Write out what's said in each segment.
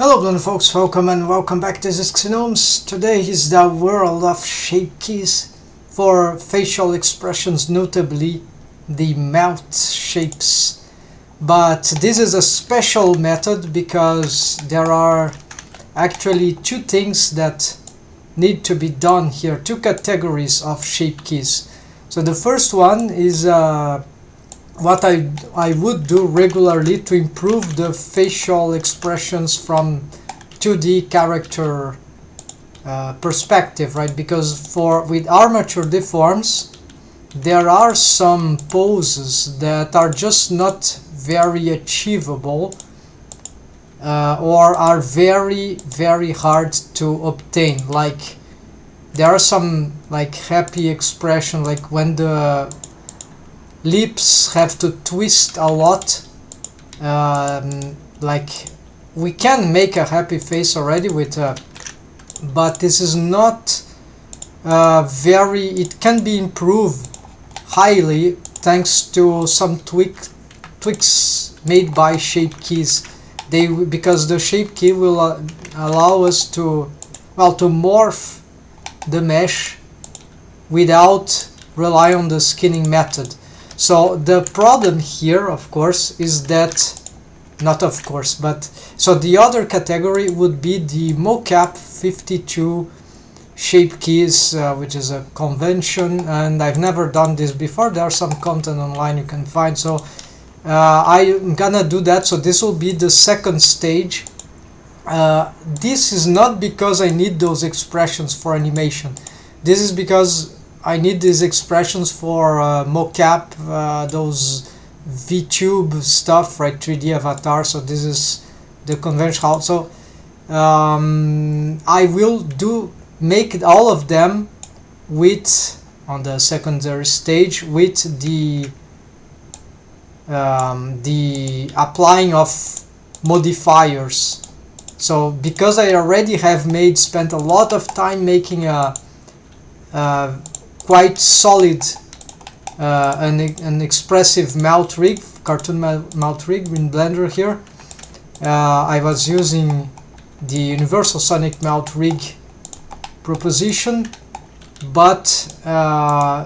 Hello blonde folks, welcome back. This is Gnomes. Today is the world of shape keys for facial expressions, notably the mouth shapes. But this is a special method because there are actually two things that need to be done here, two categories of shape keys. So the first one is what I would do regularly to improve the facial expressions from 2D character perspective, right? Because with armature deforms, there are some poses that are just not very achievable or are very hard to obtain. Like there are some like happy expression, like when the lips have to twist a lot. Like we can make a happy face already with but this is not it can be improved highly thanks to some tweaks made by shape keys. Because the shape key will allow us to morph the mesh without rely on the skinning method. So the problem here, of course, is that so the other category would be the mocap 52 shape keys, which is a convention, and I've never done this before. There's some content online you can find, so I'm gonna do that. So this will be the second stage. This is not because I need those expressions for animation. This is because I need these expressions for mocap, those VTube stuff, right? 3D avatar. So this is the conventional. So I will make all of them on the secondary stage with the applying of modifiers. So because I already have spent a lot of time making a quite solid an expressive mouth rig, cartoon mouth rig in Blender here. I was using the Universal Sonic mouth rig proposition, but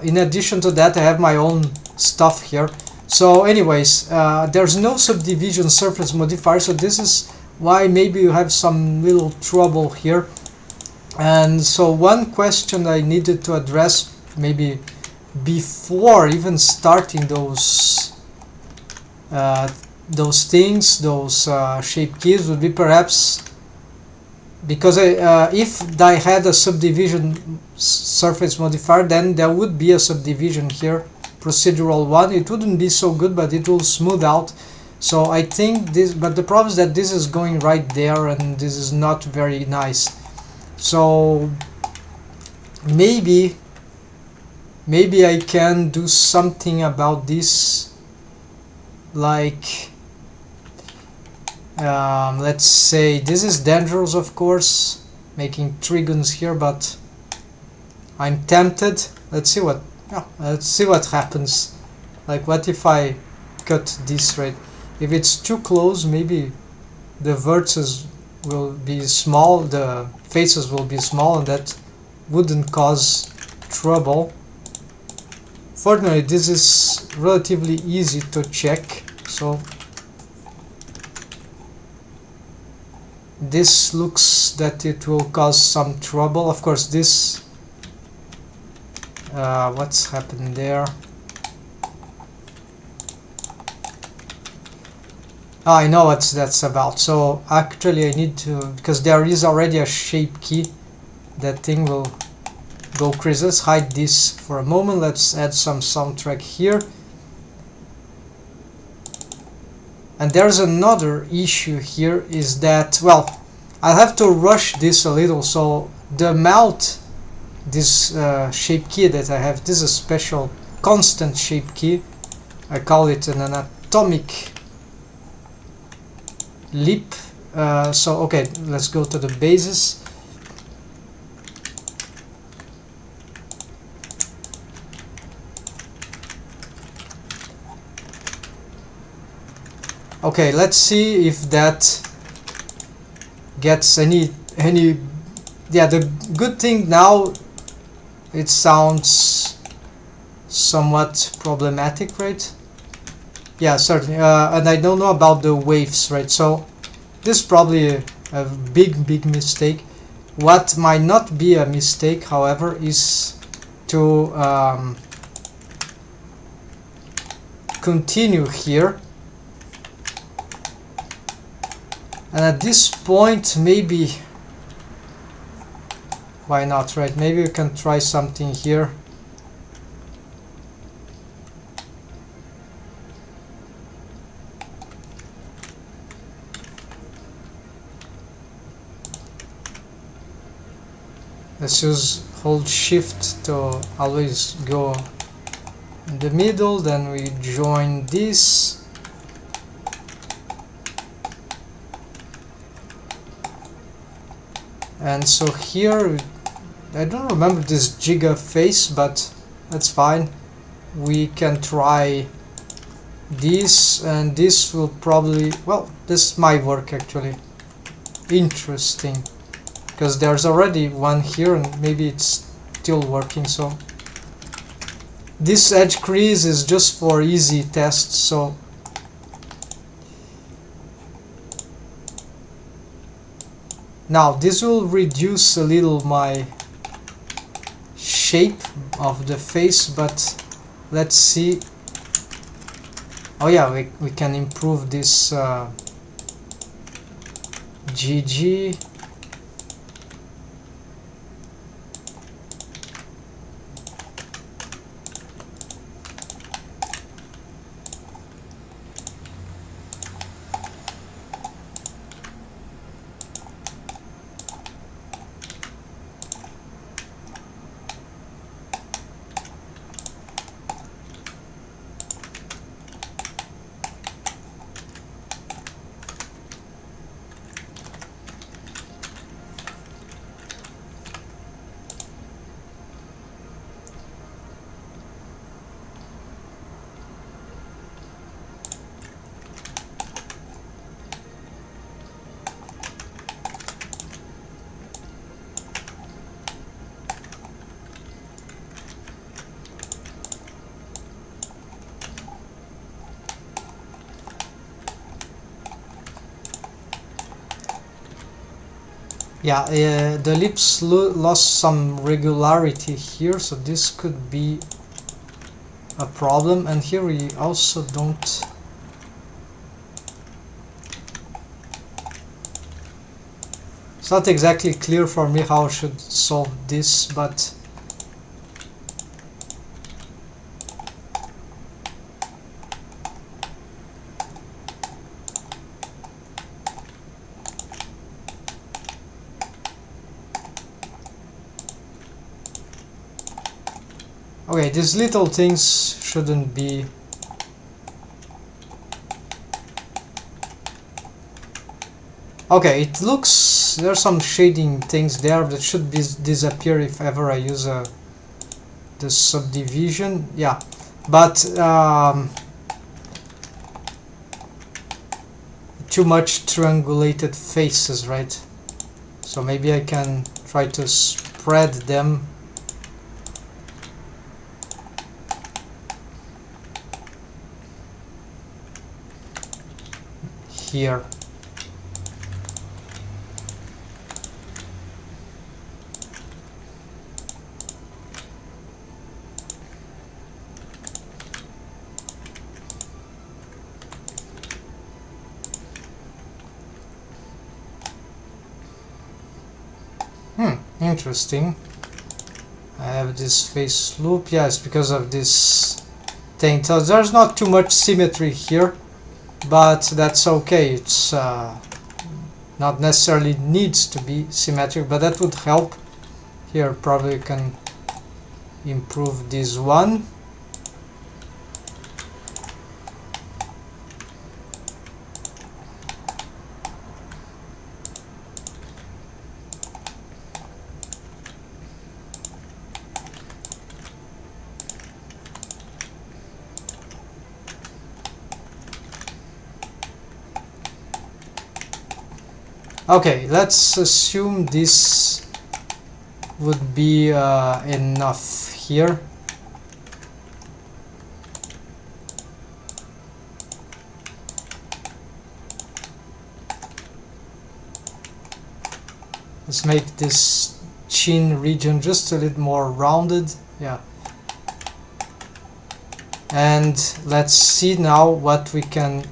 in addition to that I have my own stuff here. So anyways, there's no subdivision surface modifier, so this is why maybe you have some little trouble here. And so one question I needed to address maybe before even starting those things, those shape keys, would be perhaps, because if I had a subdivision surface modifier, then there would be a subdivision here, procedural one. It wouldn't be so good, but it will smooth out. So I think this, but the problem is that this is going right there and this is not very nice. So maybe I can do something about this, like let's say this is dangerous, of course, making trigons here, but I'm tempted. Let's see what happens. Like, what if I cut this right? If it's too close, maybe the vertices will be small, the faces will be small, and that wouldn't cause trouble. Fortunately, this is relatively easy to check, so this looks that it will cause some trouble. Of course, this what's happened there? I know what that's about. So actually I need to, because there is already a shape key, that thing will go crazy. Let's hide this for a moment. Let's add some soundtrack here. And there's another issue here, is that, well, I'll have to rush this a little. So the mouth, this shape key that I have, this is a special constant shape key. I call it an anatomic lip. So okay, let's go to the basis. Okay, let's see if that gets any yeah, the good thing now, it sounds somewhat problematic, right? Yeah, certainly. And I don't know about the waves, right? So this is probably a big mistake. What might not be a mistake, however, is to continue here, and at this point maybe, why not, right? Maybe we can try something here. Let's use hold shift to always go in the middle, then we join this, and so here I don't remember this giga face, but that's fine. We can try this, and this will probably, well, this might work actually. Interesting, because there's already one here and maybe it's still working. So this edge crease is just for easy tests. So now this will reduce a little my shape of the face, but let's see. Oh yeah, we can improve this GG. Yeah, the lips lost some regularity here, so this could be a problem. And here we also don't. It's not exactly clear for me how I should solve this, but okay, these little things shouldn't be. Okay, it looks there's some shading things there that should disappear if ever I use the subdivision. Yeah, but too much triangulated faces, right? So maybe I can try to spread them. Here. Interesting. I have this face loop. Yes, because of this thing. So there's not too much symmetry here, but that's okay. It's not necessarily needs to be symmetric, but that would help. Here probably can improve this one. Okay, let's assume this would be enough here. Let's make this chin region just a little more rounded. Yeah. And let's see now what we can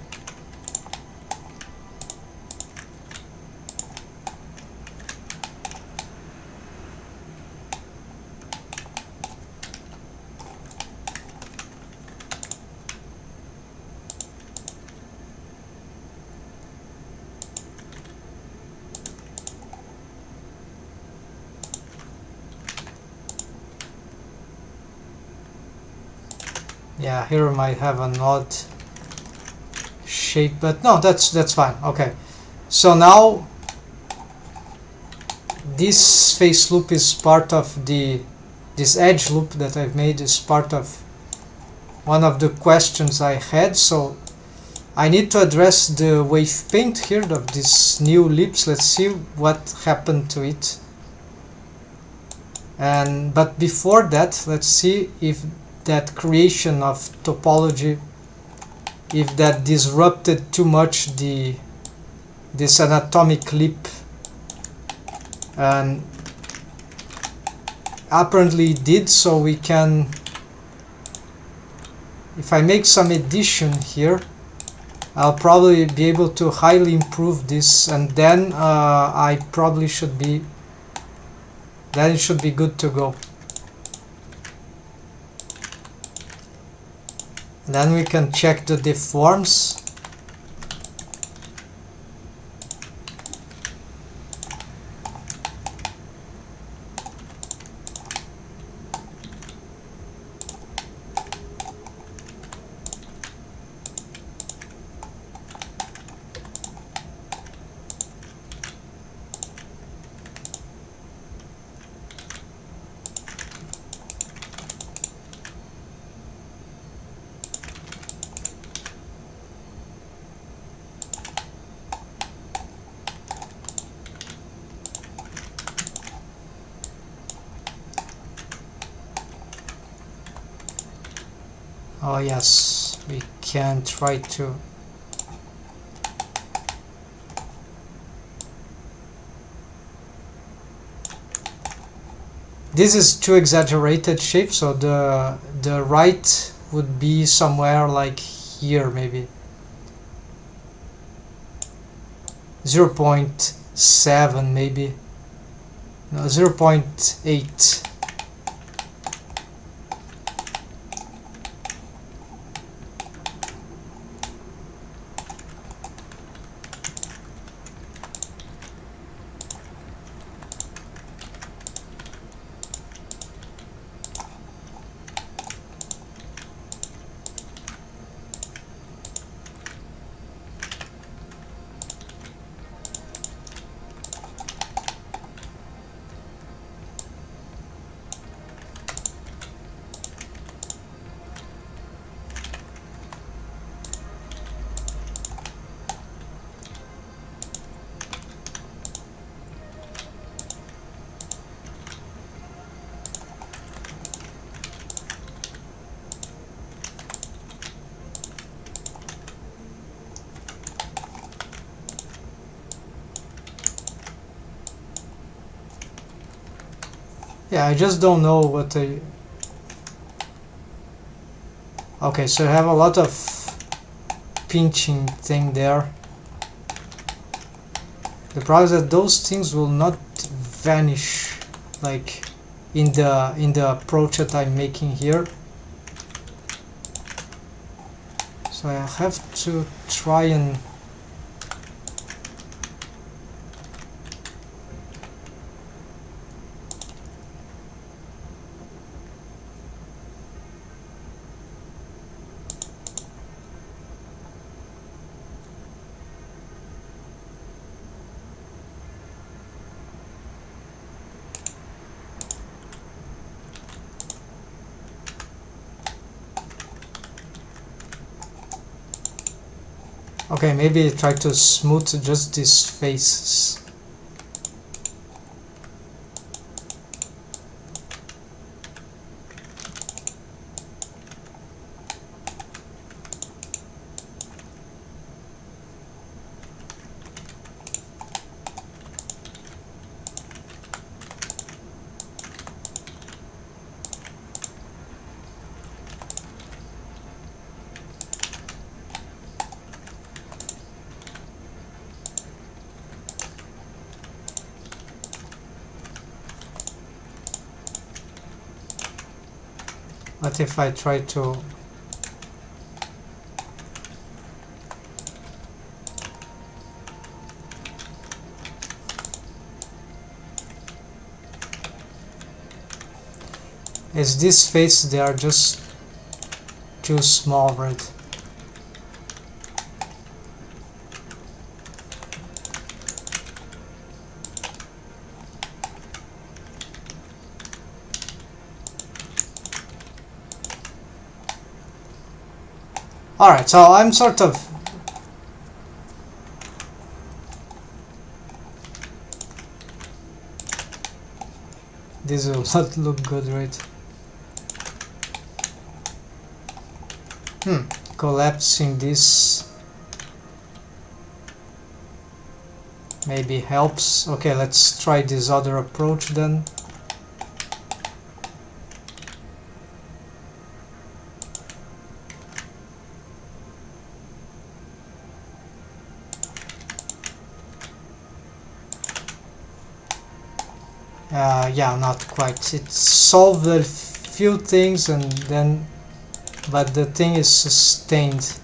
yeah, here I might have an odd shape, but no, that's fine. Okay, so now this face loop is part of this edge loop that I've made is part of one of the questions I had. So I need to address the wave paint here of this new ellipse. Let's see what happened to it. But before that, let's see if that creation of topology, if that disrupted too much this anatomic leap, and apparently it did. So we can, if I make some addition here, I'll probably be able to highly improve this, and then I probably should be, then it should be good to go. Then we can check the deforms. Oh yes, we can try to this is too exaggerated shape, so the right would be somewhere like here, maybe 0.7, maybe no, 0.8. Yeah, I just don't know what I... Okay, so I have a lot of pinching thing there. The problem is that those things will not vanish like in the approach that I'm making here. So I have to try and okay, maybe try to smooth just these faces. What if I try to is this face, they are just too small, right? Alright, so I'm sort of this will not look good, right? Collapsing this maybe helps. Okay, let's try this other approach then. Yeah, not quite. It solved a few things and then, but the thing is sustained.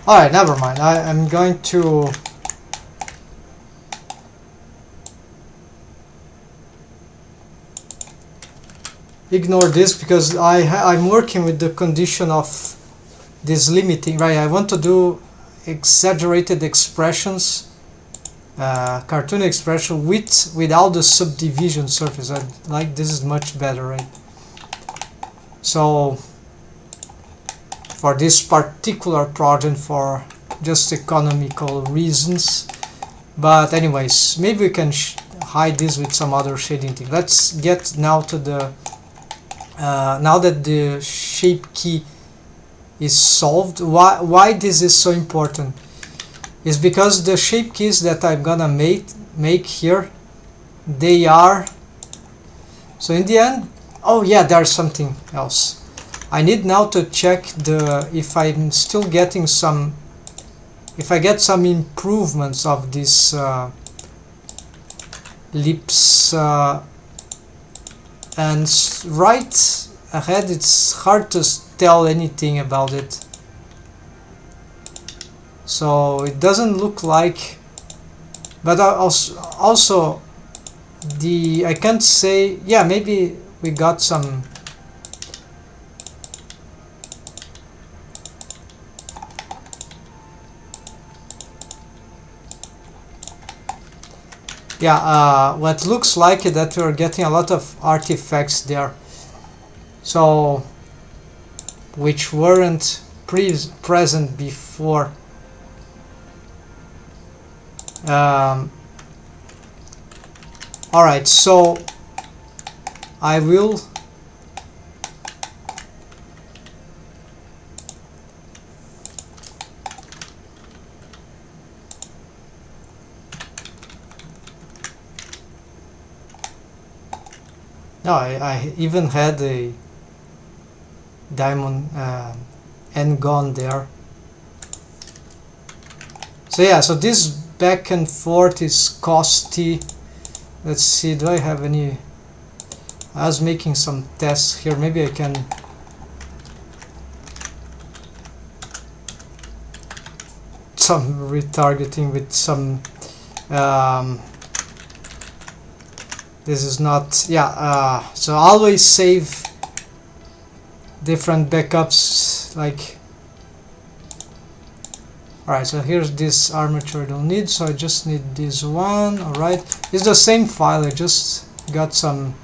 Alright, never mind. I'm going to ignore this because I'm working with the condition of this limiting, right? I want to do exaggerated expressions, cartoon expression without the subdivision surface. I like this is much better, right? So for this particular project, for just economical reasons, but anyways, maybe we can hide this with some other shading thing. Let's get now to the now that the shape key is solved. Why this is so important is because the shape keys that I'm gonna make here, they are, so in the end, oh yeah, there's something else. I need now to check if I'm still getting some, if I get some improvements of this lips, and right ahead it's hard to tell anything about it, so it doesn't look like, but also I can't say, yeah, maybe we got some, yeah, what looks like it that we're getting a lot of artifacts there, so which weren't present before. Alright, so I will no, I even had a diamond and gone there. So yeah, so this back and forth is costly. Let's see, do I have any, I was making some tests here, maybe I can some retargeting with some this is not, yeah, so always save different backups, like, alright, so here's this armature I don't need, so I just need this one. Alright, it's the same file, I just got some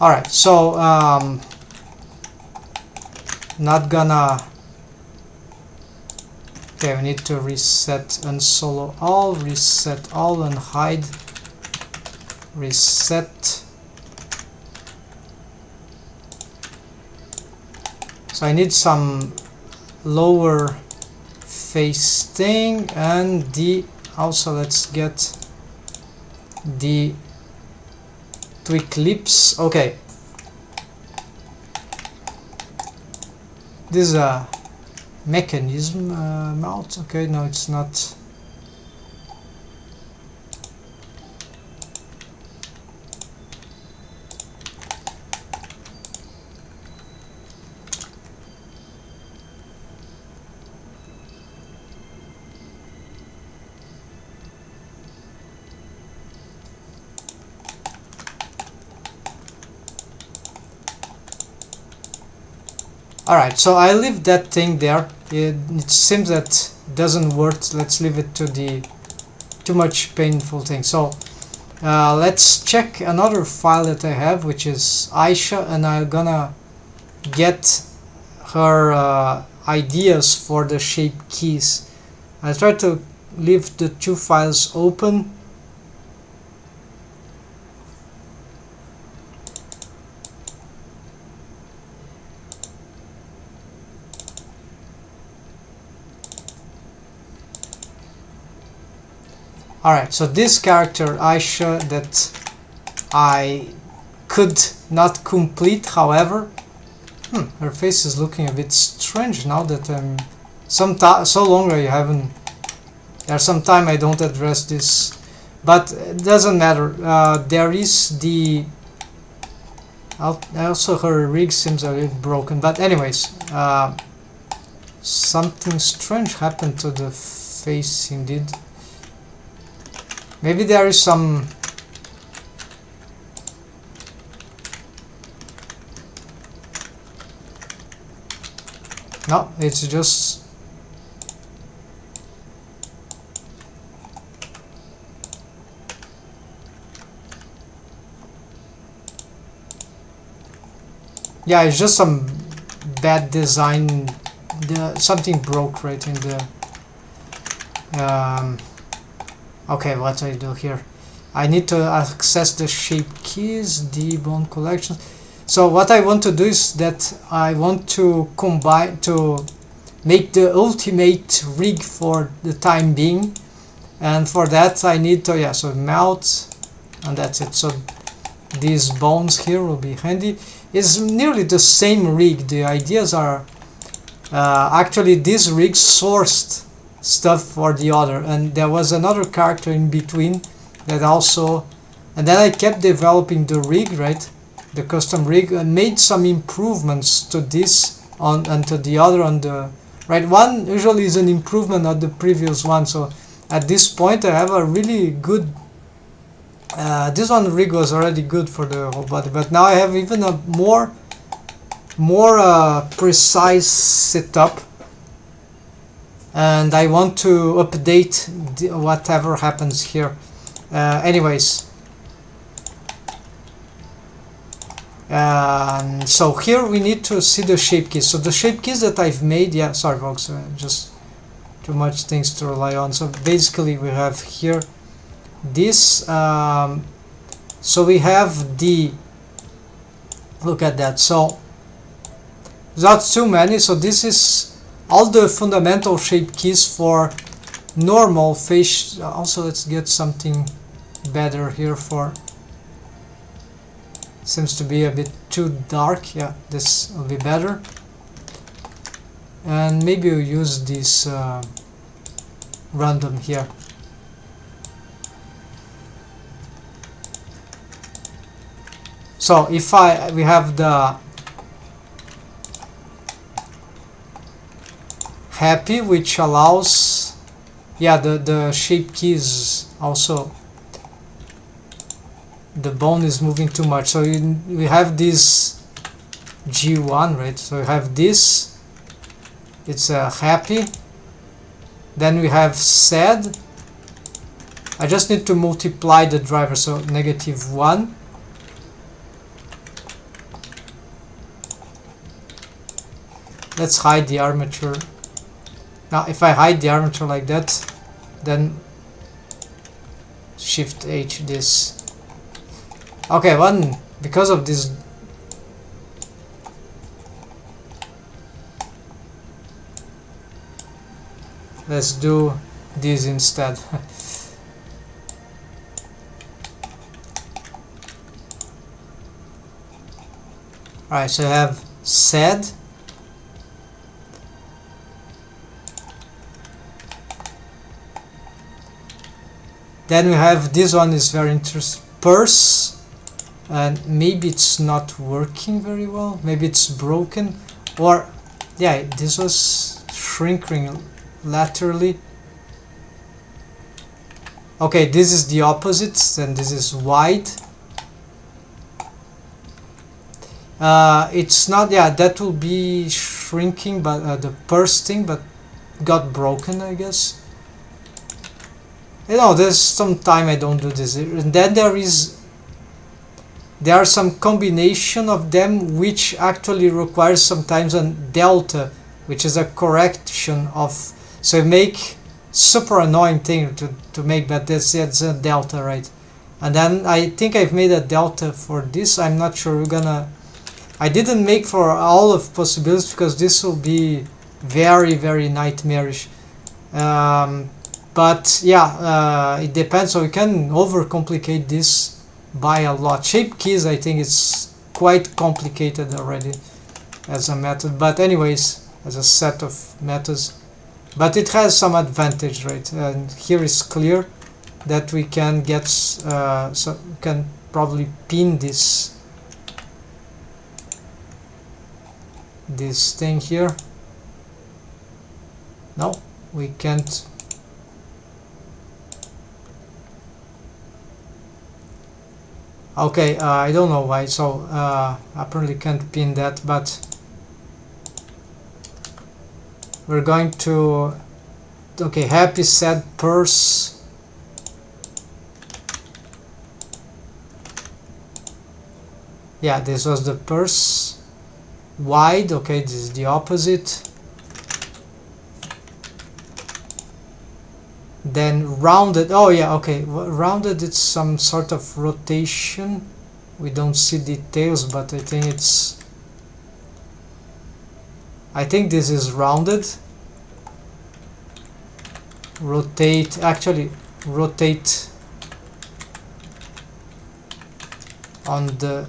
alright, so not gonna, okay, we need to reset unsolo all, reset all, and hide, reset. So I need some lower face thing, and also let's get the tweak lips. Okay, This is a mechanism mount. Okay, no, it's not. Alright, so I leave that thing there. It seems that doesn't work. Let's leave it to the too much painful thing. So let's check another file that I have, which is Aisha, and I'm gonna get her ideas for the shape keys. I try to leave the two files open. Alright, so this character Aisha that I could not complete, however, her face is looking a bit strange now that I'm so long I haven't. There's some time I don't address this, but it doesn't matter. There is the. Also, her rig seems a bit broken, but anyways, something strange happened to the face indeed. Maybe there is some. No, it's just. Yeah, it's just some bad design. Something broke right in the. Okay, what do I do here? I need to access the shape keys, the bone collection. So what I want to do is that I want to combine to make the ultimate rig for the time being, and for that I need to so melt, and that's it. So these bones here will be handy. It's nearly the same rig. The ideas are actually this rig sourced stuff for the other, and there was another character in between that also, and then I kept developing the rig, right, the custom rig, and made some improvements to this and to the other on the right. One usually is an improvement of the previous one, so at this point I have a really good this one rig was already good for the whole body, but now I have even a more precise setup, and I want to update whatever happens here. Anyways, so here we need to see the shape keys. So the shape keys that I've made, sorry folks, just too much things to rely on. So basically we have here this, so we have the, look at that, so not too many. So this is all the fundamental shape keys for normal face. Also, let's get something better here for, seems to be a bit too dark. Yeah, this will be better, and maybe we'll use this random here. So if we have the happy, which allows, the shape keys also, the bone is moving too much, so we have this G1, right? So we have this, it's happy, then we have sad. I just need to multiply the driver, so -1. Let's hide the armature. Now if I hide the armature like that, then Shift H this. Okay, because of this, let's do this instead. Alright, so I have sad, Then we have this one is very interesting, purse, and maybe it's not working very well, maybe it's broken, or yeah, this was shrinking laterally. Okay, this is the opposite, and this is wide. It's not, yeah, that will be shrinking, but the purse thing, but got broken, I guess. You know, there's some time I don't do this, and then there are some combination of them which actually requires sometimes a delta, which is a correction of, so you make super annoying thing to make, but that's a delta, right? And then I think I've made a delta for this. I'm not sure. We're gonna, I didn't make for all of possibilities because this will be very, very nightmarish. But yeah, it depends. So we can overcomplicate this by a lot. Shape keys, I think it's quite complicated already as a method, but anyways, as a set of methods. But it has some advantage, right? And here is clear that we can get, so we can probably pin this thing here. No, we can't. Okay, I don't know why, so apparently can't pin that, but we're going to, okay, happy, sad, purse. Yeah, this was the purse. Wide, okay, this is the opposite. Then rounded, oh yeah, okay, rounded, it's some sort of rotation. We don't see details, but I think this is rounded. Rotate, actually rotate on the,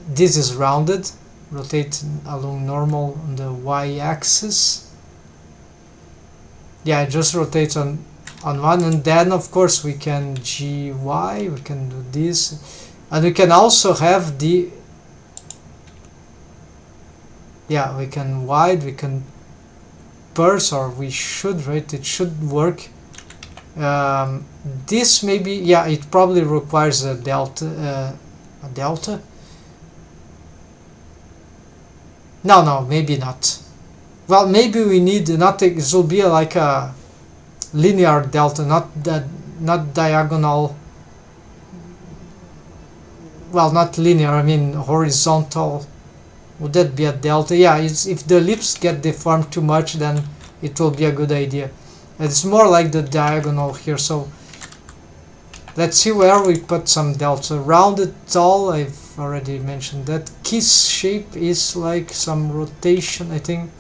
this is rounded, rotate along normal on the y-axis. Yeah, it just rotates on one, and then of course we can gy, we can do this, and we can also have the, yeah, we can wide, we can purse, or we should, right, it should work. This maybe, yeah, it probably requires a delta, no, maybe not. Well, maybe we need not, it will be like a linear delta, not diagonal, well, not linear, I mean horizontal. Would that be a delta? Yeah, if the ellipse get deformed too much, then it will be a good idea. It's more like the diagonal here, so let's see where we put some delta. Rounded, tall, I've already mentioned that. Kiss shape is like some rotation, I think.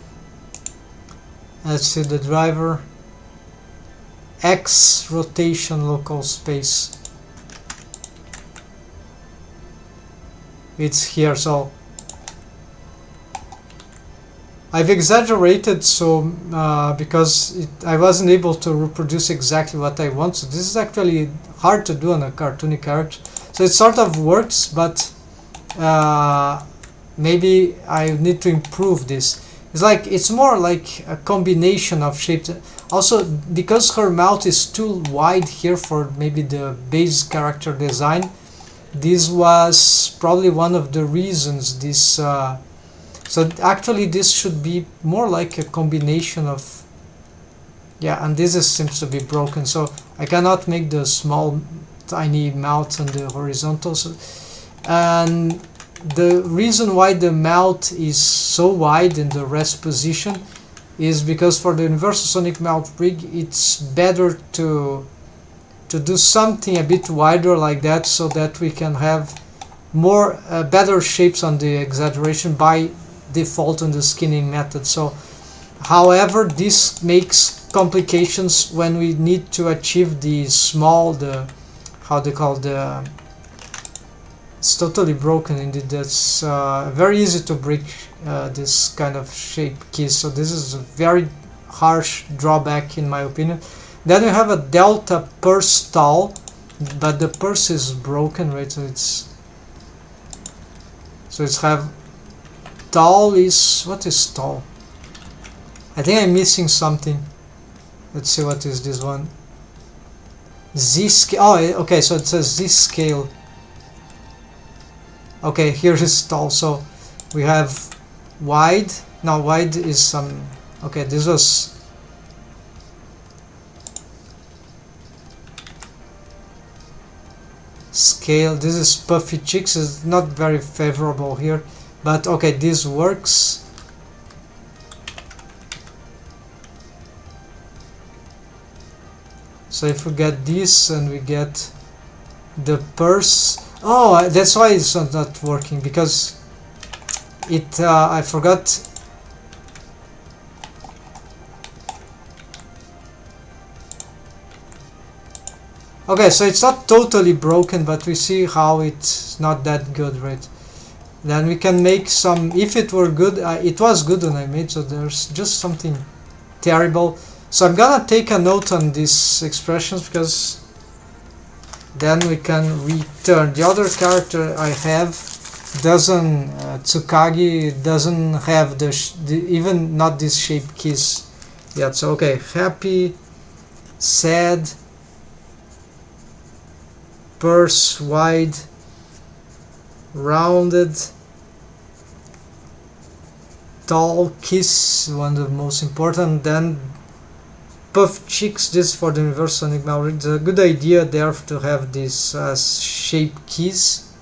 Let's see the driver. X rotation local space. It's here, so I've exaggerated, so because I wasn't able to reproduce exactly what I want. So this is actually hard to do on a cartoony character. So it sort of works, but maybe I need to improve this. It's like, it's more like a combination of shapes. Also, because her mouth is too wide here for maybe the base character design, this was probably one of the reasons this. So actually, this should be more like a combination of. Yeah, and this seems to be broken, so I cannot make the small, tiny mouth on the horizontal. So, and the reason why the mouth is so wide in the rest position is because for the universal sonic mouth rig, it's better to do something a bit wider like that, so that we can have more better shapes on the exaggeration by default on the skinning method. So however, this makes complications when we need to achieve the small, the how they call the, it's totally broken indeed. That's very easy to break this kind of shape keys, so this is a very harsh drawback in my opinion. Then we have a delta per stall. but the purse is broken, right? So it's have tall is, what is tall? I think I'm missing something. Let's see, what is this one? Z scale. Oh, okay, so it says Z scale. Okay, here is tall. So we have wide. Now wide is some. Okay, this was. Scale. This is puffy cheeks. Is not very favorable here, but okay, this works. So if we get this and we get the purse, oh, that's why it's not working, because it I forgot. Okay, so it's not totally broken, but we see how it's not that good, right? Then we can make some, if it were good, it was good when I made, so there's just something terrible. So I'm gonna take a note on these expressions, because then we can return. The other character I have doesn't, Tsukagi doesn't have the even not this shape keys yet. So okay, happy, sad, purse, wide, rounded, tall, kiss, one of the most important. Then puff cheeks, this for the universal enigma. It's a good idea there to have this shape keys.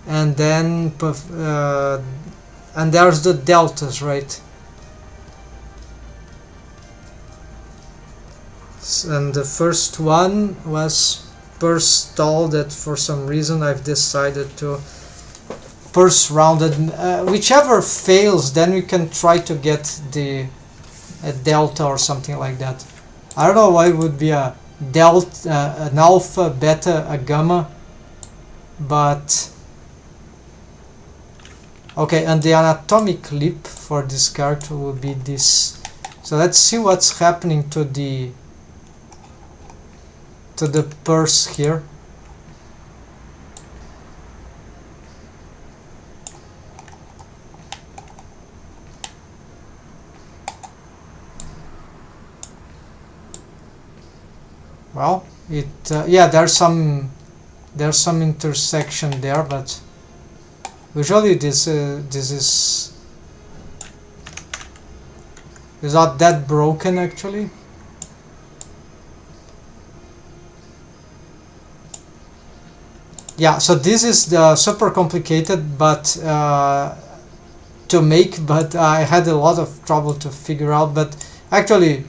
And then puff, and there's the deltas, right? And the first one was purse tall, that for some reason I've decided to purse rounded. Whichever fails, then we can try to get a delta or something like that. I don't know why it would be a delta, an alpha, beta, a gamma, but okay. And the anatomic leap for this character will be this. So let's see what's happening to the purse here. Well, it yeah, there's some intersection there, but usually this is not that broken actually. Yeah, so this is the super complicated, but to make, but I had a lot of trouble to figure out. But actually,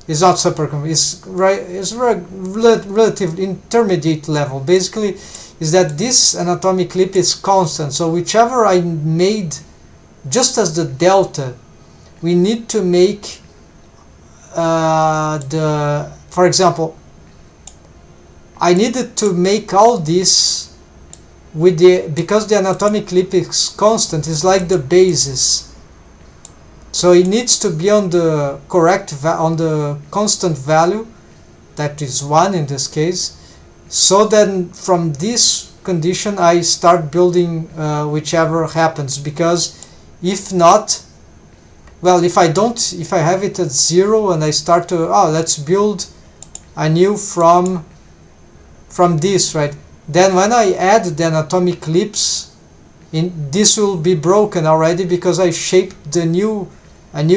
it's not super complicated. It's relatively intermediate level. Basically, is that this anatomic leap is constant. So whichever I made, just as the delta, we need to make for example, I needed to make all this with because the anatomic leap is constant, is like the basis. So it needs to be on the correct on the constant value, that is 1 in this case. So then from this condition I start building whichever happens, because if not, well, if I have it at 0 and I start to, let's build a new from this, right? Then when I add the anatomic leaps, this will be broken already, because I shaped a new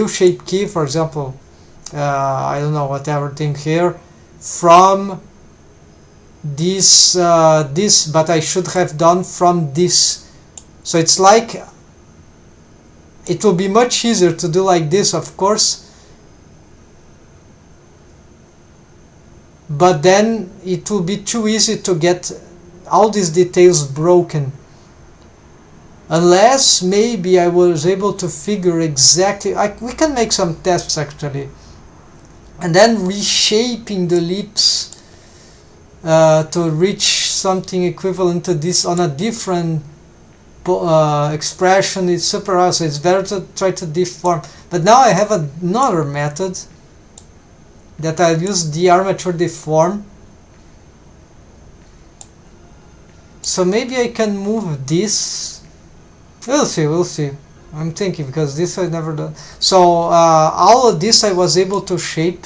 shape key, for example, I don't know, whatever thing here, from this, but I should have done from this. So it's like, it will be much easier to do like this, of course, but then it will be too easy to get all these details broken, unless maybe I was able to figure exactly. We can make some tests actually, and then reshaping the leaps to reach something equivalent to this on a different expression. It's super awesome. It's better to try to deform. But now I have another method that I'll use, the armature deform, So maybe I can move this. We'll see. I'm thinking, because this I never done. So all of this I was able to shape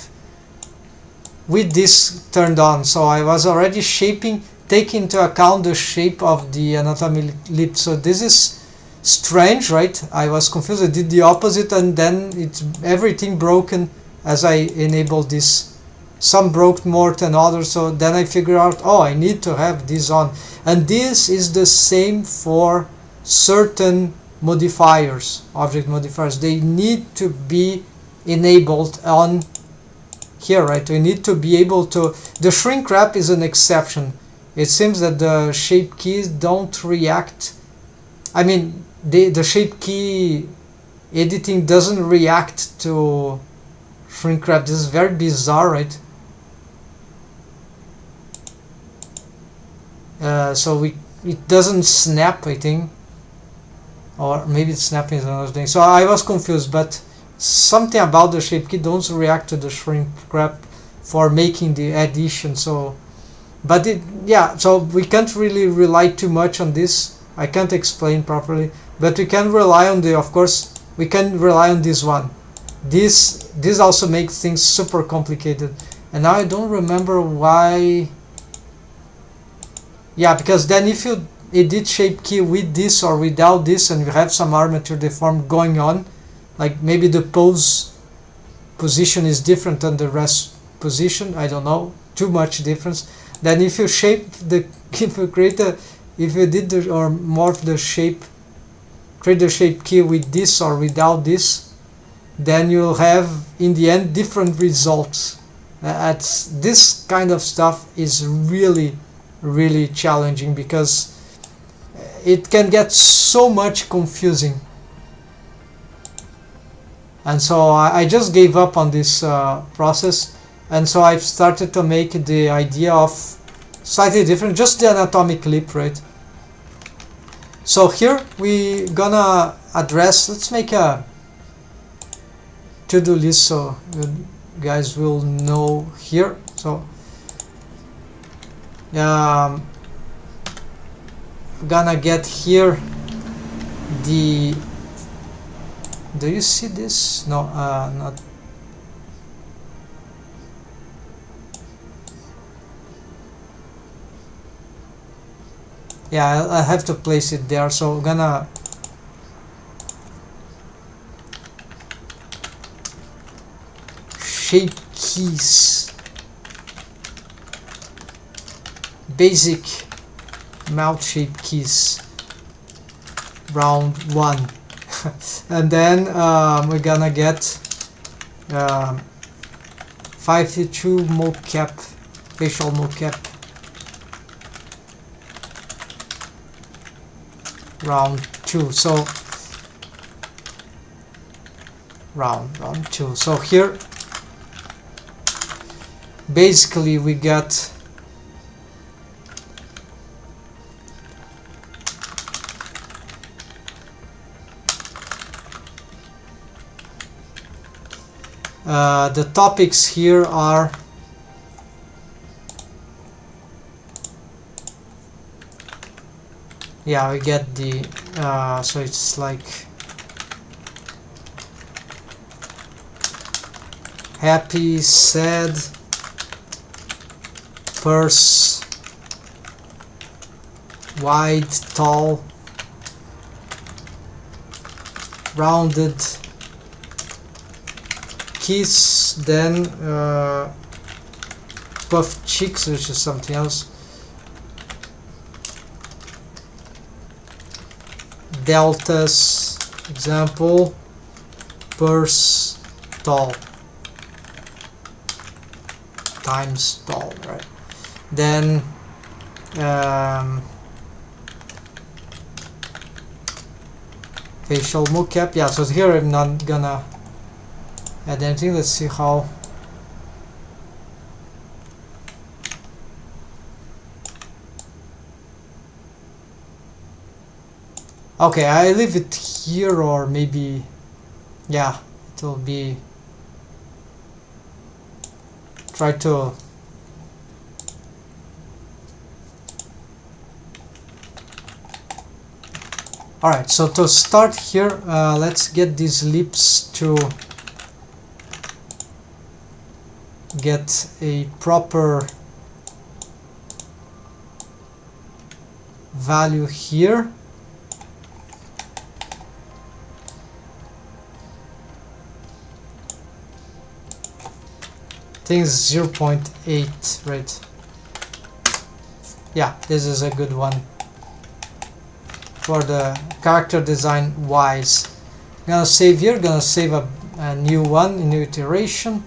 with this turned on. So I was already shaping, taking into account the shape of the anatomic lip. So this is strange, right? I was confused. I did the opposite, and then it's everything broken as I enabled this. Some broke more than others, so then I figure out, oh, I need to have this on. And this is the same for certain modifiers, object modifiers. They need to be enabled on here, right? We need to be able to. The shrink wrap is an exception. It seems that the shape keys don't react. I mean, the shape key editing doesn't react to shrink wrap. This is very bizarre, right? So it doesn't snap, I think, or maybe it's snapping is another thing. So I was confused, but something about the shape key don't react to the shrink wrap for making the addition. So, but so we can't really rely too much on this. I can't explain properly, but we can rely on of course, we can rely on this one. This also makes things super complicated, and now I don't remember why. Yeah, because then if you edit shape key with this or without this, and you have some armature deform going on, like maybe the position is different than the rest position, I don't know, too much difference, then if you shape the if you did or morph the shape, create the shape key with this or without this, then you'll have in the end different results. This kind of stuff is really challenging, because it can get so much confusing. And so I just gave up on this process, and so I've started to make the idea of slightly different, just the anatomic lip, right? So here we gonna address, let's make a to-do list so you guys will know here. So gonna get here the, do you see this? No, not. Yeah, I have to place it there, so gonna shape keys, basic mouth shape keys, round 1. And then we're gonna get 52 mocap, facial mocap, round 2. So round 2. So here basically we got the topics here are we get the so it's like happy, sad, purse, wide, tall, rounded, kiss, then puffed cheeks, which is something else, deltas, example, purse, tall, times tall, right? Then facial mocap. Yeah, so here I'm not gonna add anything. Let's see how. Okay, I leave it here, or maybe, yeah, it will be, try to Alright, so to start here, let's get these lips to get a proper value here. I think it's 0.8, right? Yeah, this is a good one for the character design wise. Gonna save here, gonna save a new one, a new iteration.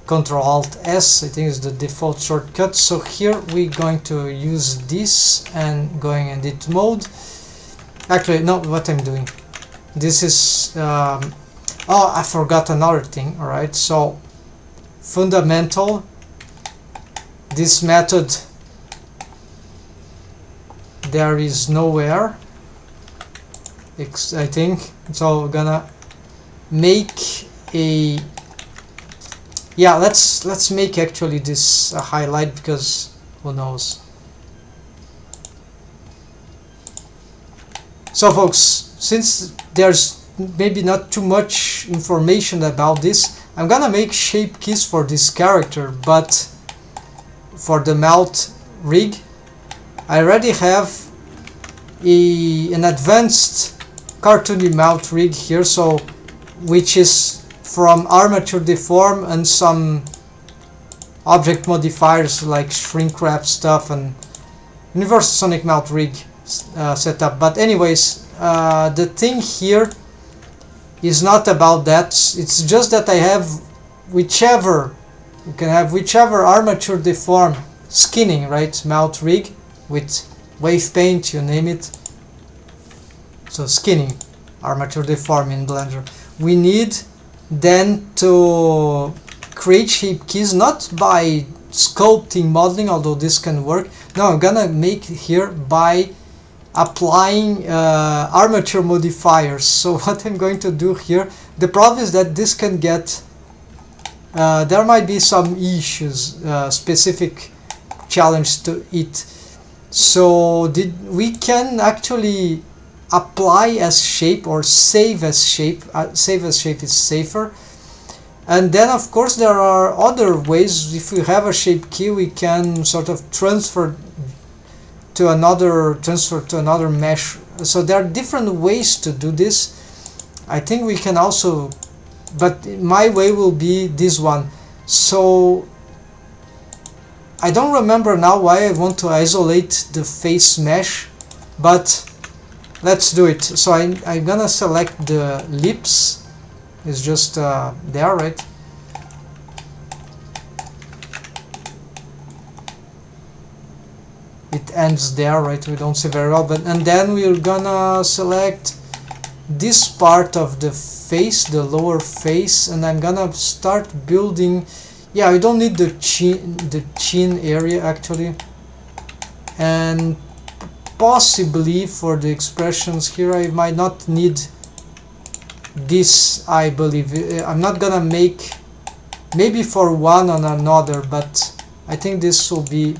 Ctrl Alt S, I think is the default shortcut. So here we're going to use this and going in edit mode. Actually, no, what I'm doing. This is oh, I forgot another thing. Alright, so fundamental, this method there is nowhere, I think. So we're gonna make a, yeah, let's make actually this a highlight, because who knows. So folks, since there's maybe not too much information about this, I'm gonna make shape keys for this character, but for the mouth rig I already have an advanced cartoony mouth rig here, so which is from armature deform and some object modifiers like shrink wrap stuff and universal sonic mouth rig setup. But anyways, the thing here is not about that. It's just that I have whichever, you can have whichever armature deform skinning, right, mouth rig with wave paint, you name it. So skinning, armature deform in Blender. We need then to create shape keys not by sculpting, modeling, although this can work. No, I'm gonna make it here by applying armature modifiers. So what I'm going to do here, the problem is that this can get, there might be some issues, specific challenge to it. So we can actually apply as shape or save as shape. Save as shape is safer. And then of course there are other ways. If we have a shape key, we can sort of transfer to another mesh. So there are different ways to do this. I think we can also, but my way will be this one. So I don't remember now why I want to isolate the face mesh, but let's do it. So I'm gonna select the lips. It's just there, right? It ends there, right? We don't see very well, but and then we're gonna select this part of the face, the lower face, and I'm gonna start building. Yeah, we don't need the chin area actually, and possibly for the expressions here I might not need this. I believe I'm not gonna make, maybe for one on another, but I think this will be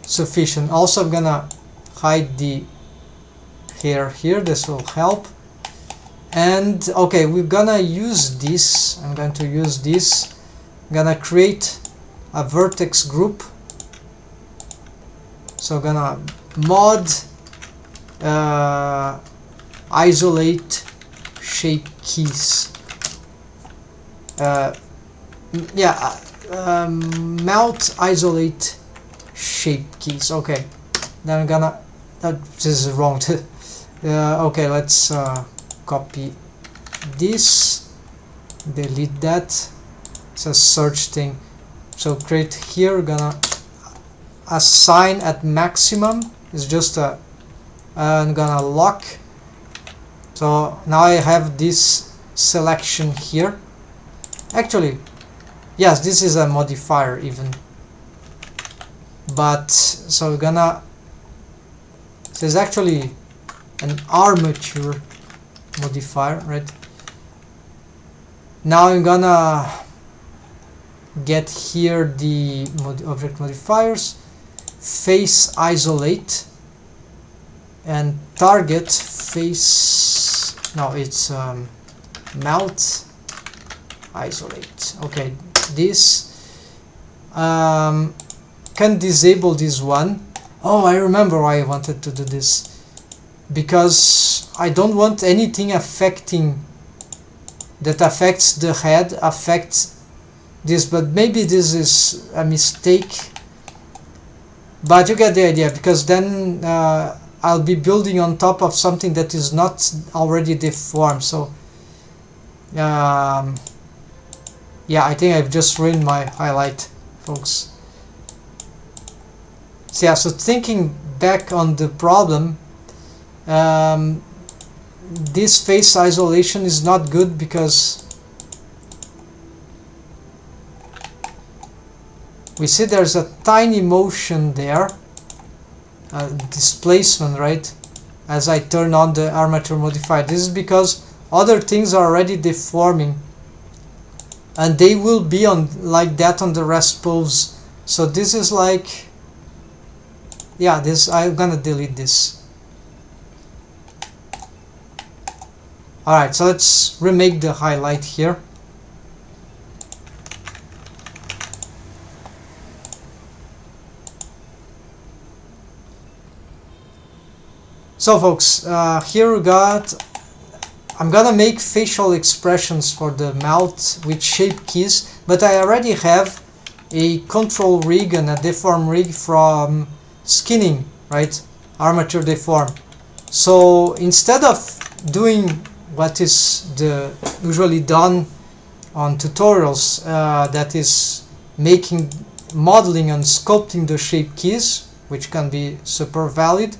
sufficient. Also I'm gonna hide the hair here, this will help. And okay, we're gonna use this. I'm going to use this. I'm gonna create a vertex group. So I'm gonna mod isolate shape keys. Mount isolate shape keys. Okay, then I'm gonna, this is wrong. Okay, let's copy this, delete that. It's a search thing. So create here, gonna assign at maximum is just a, I'm gonna lock. So now I have this selection here. Actually, yes, this is a modifier even. But so we're gonna, this is actually an armature modifier, right? Now I'm gonna get here the object modifiers, face isolate. and target face, no, it's mouth isolate. Okay, this can disable this one. Oh, I remember why I wanted to do this, because I don't want anything affecting that affects the head affects this, but maybe this is a mistake, but you get the idea, because then I'll be building on top of something that is not already deformed. So yeah, I think I've just ruined my highlight, folks. So yeah, so thinking back on the problem, this face isolation is not good, because we see there's a tiny motion there, displacement, right, as I turn on the armature modifier. This is because other things are already deforming, and they will be on like that on the rest pose. So this is like, yeah, this, I'm gonna delete this. Alright, so let's remake the highlight here. So folks, here we got, I'm gonna make facial expressions for the mouth with shape keys, but I already have a control rig and a deform rig from skinning, right? Armature deform. So instead of doing what is usually done on tutorials, that is modeling and sculpting the shape keys, which can be super valid,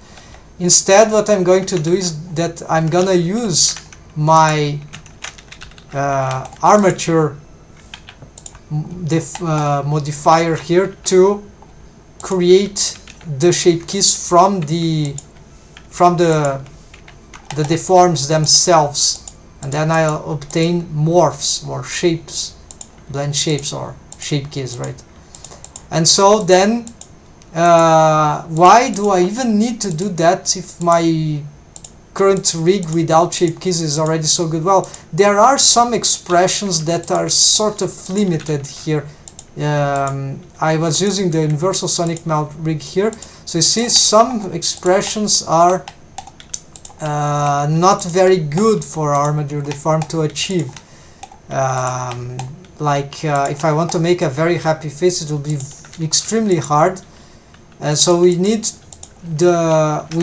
instead what I'm going to do is that I'm gonna use my armature modifier here to create the shape keys from the deforms themselves, and then I'll obtain morphs or shapes, blend shapes or shape keys, right? And so then why do I even need to do that if my current rig without shape keys is already so good? Well, there are some expressions that are sort of limited here. I was using the universal sonic mouth rig here, so you see some expressions are not very good for armature deform to achieve. If I want to make a very happy face, it will be extremely hard. So we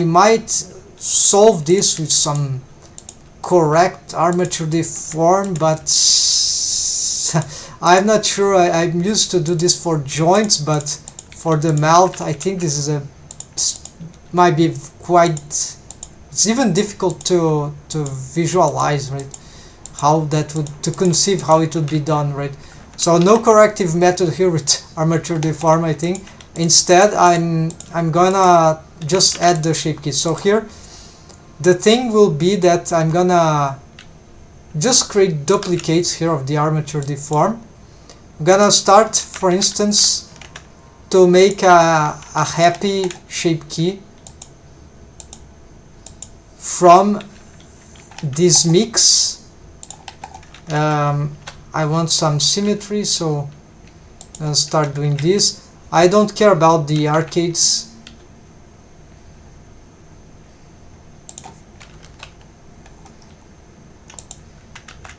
might solve this with some correct armature deform, but I'm not sure. I'm used to do this for joints, but for the mouth, I think this is might be quite. It's even difficult to visualize, right? How that to conceive how it would be done, right? So no corrective method here with armature deform, I think. Instead, I'm gonna just add the shape keys. So here, the thing will be that I'm gonna just create duplicates here of the armature deform. I'm gonna start, for instance, to make a happy shape key from this mix. I want some symmetry, so I'll start doing this. I don't care about the arcades.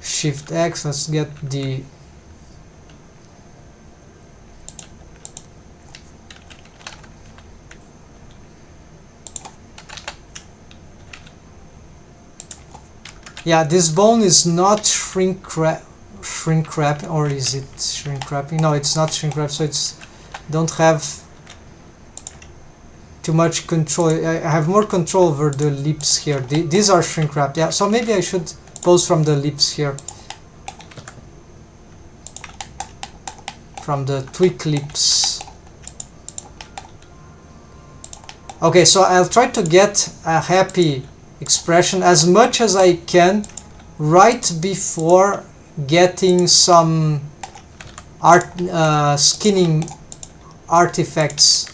Shift X, let's get the yeah, this bone is not shrink wrap, or is it shrink wrapping? No, it's not shrink wrap, so it's don't have too much control. I have more control over the lips here. These are shrink wrapped. Yeah, so maybe I should pose from the lips here, from the tweak lips. Okay, so I'll try to get a happy expression as much as I can right before getting some skinning artifacts,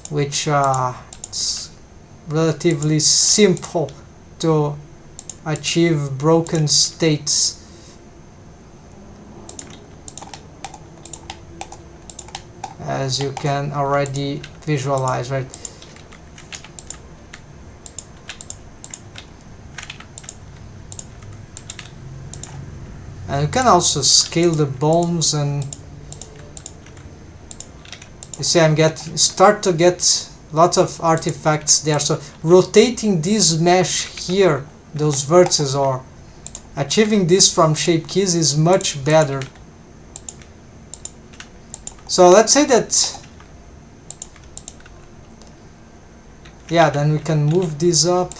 which relatively simple to achieve broken states. As you can already visualize, right? And you can also scale the bones, and you see I'm start to get lots of artifacts there. So rotating this mesh here, those vertices, or achieving this from shape keys is much better. So let's say that, yeah, then we can move this up.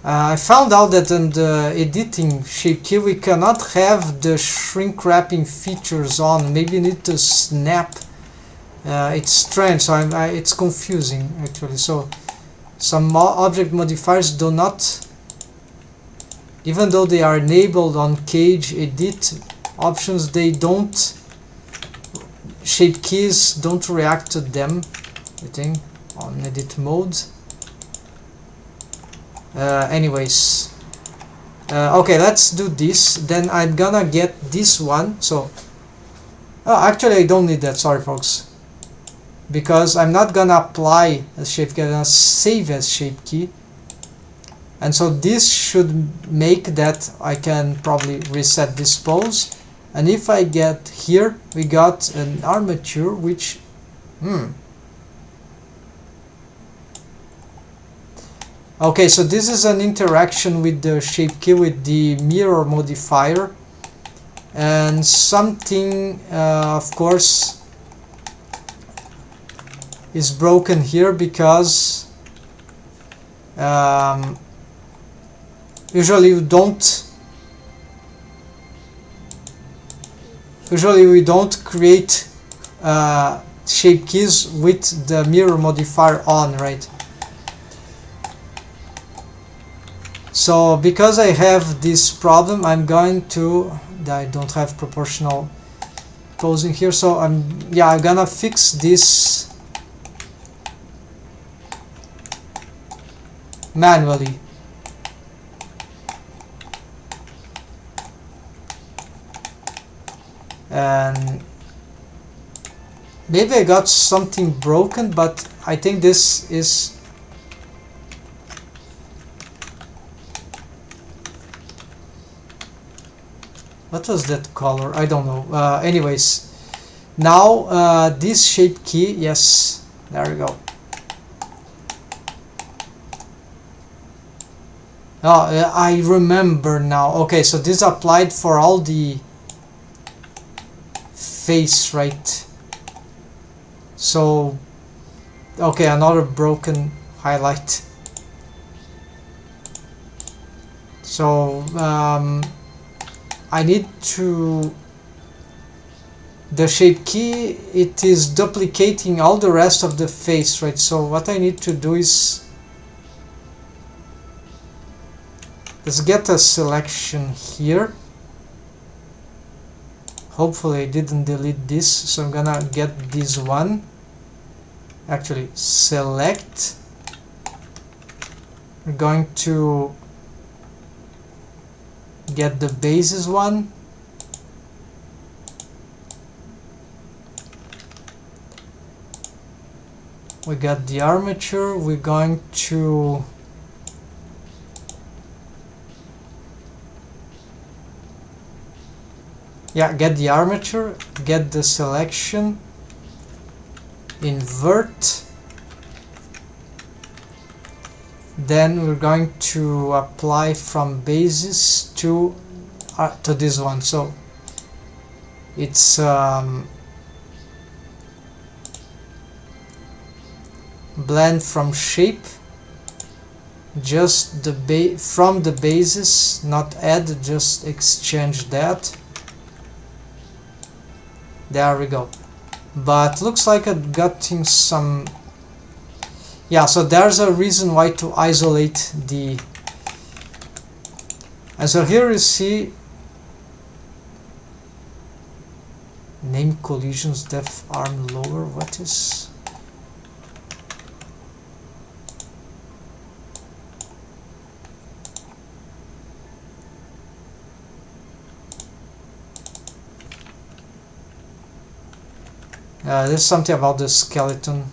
I found out that in the editing shape key we cannot have the shrink wrapping features on. Maybe you need to snap. It's strange, so it's confusing actually. So some object modifiers do not, even though they are enabled on cage edit options, they don't, shape keys don't react to them, I think, on edit mode. Anyways, okay, let's do this. Then I'm gonna get this one. So actually I don't need that, sorry folks, because I'm not gonna apply a shape key, I'm gonna save as shape key. And so this should make that I can probably reset this pose. And if I get here, we got an armature which okay, so this is an interaction with the shape key with the mirror modifier, and something of course is broken here because usually we don't create shape keys with the mirror modifier on, right? So because I have this problem, I'm going to, I don't have proportional posing here, so I'm gonna fix this manually. And maybe I got something broken, but I think this is, what was that color? I don't know. Anyways, now this shape key, yes, there we go. Oh, I remember now. Okay, so this applied for all the face, right? So, okay, another broken highlight. So, I need to, the shape key, it is duplicating all the rest of the face, right? So what I need to do is, let's get a selection here. Hopefully I didn't delete this, so I'm gonna get this one. Actually, select. We're going to get the basis one. We got the armature. We're going to get the armature, get the selection, invert. Then we're going to apply from basis to this one. So it's blend from shape, just the from the basis, not add, just exchange that. There we go. But looks like I've gotten some, so there's a reason why to isolate the, and so here you see name collisions, depth arm lower. What is, There's something about the skeleton.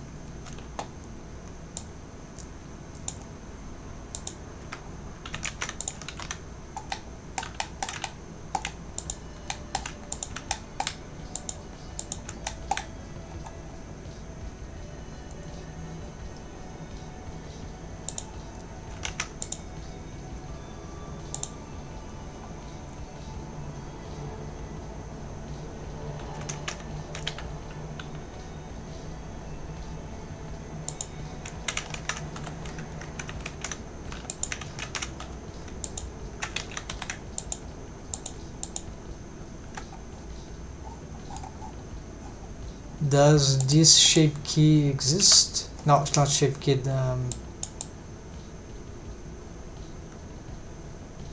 Does this shape key exist? No, it's not shape key.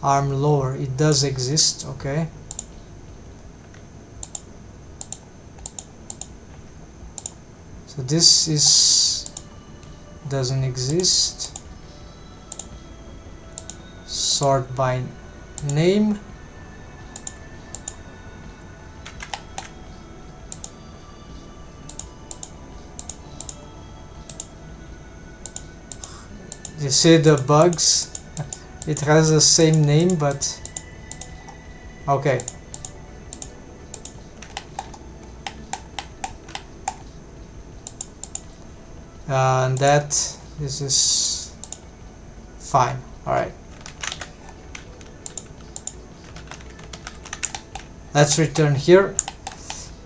Arm lower. It does exist. Okay. So this is doesn't exist. Sort by name. You see the bugs? It has the same name, but okay. And this is fine. All right. Let's return here.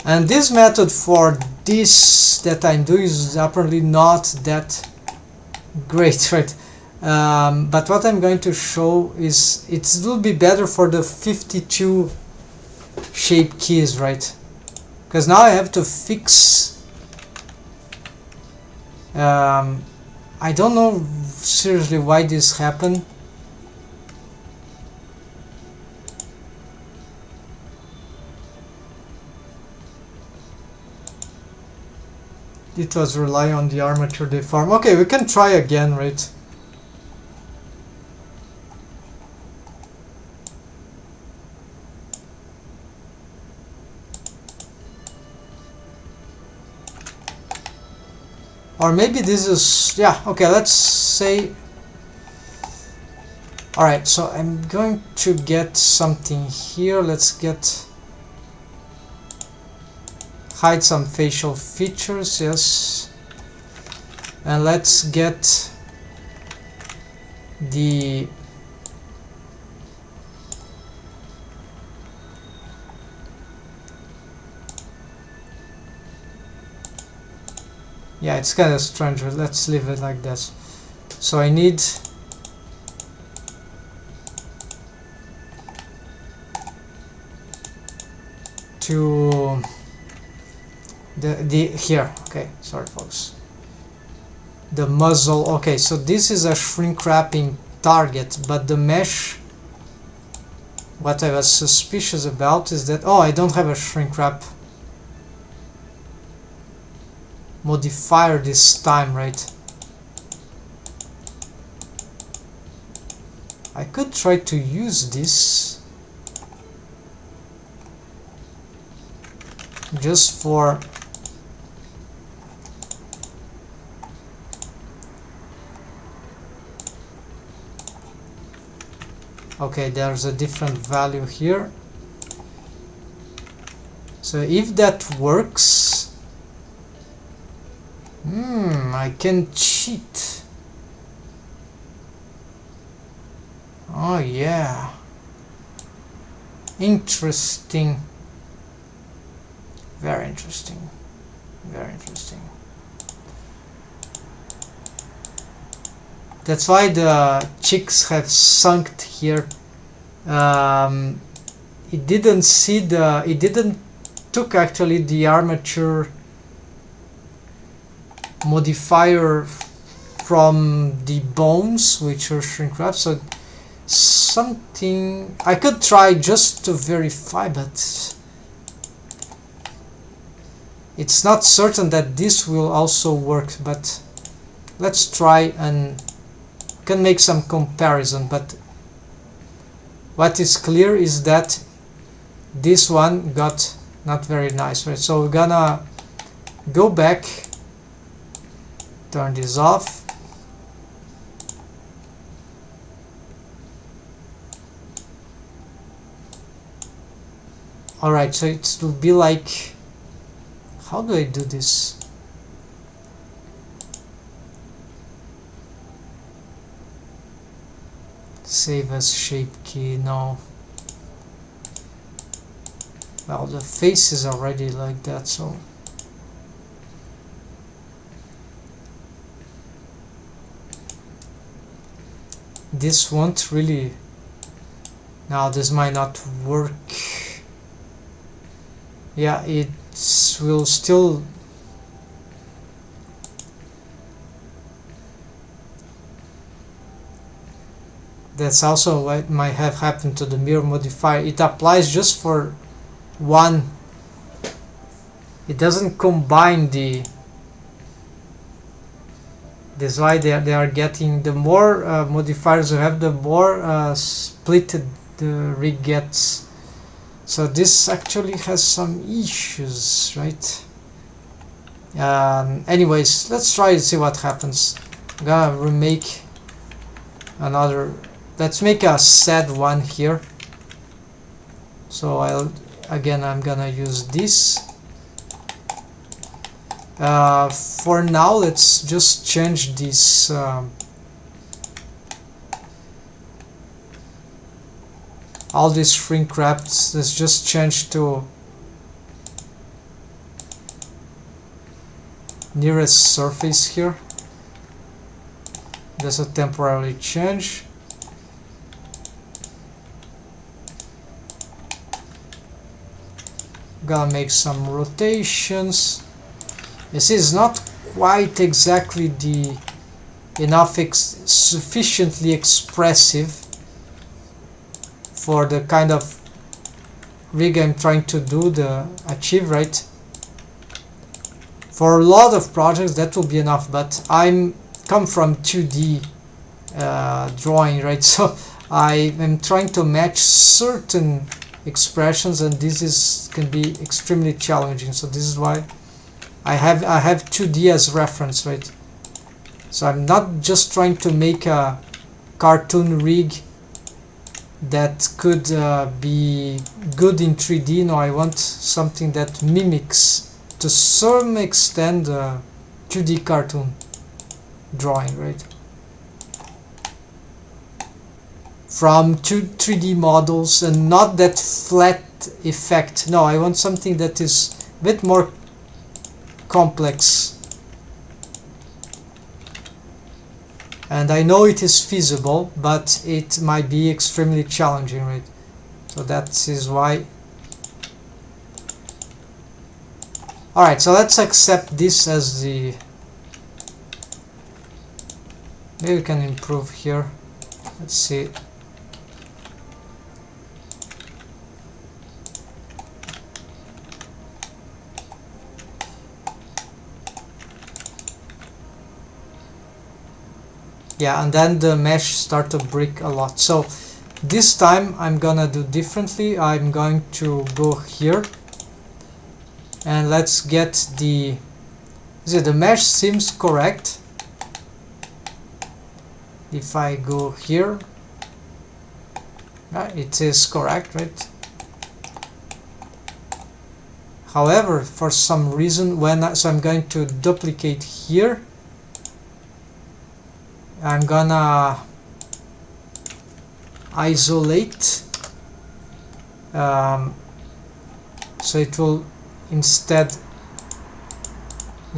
And this method for this that I'm doing is apparently not that great, right? But what I'm going to show is it will be better for the 52 shape keys, right? Because now I have to fix. I don't know seriously why this happened. It was relying on the armature deform. Okay, we can try again, right? Or maybe this is, yeah, okay, let's say, alright, so I'm going to get something here. Let's get, hide some facial features, yes, and let's get the yeah, it's kind of strange, but let's leave it like this. So I need to the here, okay, sorry folks, the muzzle. Okay, so this is a shrink wrapping target, but the mesh, what I was suspicious about is that, oh, I don't have a shrink wrap modifier this time, right? I could try to use this just for okay, there's a different value here. So if that works, I can cheat. Oh yeah, interesting, very interesting, very interesting. That's why the chicks have sunk here. It didn't see the, it didn't took actually the armature modifier from the bones, which are shrink wrapped. So something I could try just to verify, but it's not certain that this will also work. But let's try and can make some comparison. But what is clear is that this one got not very nice, right? So we're gonna go back, turn this off. Alright, so it will be like, how do I do this? Save as shape key, no. Well, the face is already like that, so this won't really. Now this might not work. Yeah, it will still. That's also what might have happened to the mirror modifier. It applies just for one. It doesn't combine the. That's why they are getting, the more modifiers you have, the more splitted the rig gets. So this actually has some issues, right? Anyways, let's try to see what happens. I'm gonna remake another. Let's make a sad one here. So I'm gonna use this. For now, let's just change this. All these shrink wraps, let's just change to nearest surface here. That's a temporary change. Gonna make some rotations. This is not quite exactly the enough sufficiently expressive for the kind of rig I'm trying to achieve, right? For a lot of projects that will be enough, but I'm come from 2D drawing, right? So I am trying to match certain expressions, and this can be extremely challenging. So this is why I have 2D as reference, right? So I'm not just trying to make a cartoon rig that could be good in 3D. No, I want something that mimics to some extent 2D cartoon drawing, right? From 3D models, and not that flat effect. No, I want something that is a bit more complex. And I know it is feasible, but it might be extremely challenging, right? So that is why. Alright, so let's accept this as the. Maybe we can improve here. Let's see. Yeah, and then the mesh start to break a lot. So this time I'm gonna do differently. I'm going to go here and let's get the. The mesh seems correct. If I go here, it is correct, right? However, for some reason, so I'm going to duplicate here. I'm gonna isolate, so it will instead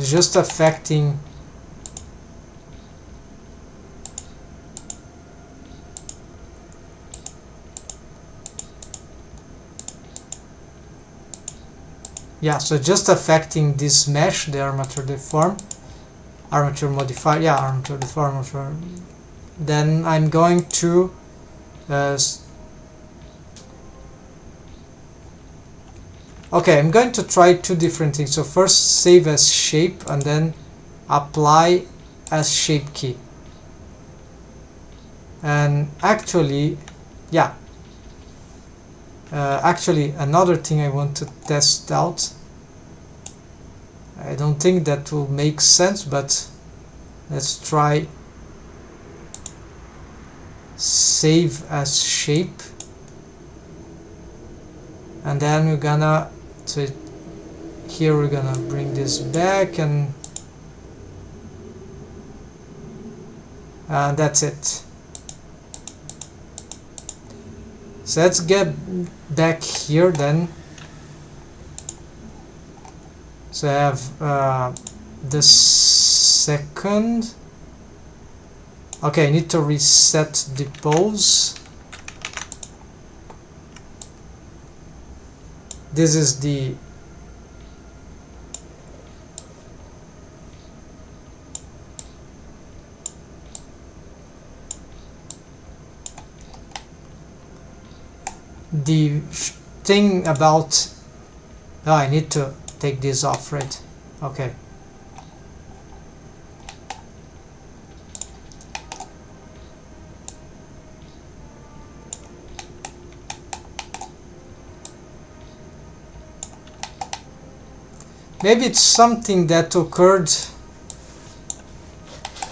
just affecting so just affecting this mesh, the armature deform. Armature modifier, armature deformer. Then I'm going to okay, I'm going to try two different things. So first save as shape and then apply as shape key. And actually, actually another thing I want to test out. I don't think that will make sense, but let's try save as shape, and then we're gonna, so here we're gonna bring this back, and that's it. So let's get back here then. So I have the second. Okay, I need to reset the pose. This is the thing about, oh, I need to take this off, right? Okay. Maybe it's something that occurred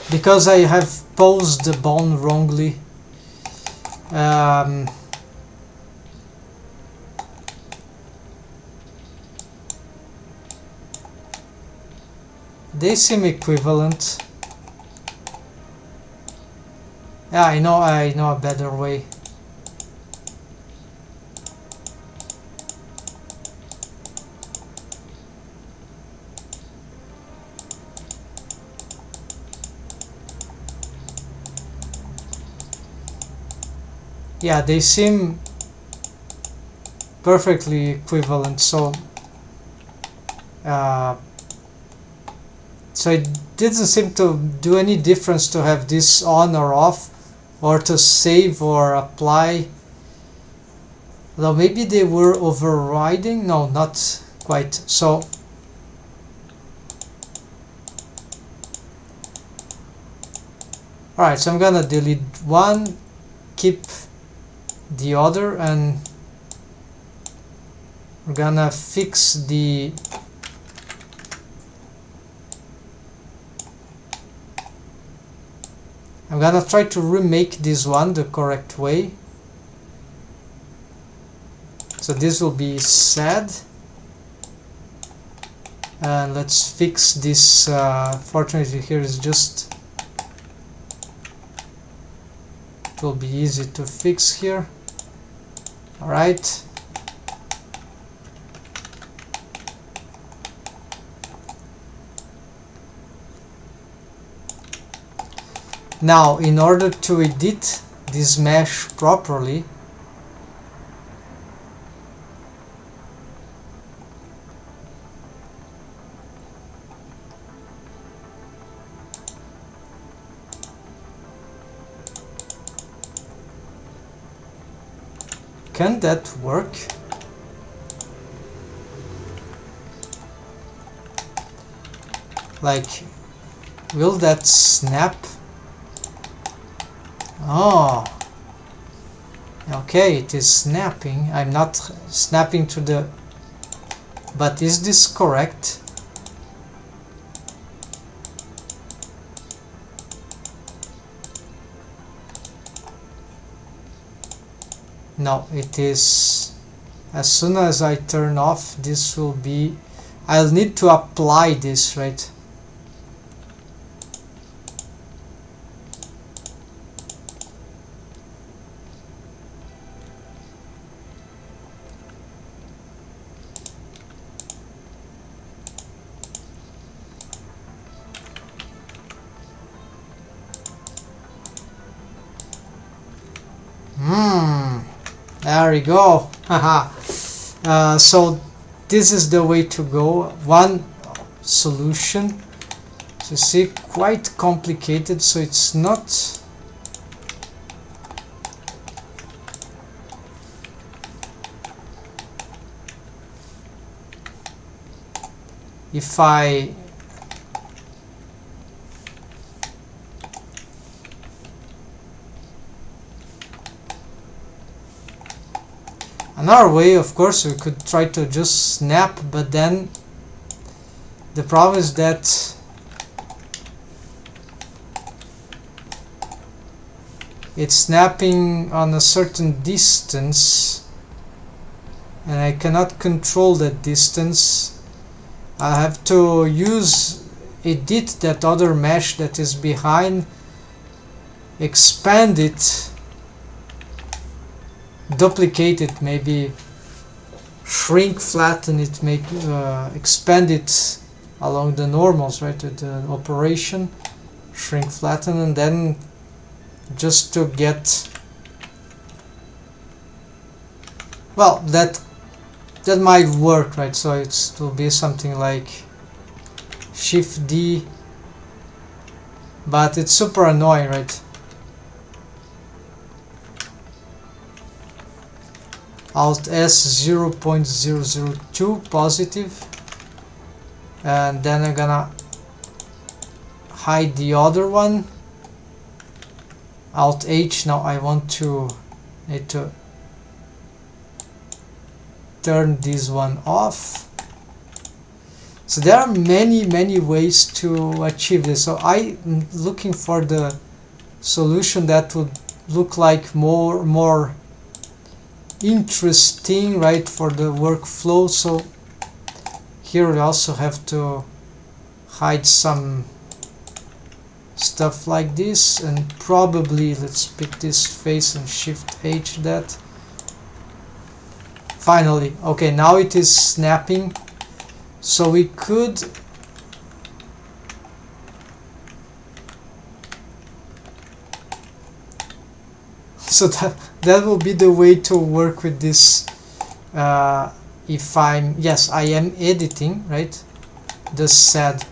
because I have posed the bone wrongly. They seem equivalent. Yeah, I know a better way. Yeah, they seem perfectly equivalent, so so it didn't seem to do any difference to have this on or off, or to save or apply. Though maybe they were overriding. No, not quite. So alright, so I'm gonna delete one, keep the other, and we're gonna fix the I'm gonna try to remake this one the correct way. So this will be sad, and let's fix this. Fortunately here is just, it will be easy to fix here. Alright, now in order to edit this mesh properly, can that work? Like, will that snap? Oh, okay, it is snapping. I'm not snapping to the, but is this correct? No, it is, as soon as I turn off, this will be, I'll need to apply this, right? There we go. Haha. So this is the way to go. One solution. So you see, quite complicated. So it's not. If I another way, of course, we could try to just snap, but then The problem is that it's snapping on a certain distance and I cannot control that distance. I have to edit that other mesh that is behind, expand it, duplicate it, maybe shrink, flatten it, make expand it along the normals, right, with the operation, shrink, flatten, and then just to get, well, that might work, right? So it will be something like Shift D, but it's super annoying, right? Alt S 0.002 positive, and then I'm gonna hide the other one. Alt H. Now I need to turn this one off. So there are many ways to achieve this. So I'm looking for the solution that would look like more interesting, right, for the workflow. So here we also have to hide some stuff like this, and probably let's pick this face and Shift H that. Finally, okay, now it is snapping. So we could so that will be the way to work with this. If yes, I am editing, right, the SAD.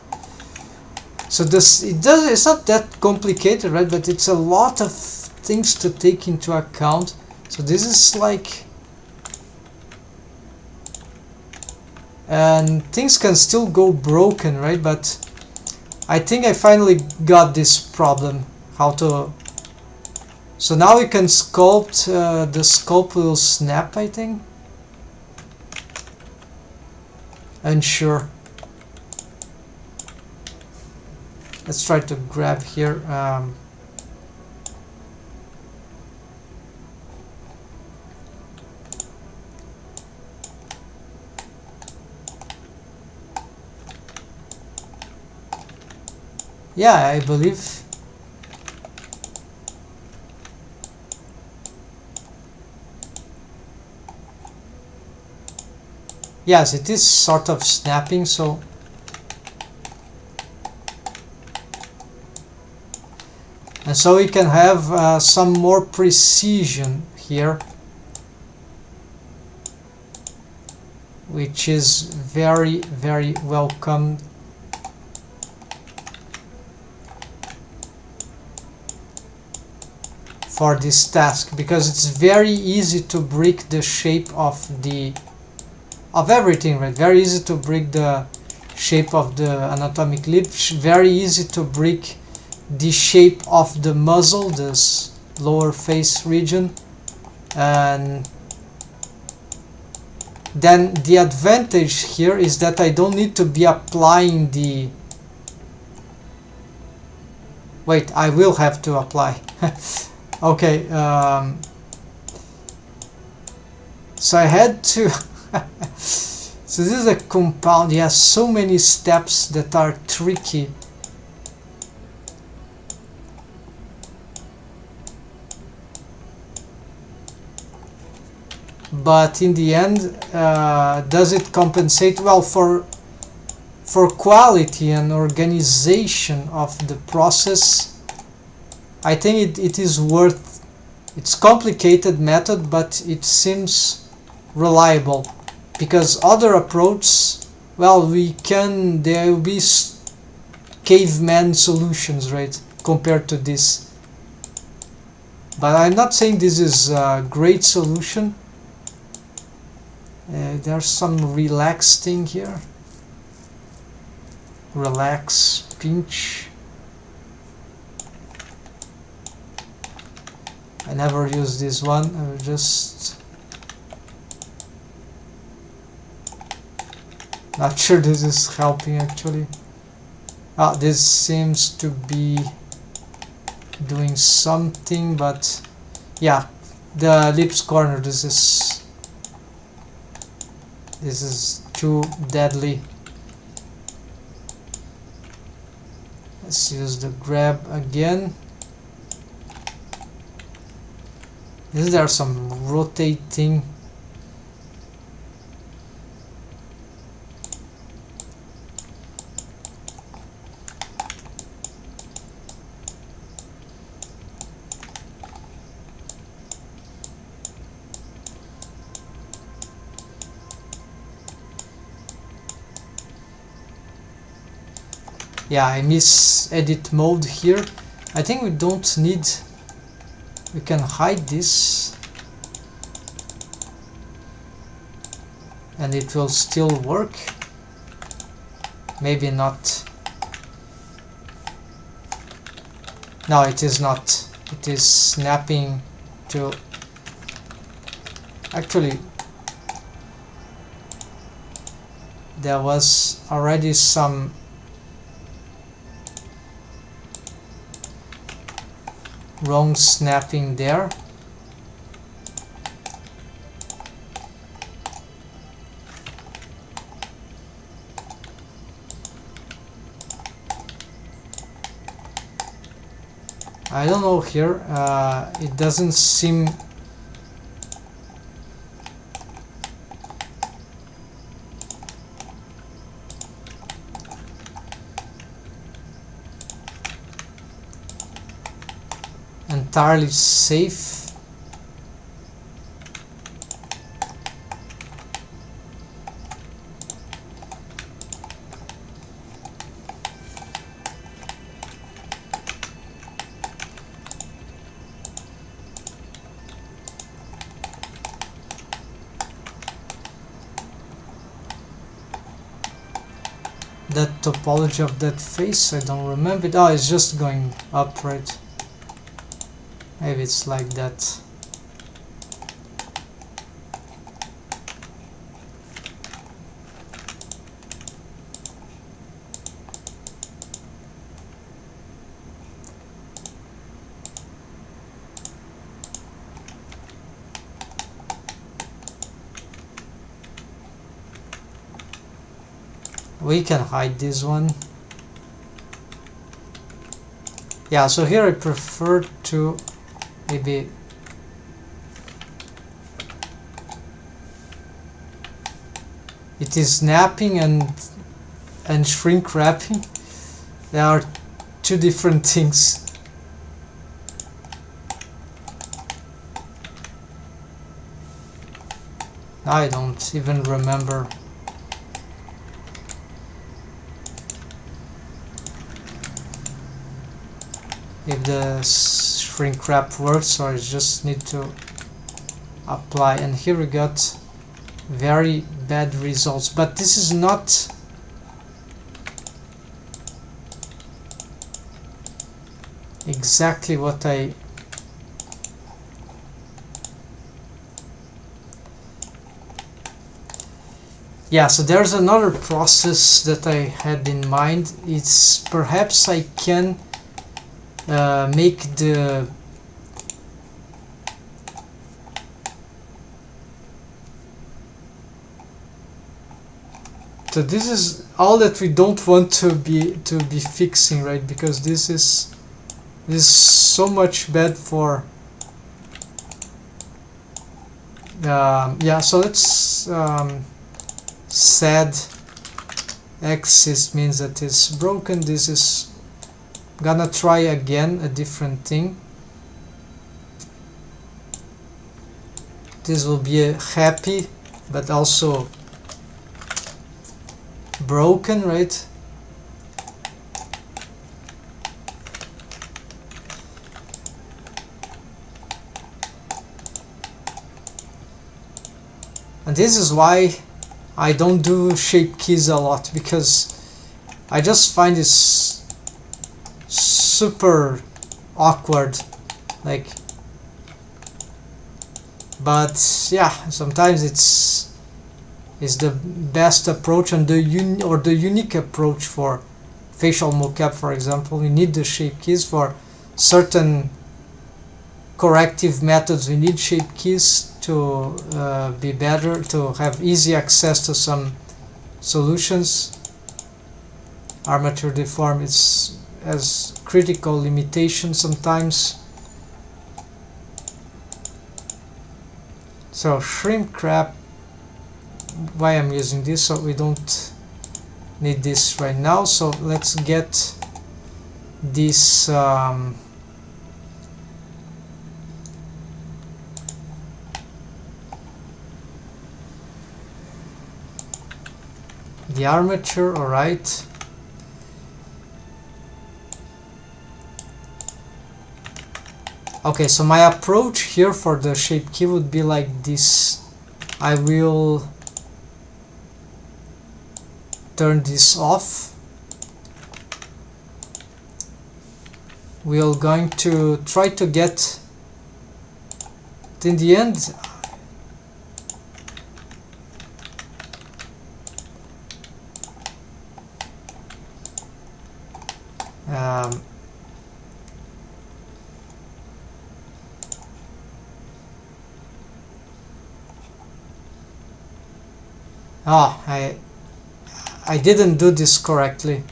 So it's not that complicated, right, but it's a lot of things to take into account. So this is like, and things can still go broken, right, but I think I finally got this problem, how to. So now we can sculpt, the sculpt will snap, I think. Unsure. Let's try to grab here. Yeah, I believe. Yes, it is sort of snapping, so and so we can have some more precision here, which is very welcome. For this task, because it's very easy to break the shape of everything, right? Very easy to break the shape of the anatomic lip, very easy to break the shape of the muzzle, this lower face region. And then the advantage here is that I don't need to be applying the, wait, I will have to apply. Okay, so I had to so this is a compound. It has so many steps that are tricky. But in the end, does it compensate? Well, for quality and organization of the process, I think it is worth. It's complicated method, but it seems reliable, because other approaches, well, there will be caveman solutions, right, compared to this. But I'm not saying this is a great solution. There's some relax thing here. Relax, pinch. I never use this one. I will just Not sure this is helping actually. Ah, this seems to be doing something, but yeah, the ellipse corner, this is too deadly. Let's use the grab again. Is there some rotating? Yeah, I miss edit mode here. I think we don't need, we can hide this and it will still work. Maybe not. No, it is not. It is snapping to, actually there was already some wrong snapping there. I don't know here, it doesn't seem entirely safe. That topology of that face, I don't remember it. Oh, it's just going up, right? Maybe it's like that. We can hide this one. Yeah, so here I prefer to maybe it is snapping and shrink wrapping. They are two different things. I don't even remember. If the shrink wrap works, or I just need to apply. And here we got very bad results, but this is not exactly what I so there's another process that I had in mind. It's perhaps I can make the so this is all that we don't want to be fixing, right? Because this is so much bad for so let's sad axis means that it's broken. This is gonna try again a different thing. This will be a happy but also broken, right? And this is why I don't do shape keys a lot, because I just find this super awkward, like, but yeah, sometimes is the best approach and the unique approach for facial mocap. For example, we need the shape keys for certain corrective methods. We need shape keys to be better, to have easy access to some solutions. Armature deform is has critical limitations sometimes. So shrink wrap, why I'm using this, so we don't need this right now. So let's get this the armature. All right, okay, so my approach here for the shape key would be like this. I will turn this off. We're going to try to get, in the end, I didn't do this correctly.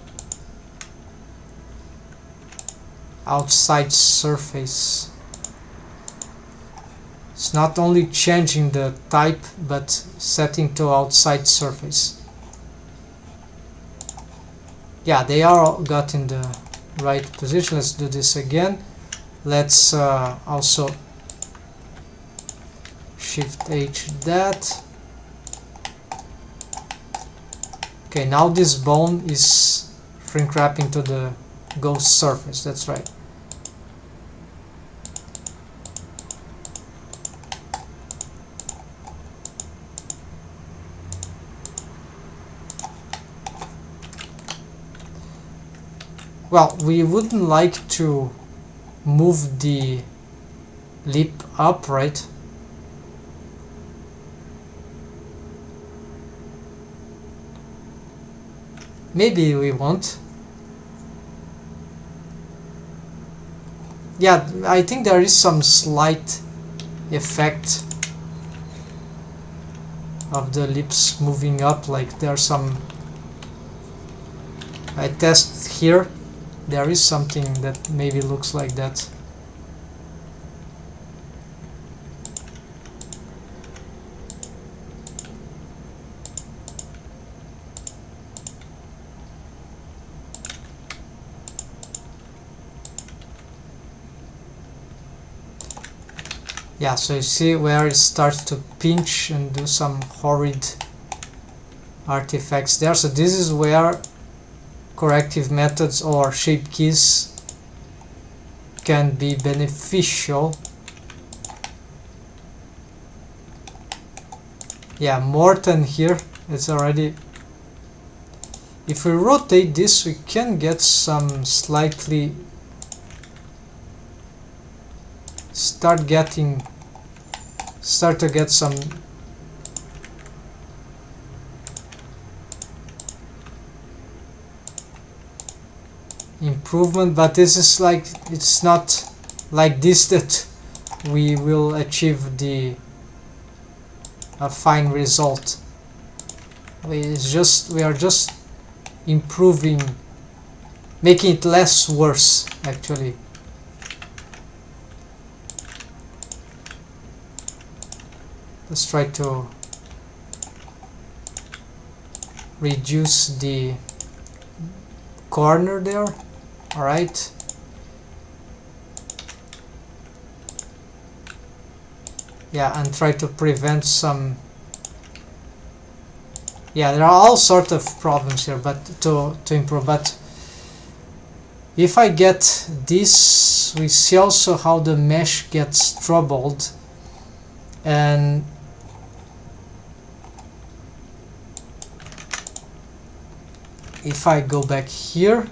Outside surface. It's not only changing the type, but setting to outside surface. Yeah, they are got in the right position. Let's do this again. Let's also Shift H that. Okay, now this bone is shrink wrapping to the ghost surface. That's right. Well, we wouldn't like to move the lip up, right? Maybe we won't. Yeah, I think there is some slight effect of the lips moving up, like there's some, I test here, there is something that maybe looks like that. Yeah, so you see where it starts to pinch and do some horrid artifacts there. So this is where corrective methods or shape keys can be beneficial. Yeah, more than here, it's already, if we rotate this, we can get some slightly, start to get some improvement, but this is like, it's not like this that we will achieve a fine result. We are just improving, making it less worse actually. Let's try to reduce the corner there. All right. Yeah, and try to prevent some. Yeah, there are all sorts of problems here, but to improve. But if I get this, we see also how the mesh gets troubled, and if I go back here,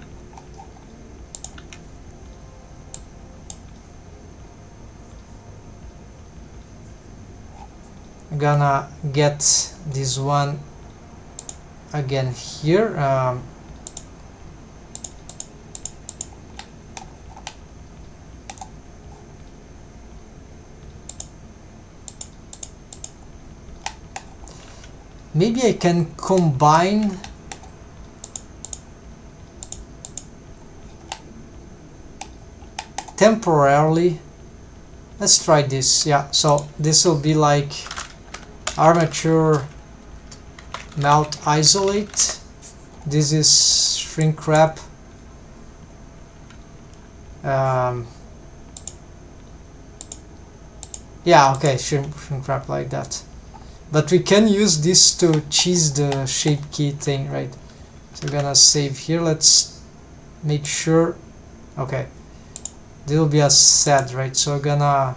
gonna get this one again here. Maybe I can combine temporarily. Let's try this. Yeah, so this will be like armature melt isolate. This is shrink wrap. Yeah, okay, shrink wrap like that. But we can use this to cheese the shape key thing, right? So we're gonna save here. Let's make sure. Okay, there will be a set, right? So we're gonna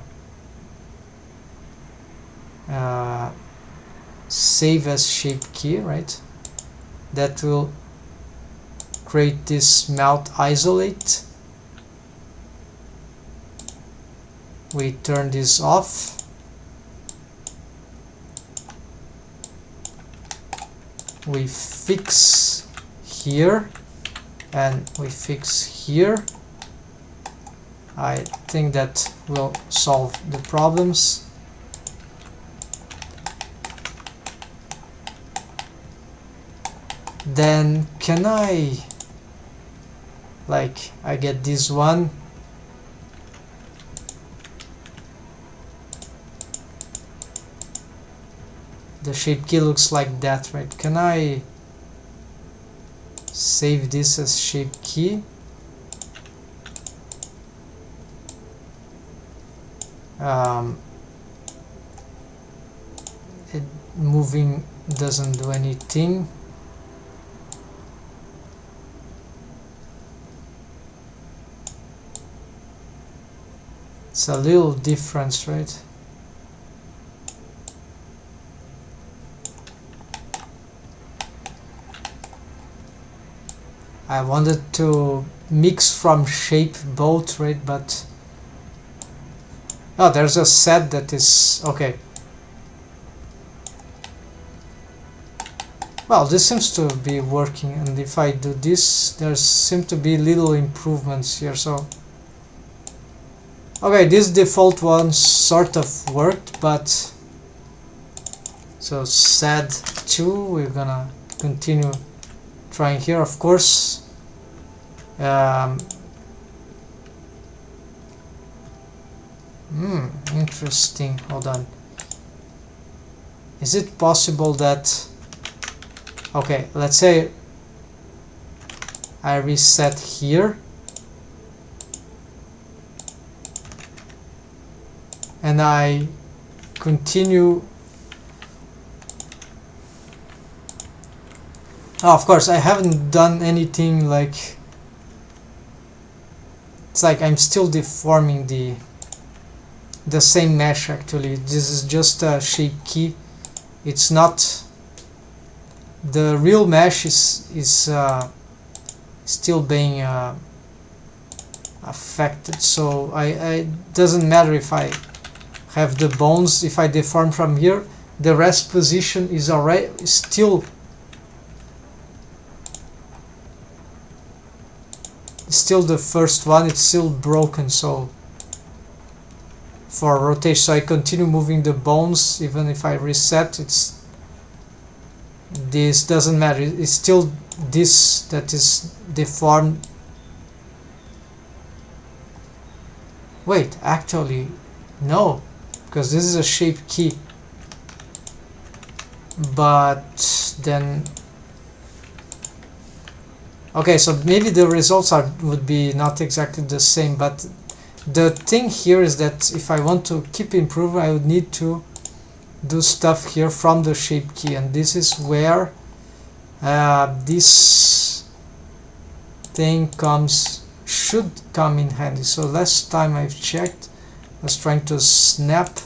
save as shape key, right? That will create this melt isolate. We turn this off. We fix here and we fix here. I think that will solve the problems. Then can I get this one, the shape key looks like that, right? Can I save this as shape key? Moving doesn't do anything. It's a little difference, right? I wanted to mix from shape both, right? But oh, there's a set that is okay. Well, this seems to be working, and if I do this, there seem to be little improvements here. So okay, this default one sort of worked, but so sad 2, we're gonna continue trying here, of course. Interesting. Hold on. Is it possible that, okay, let's say I reset here and I continue. Oh, of course, I haven't done anything like, it's like I'm still deforming the same mesh. Actually, this is just a shape key. It's not, the real mesh is still being affected. So it doesn't matter if I have the bones. If I deform from here, the rest position is already still the first one. It's still broken. So for rotation, so I continue moving the bones even if I reset. It's, this doesn't matter. It's still this that is deformed. Wait, actually no, because this is a shape key. But then, okay, so maybe the results would be not exactly the same, but the thing here is that if I want to keep improving, I would need to do stuff here from the shape key, and this is where this thing should come in handy. So last time I've checked, I was trying to snap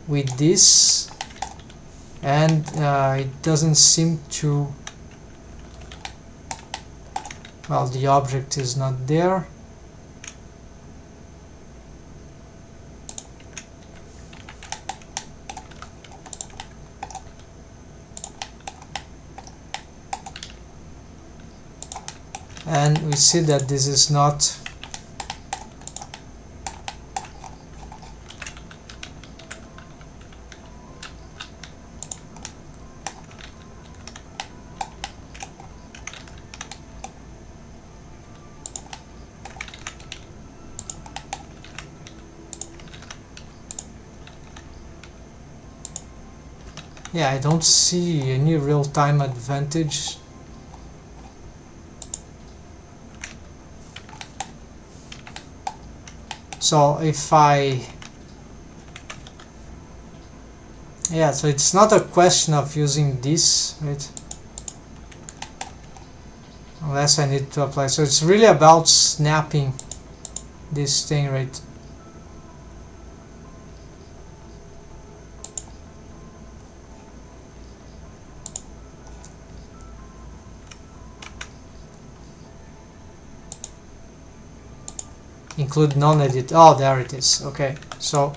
with this, and it doesn't seem to, well, the object is not there. and we see that this is not yeah, I don't see any real-time advantage. So if yeah, so it's not a question of using this, right? Unless I need to apply. So it's really about snapping this thing, right? Include non-edit. Oh, there it is. Okay, so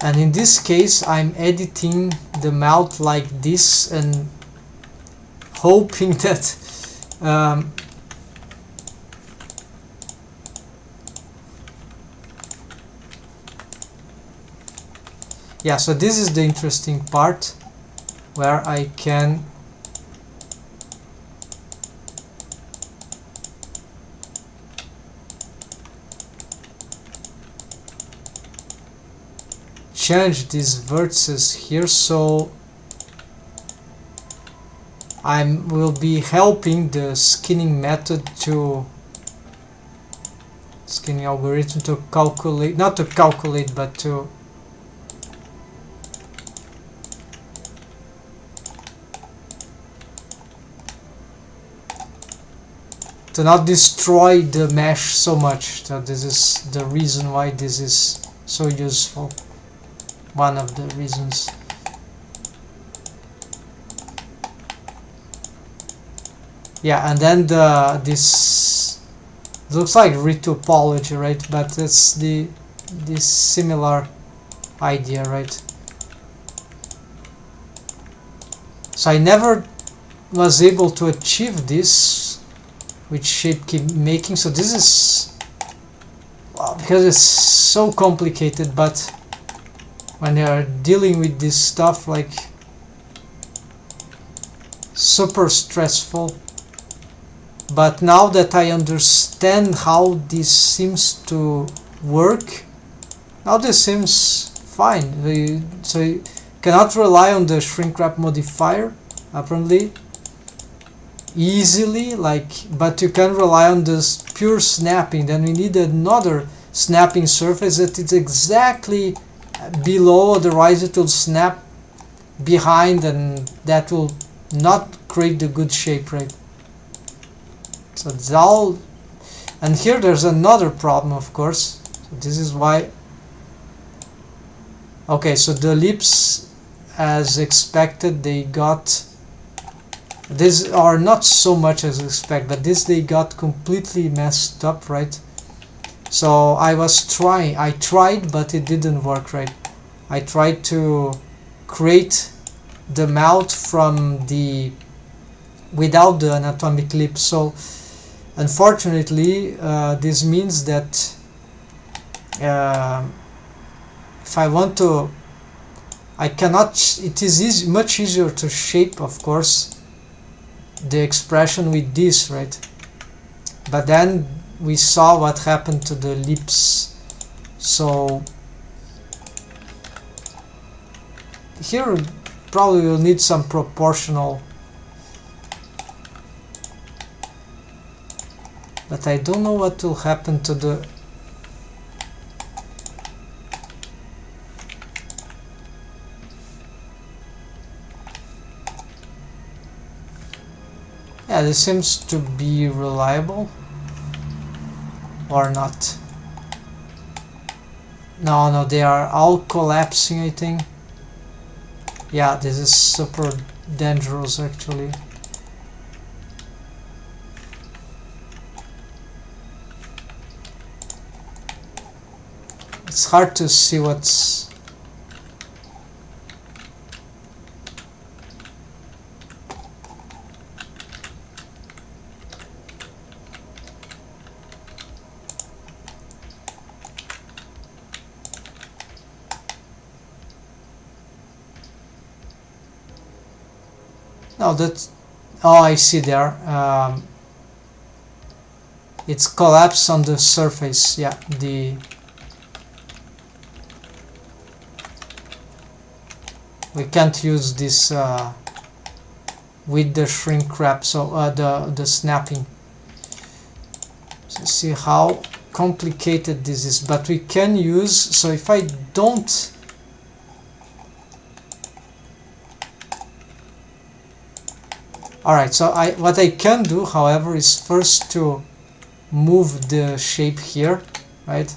and in this case I'm editing the mouth like this and hoping that yeah, so this is the interesting part where I can change these vertices here, so I will be helping the skinning method to skinning algorithm to calculate, not to calculate, but to not destroy the mesh so much. So this is the reason why this is so useful. One of the reasons. Yeah, and then this looks like retopology, right? But it's this similar idea, right? So I never was able to achieve this with shape keep making. So this is, well, because it's so complicated, but when you are dealing with this stuff, like, super stressful. But now that I understand how this seems to work, now this seems fine. So you cannot rely on the shrink wrap modifier apparently easily, like, but you can rely on this pure snapping. Then we need another snapping surface that is exactly below, otherwise it will snap behind and that will not create the good shape, right? So it's all, and here there's another problem, of course. So this is why, okay, so the lips as expected, they got, these are not so much as expected, but this they got completely messed up, right? So I tried, but it didn't work, right? I tried to create the mouth from the without the anatomic lip. So unfortunately, this means that if I want to, I cannot. It is much easier to shape, of course, the expression with this, right? But then we saw what happened to the lips. So here probably we'll need some proportional, but I don't know what will happen to the yeah, this seems to be reliable or not. No, they are all collapsing, I think. Yeah, this is super dangerous actually. It's hard to see what's No, that, oh, I see there. It's collapsed on the surface. Yeah, we can't use this with the shrink wrap, so the snapping. So see how complicated this is, but we can use, so if I don't, alright, so what I can do, however, is first to move the shape here, right?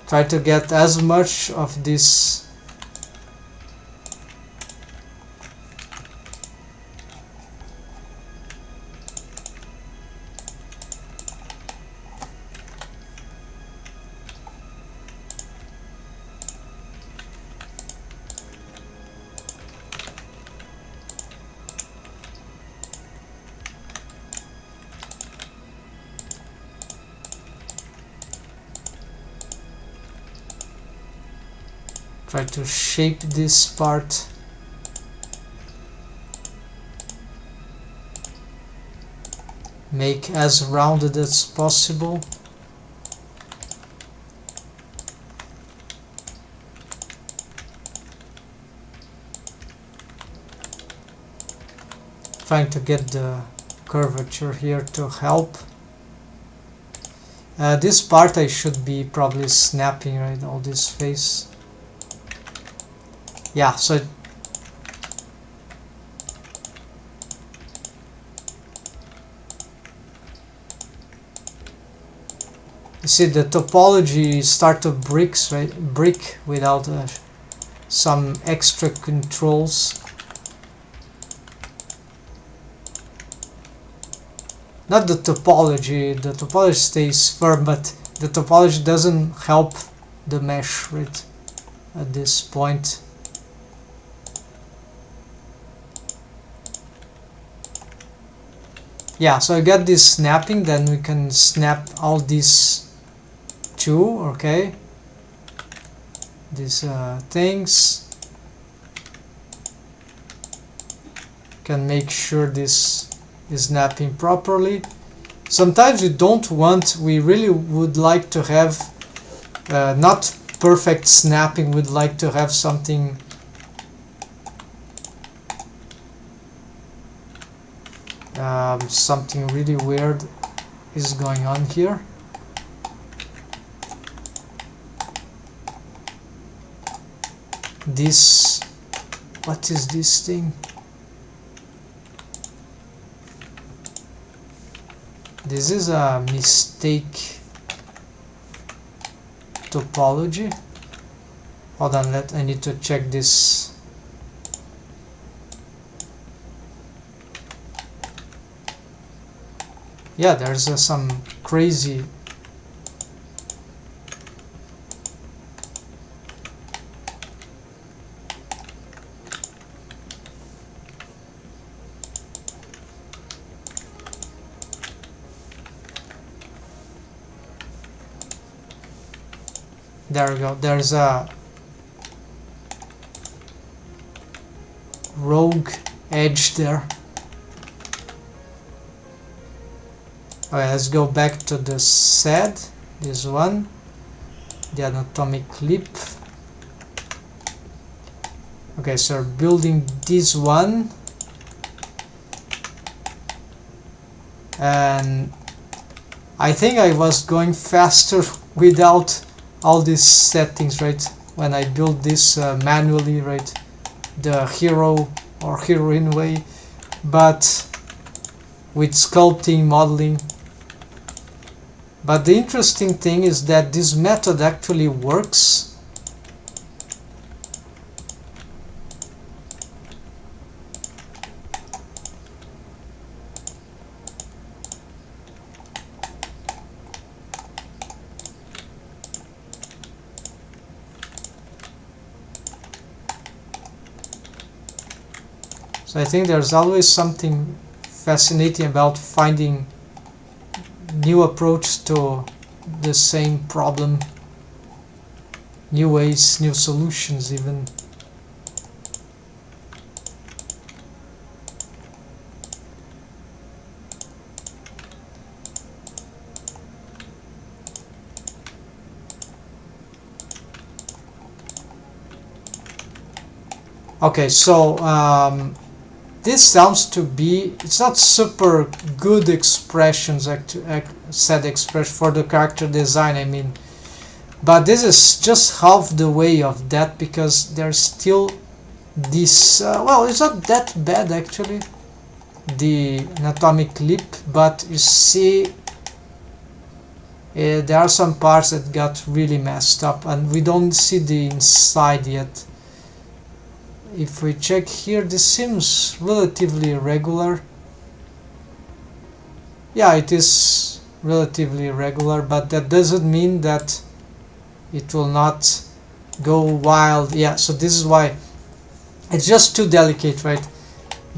Try to get as much of this try to shape this part. Make as rounded as possible. Trying to get the curvature here to help. This part I should be probably snapping, right, all this face. Yeah, so you see the topology start to bricks, right? Brick without some extra controls. Not the topology stays firm, but the topology doesn't help the mesh, right, at this point. Yeah, so I got this snapping, then we can snap all these two, okay, these things. Can make sure this is snapping properly. Sometimes we really would like to have not perfect snapping, we'd like to have something something really weird is going on here. This, what is this thing? This is a mistake topology. Hold on, I need to check this. Yeah, there's some crazy there we go, there's a rogue edge there. Okay, let's go back to the set, this one, the anatomic clip. Okay, so we're building this one, and I think I was going faster without all these settings, right, when I build this manually, right, the hero or heroine way, but with sculpting, modeling. But the interesting thing is that this method actually works. So I think there's always something fascinating about finding new approach to the same problem. new ways, new solutions even. Okay, so this sounds to be, it's not super good expressions, set expression for the character design, I mean, but this is just half the way of that, because there's still this, well, it's not that bad actually, the anatomic lip, but you see there are some parts that got really messed up and we don't see the inside yet. If we check here, this seems relatively regular. Yeah, it is relatively regular, but that doesn't mean that it will not go wild. Yeah, so this is why it's just too delicate, right?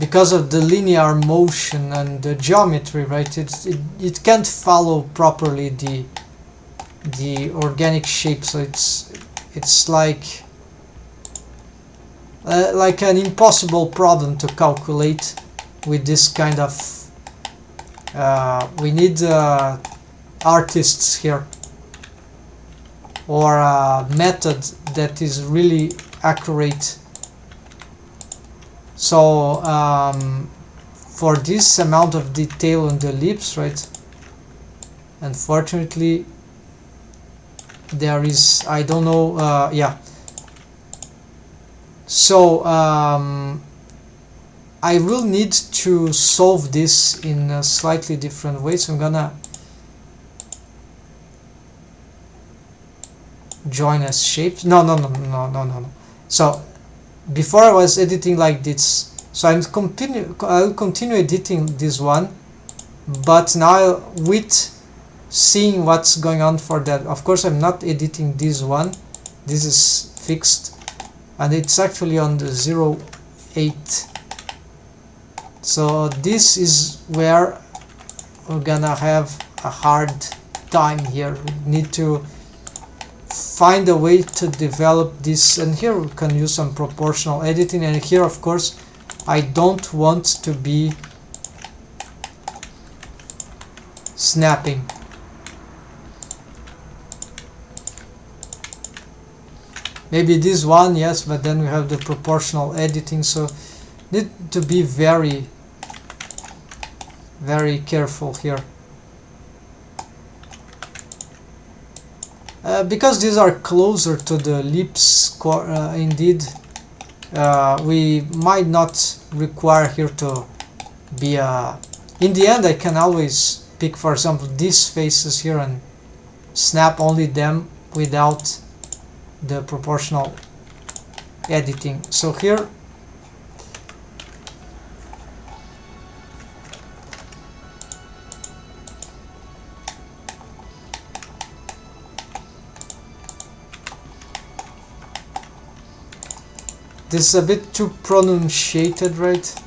Because of the linear motion and the geometry, right? It can't follow properly the organic shape, so it's like an impossible problem to calculate with this kind of we need artists here, or a method that is really accurate. So for this amount of detail on the lips, right, unfortunately there is, I don't know, yeah. So I will need to solve this in a slightly different way, so I'm gonna join as shapes. No. So before I was editing like this, so I'll continue editing this one, but now with seeing what's going on for that. Of course I'm not editing this one, this is fixed, and it's actually on the 0.8. So this is where we're gonna have a hard time here. We need to find a way to develop this, and here we can use some proportional editing, and here of course I don't want to be snapping. Maybe this one, yes, but then we have the proportional editing, so need to be very careful here. Because these are closer to the lips, indeed, we might not require here to be in the end I can always pick, for example, these faces here and snap only them without the proportional editing. So here this is a bit too pronunciated, right?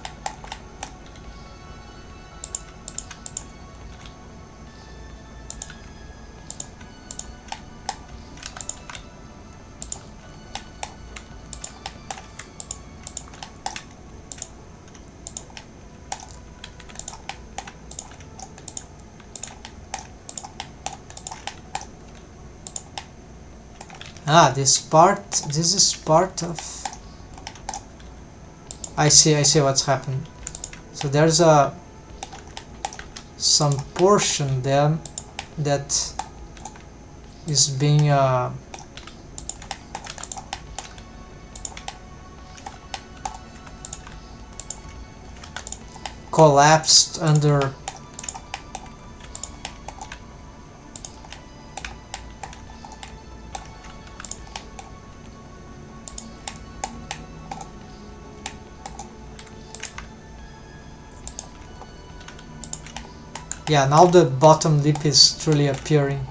This is part of, I see what's happening. So there's some portion there that is being collapsed under yeah, now the bottom lip is truly appearing.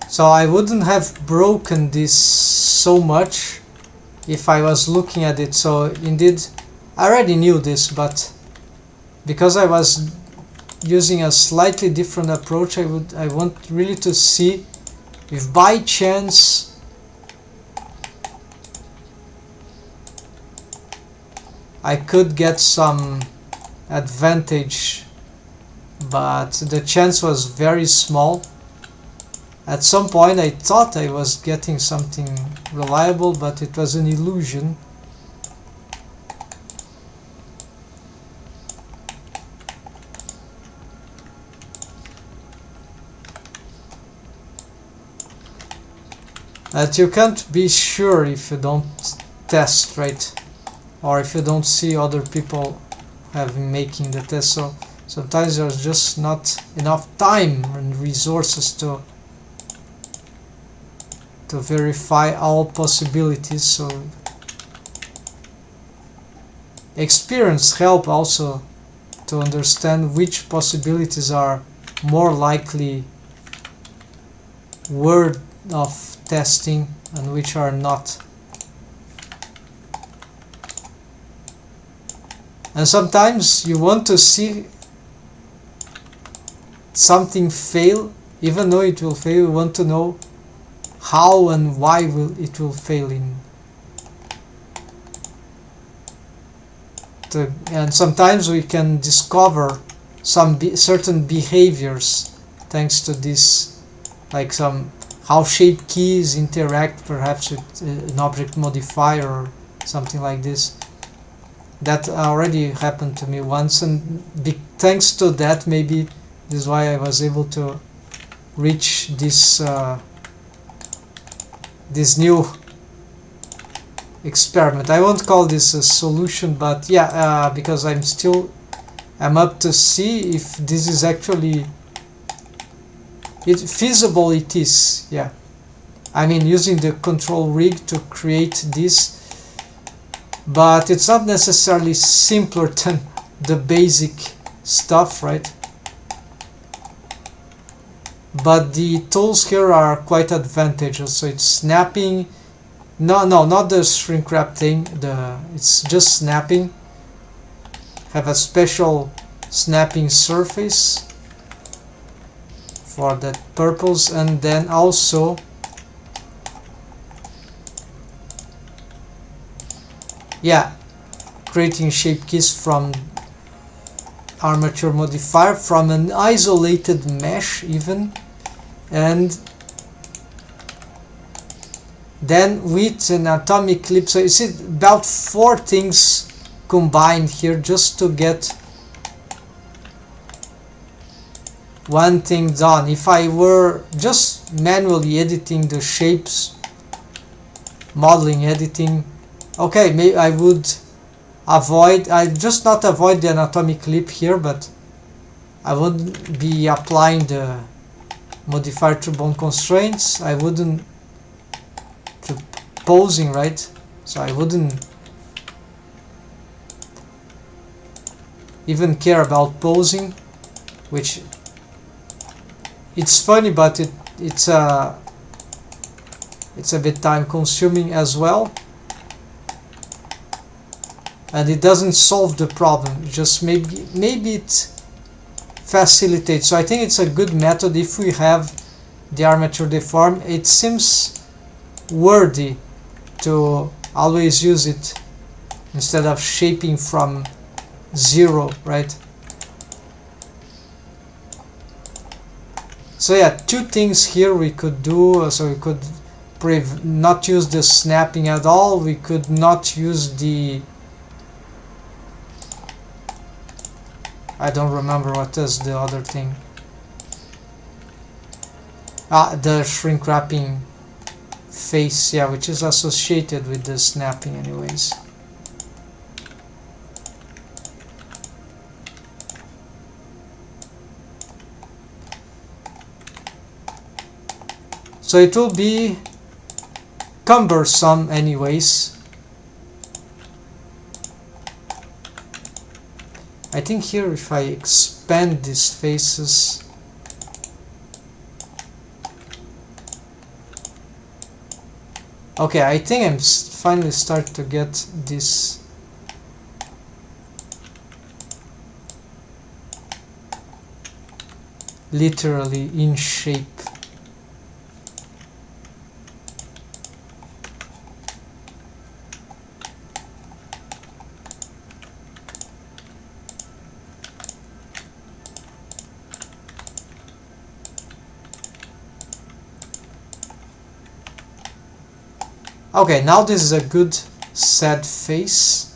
So I wouldn't have broken this so much if I was looking at it. So indeed, I already knew this, but because I was using a slightly different approach, I want really to see if by chance I could get some advantage, but the chance was very small. At some point I thought I was getting something reliable, but it was an illusion. But you can't be sure if you don't test, right? Or if you don't see other people making the test. So sometimes there's just not enough time and resources to verify all possibilities. So experience help also to understand which possibilities are more likely worth of testing and which are not. And sometimes you want to see something fail, even though it will fail. You want to know how and why it will fail and sometimes we can discover some certain behaviors thanks to this, like how shape keys interact perhaps with an object modifier or something like this. That already happened to me once, and thanks to that, maybe this is why I was able to reach this this new experiment. I won't call this a solution, but yeah, because I'm up to see if this is actually feasible. It is, yeah. I mean, using the control rig to create this, but it's not necessarily simpler than the basic stuff, right? But the tools here are quite advantageous. So it's snapping. No, not the shrink wrap thing. It's just snapping. Have a special snapping surface for that purpose, and then also creating shape keys from armature modifier from an isolated mesh even, and then with an atomic clip. So you see about 4 things combined here just to get one thing done. If I were just manually editing the shapes, modeling editing, okay, maybe I would just not avoid the anatomic clip here, but I would be applying the modifier to bone constraints. I wouldn't to posing, right? So I wouldn't even care about posing, which it's funny, but it's a bit time consuming as well, and it doesn't solve the problem, just maybe it facilitates. So I think it's a good method if we have the armature deform. It seems worthy to always use it instead of shaping from zero, right? So yeah, 2 things here we could do. So we could not use the snapping at all. We could not use the, I don't remember what is the other thing. The shrink wrapping face, yeah, which is associated with the snapping anyways. So it will be cumbersome anyways. I think here if I expand these faces, Okay, I think I'm finally starting to get this. Literally in shape. Okay, now this is a good sad face,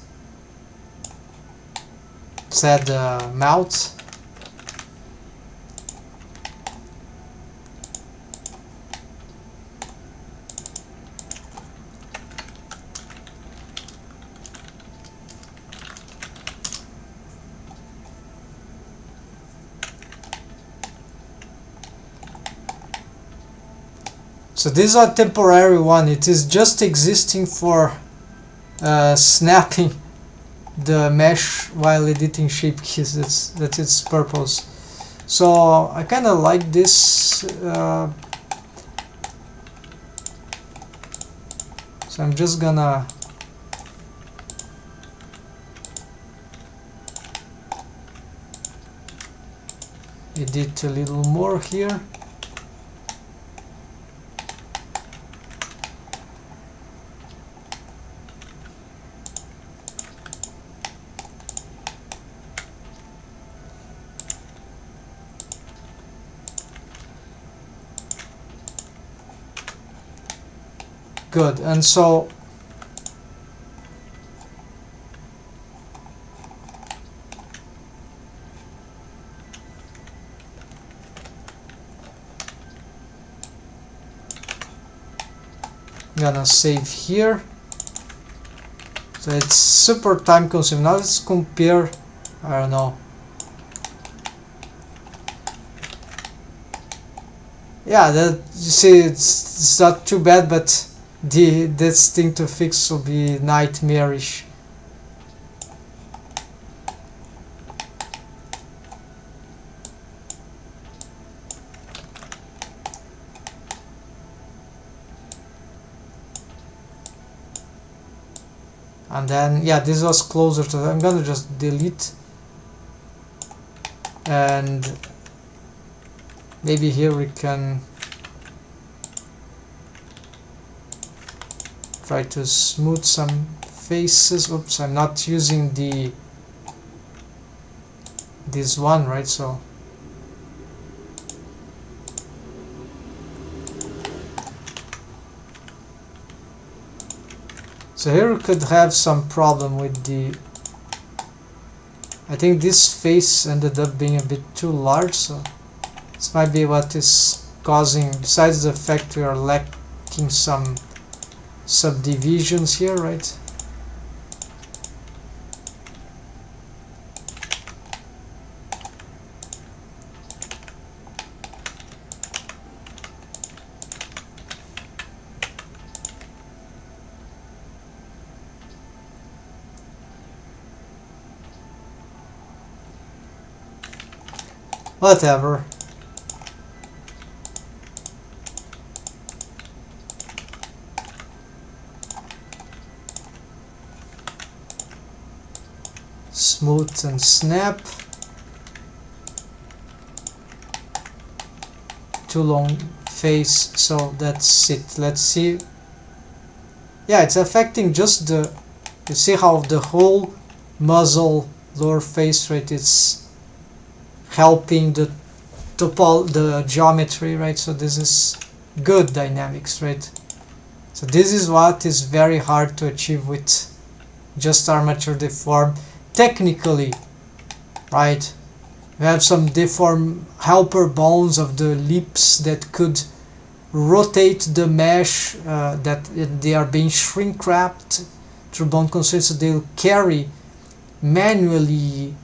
sad mouth. So this is a temporary one. It is just existing for snapping the mesh while editing shape keys. That's its purpose. So I kind of like this. So I'm just gonna edit a little more here. Good, and so I'm gonna save here. So it's super time consuming. Now let's compare, I don't know. Yeah, that you see it's not too bad, but this thing to fix will be nightmarish. And then yeah, this was closer to that. I'm gonna just delete, and maybe here we can try to smooth some faces. Oops, I'm not using this one, right? So here we could have some problem with the, I think this face ended up being a bit too large, so this might be what is causing, besides the fact we are lacking some subdivisions here, right? Whatever. Smooth and snap. Too long face, so that's it. Let's see. Yeah, it's affecting just the, you see how the whole muzzle lower face, right, it's helping the geometry, right? So this is good dynamics, right? So this is what is very hard to achieve with just armature deform technically, right? We have some deform helper bones of the lips that could rotate the mesh, that they are being shrink wrapped through bone constraints, so they'll carry manually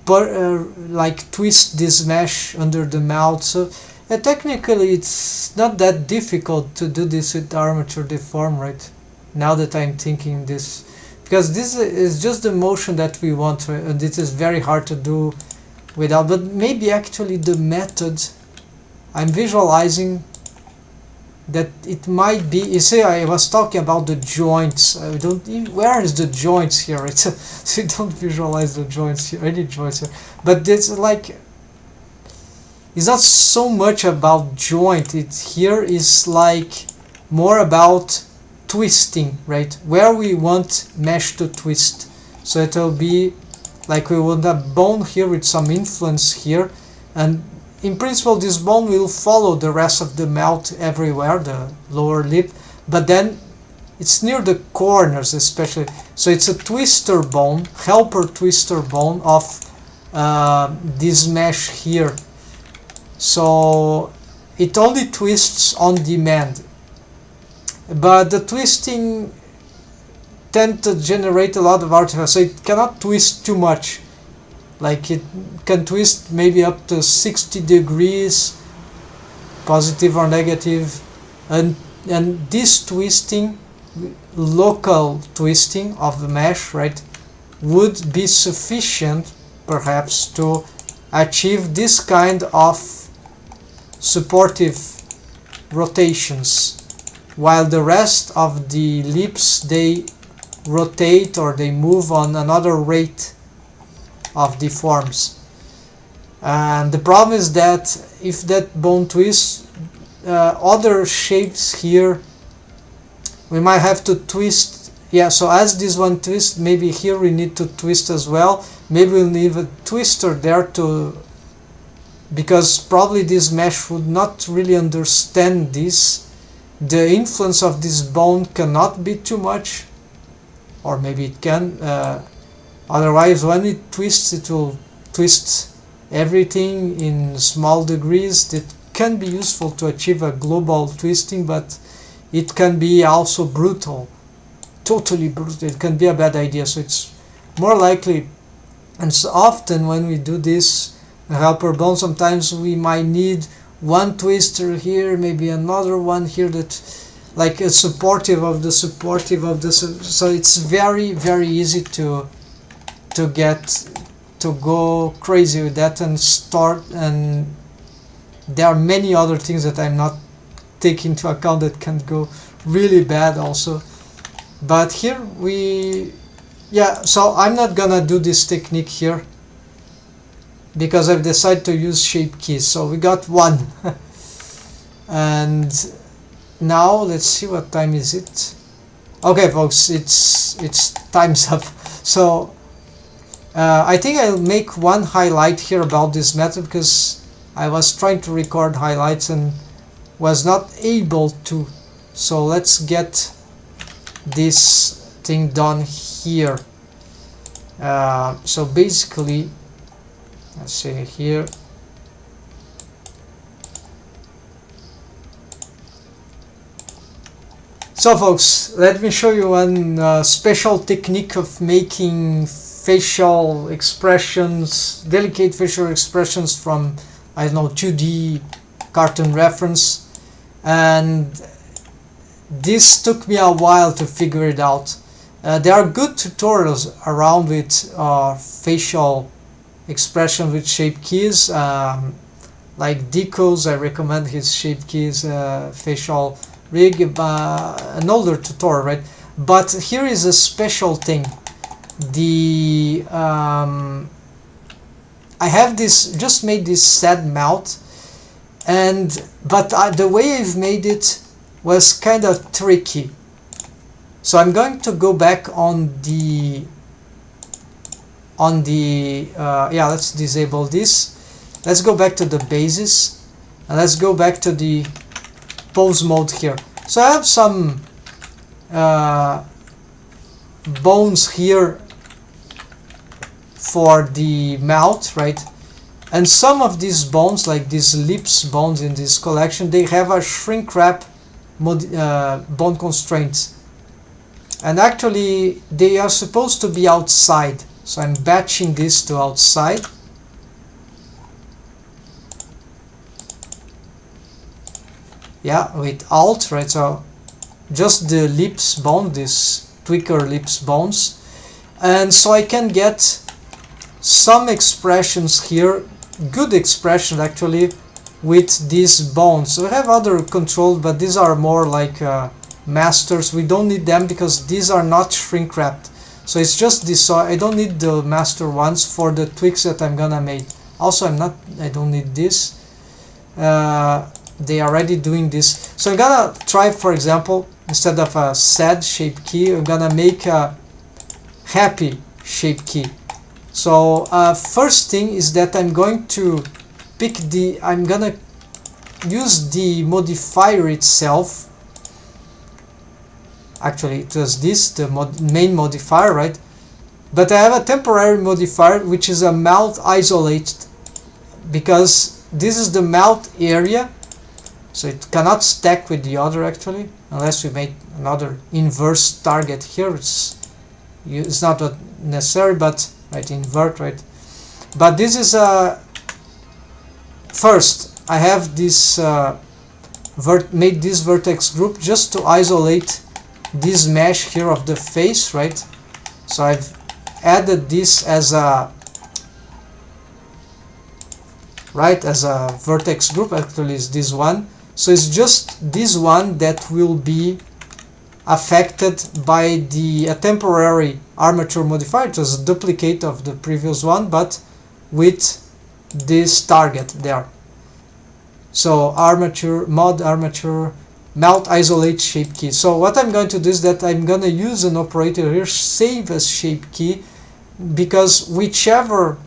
like twist this mesh under the mouth. So technically it's not that difficult to do this with armature deform, right? Now that I'm thinking this, because this is just the motion that we want, right? And it is very hard to do without, but maybe actually the method I'm visualizing that it might be, you see, I was talking about the joints. I don't even, where is the joints here? It's so you don't visualize the joints here, any joints here. But it's like, it's not so much about joint. It here is like more about twisting, right? Where we want mesh to twist. So it will be like we want a bone here with some influence here, and in principle this bone will follow the rest of the mouth everywhere, the lower lip, but then it's near the corners especially. So it's a twister bone, helper twister bone of this mesh here. So it only twists on demand, but the twisting tend to generate a lot of artifacts, so it cannot twist too much. Like it can twist maybe up to 60 degrees, positive or negative, and this twisting, local twisting of the mesh, right, would be sufficient perhaps to achieve this kind of supportive rotations, while the rest of the lips, they rotate or they move on another rate of the forms. And the problem is that if that bone twists, other shapes here we might have to twist. Yeah, so as this one twists, maybe here we need to twist as well. Maybe we'll need a twister there to, because probably this mesh would not really understand this. The influence of this bone cannot be too much, or maybe it can. Otherwise, when it twists, it will twist everything in small degrees. That can be useful to achieve a global twisting, but it can be also brutal, totally brutal. It can be a bad idea. So it's more likely, and so often when we do this helper bone, sometimes we might need one twister here, maybe another one here, that like a supportive of the supportive of the. So it's very, very easy to get to go crazy with that and start, and there are many other things that I'm not taking into account that can go really bad also. But here we, yeah, so I'm not gonna do this technique here because I've decided to use shape keys. So we got one and now let's see, what time is it? Okay folks, it's time's up. So I think I'll make one highlight here about this method, because I was trying to record highlights and was not able to. So let's get this thing done here. So basically, let's see here. So folks, let me show you one special technique of making facial expressions, delicate facial expressions from, I don't know, 2D cartoon reference. And this took me a while to figure it out. There are good tutorials around with facial expression with shape keys, like Deco's. I recommend his shape keys facial rig, an older tutorial, right? But here is a special thing. The I have this, just made this sad mouth, but the way I've made it was kind of tricky. So I'm going to go back on the yeah, let's disable this. Let's go back to the basis and let's go back to the pose mode here. So I have some bones here for the mouth, right? And some of these bones, like these lips bones in this collection, they have a shrink wrap bone constraints, and actually they are supposed to be outside. So I'm batching this to outside. Yeah, with Alt, right? So just the lips bone, this tweaker lips bones, and so I can get some expressions here, good expression actually, with these bones. We have other controls, but these are more like masters. We don't need them because these are not shrink wrapped. So it's just this. So I don't need the master ones for the tweaks that I'm gonna make. Also, I don't need this. They are already doing this. So I'm gonna try, for example, instead of a sad shape key, I'm gonna make a happy shape key. So first thing is that I'm going to pick I'm gonna use the modifier itself. Actually, it was this, the main modifier, right? But I have a temporary modifier which is a mouth isolate, because this is the mouth area, so it cannot stack with the other actually, unless we make another inverse target here. It's not necessary, but right, invert, right? But this is first I have this made this vertex group just to isolate this mesh here of the face, right? So I've added this as a vertex group. Actually is this one, so it's just this one that will be affected by the temporary armature modifier. It was a duplicate of the previous one, but with this target there. So mod armature mouth isolate shape key. So what I'm going to do is that I'm going to use an operator here, save as shape key, because whichever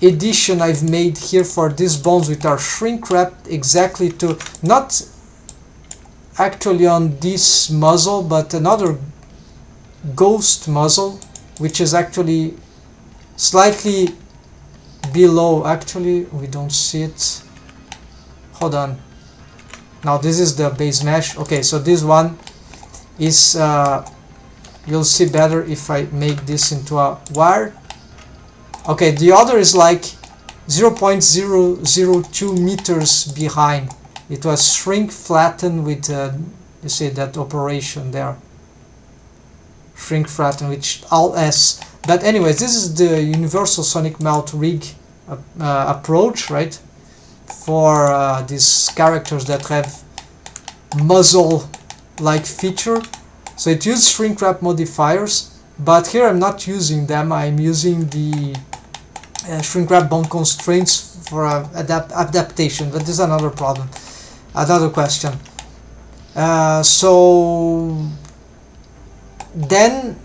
edition I've made here for these bones, which are shrink wrapped exactly to, not actually on this muzzle, but another ghost muzzle, which is actually slightly below. Actually, we don't see it. Hold on. Now this is the base mesh. Okay, so this one is you'll see better if I make this into a wire. Okay, the other is like 0.002 meters behind. It was shrink flatten with you see that operation there, shrink flatten, which Alt S. But anyways, this is the universal sonic mouth rig approach, right, for these characters that have muzzle like feature. So it uses shrink wrap modifiers, but here I'm not using them. I'm using the shrink wrap bone constraints for adaptation, but this is another problem, another question. So then,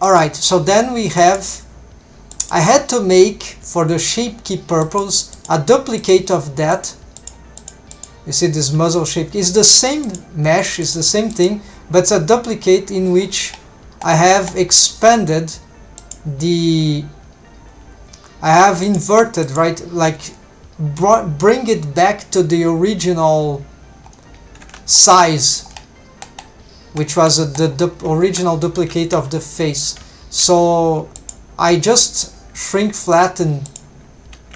alright, so then we have, I had to make, for the shape key purpose, a duplicate of that. You see this muzzle shape is the same mesh, is the same thing, but it's a duplicate in which I have expanded I have inverted, right, like bring it back to the original size, which was the original duplicate of the face. So I just shrink flatten,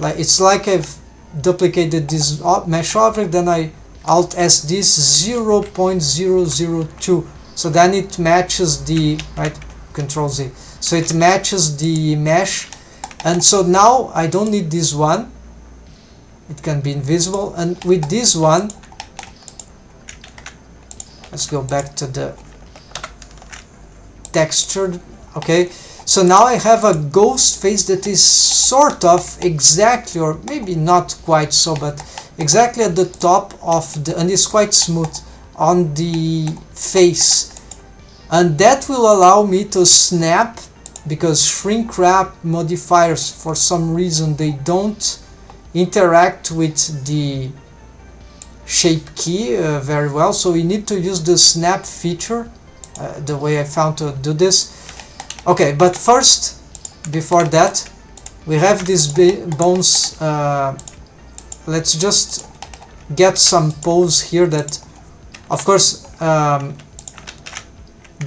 like it's like I've duplicated this mesh object, then I Alt S this 0.002, so then it matches the, right, Control Z, so it matches the mesh. And so now I don't need this one, it can be invisible. And with this one, let's go back to the textured. Okay, so now I have a ghost face that is sort of exactly, or maybe not quite so, but exactly at the top of the, and it's quite smooth on the face, and that will allow me to snap, because shrink wrap modifiers, for some reason, they don't interact with the shape key very well. So we need to use the snap feature, the way I found to do this. Okay, but first, before that, we have these bones. Let's just get some pose here that, of course, the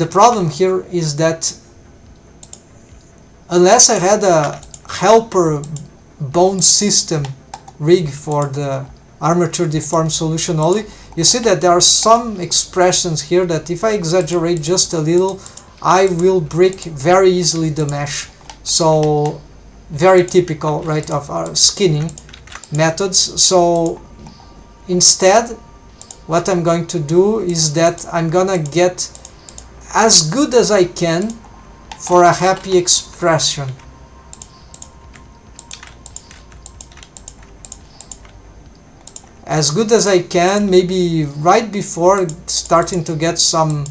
problem here is that unless I had a helper bone system rig for the armature deform solution only, you see that there are some expressions here that if I exaggerate just a little, I will break very easily the mesh. So very typical, right, of our skinning. methods. So instead, what I'm going to do is that I'm gonna get as good as I can for a happy expression. As good as I can, maybe right before starting to get some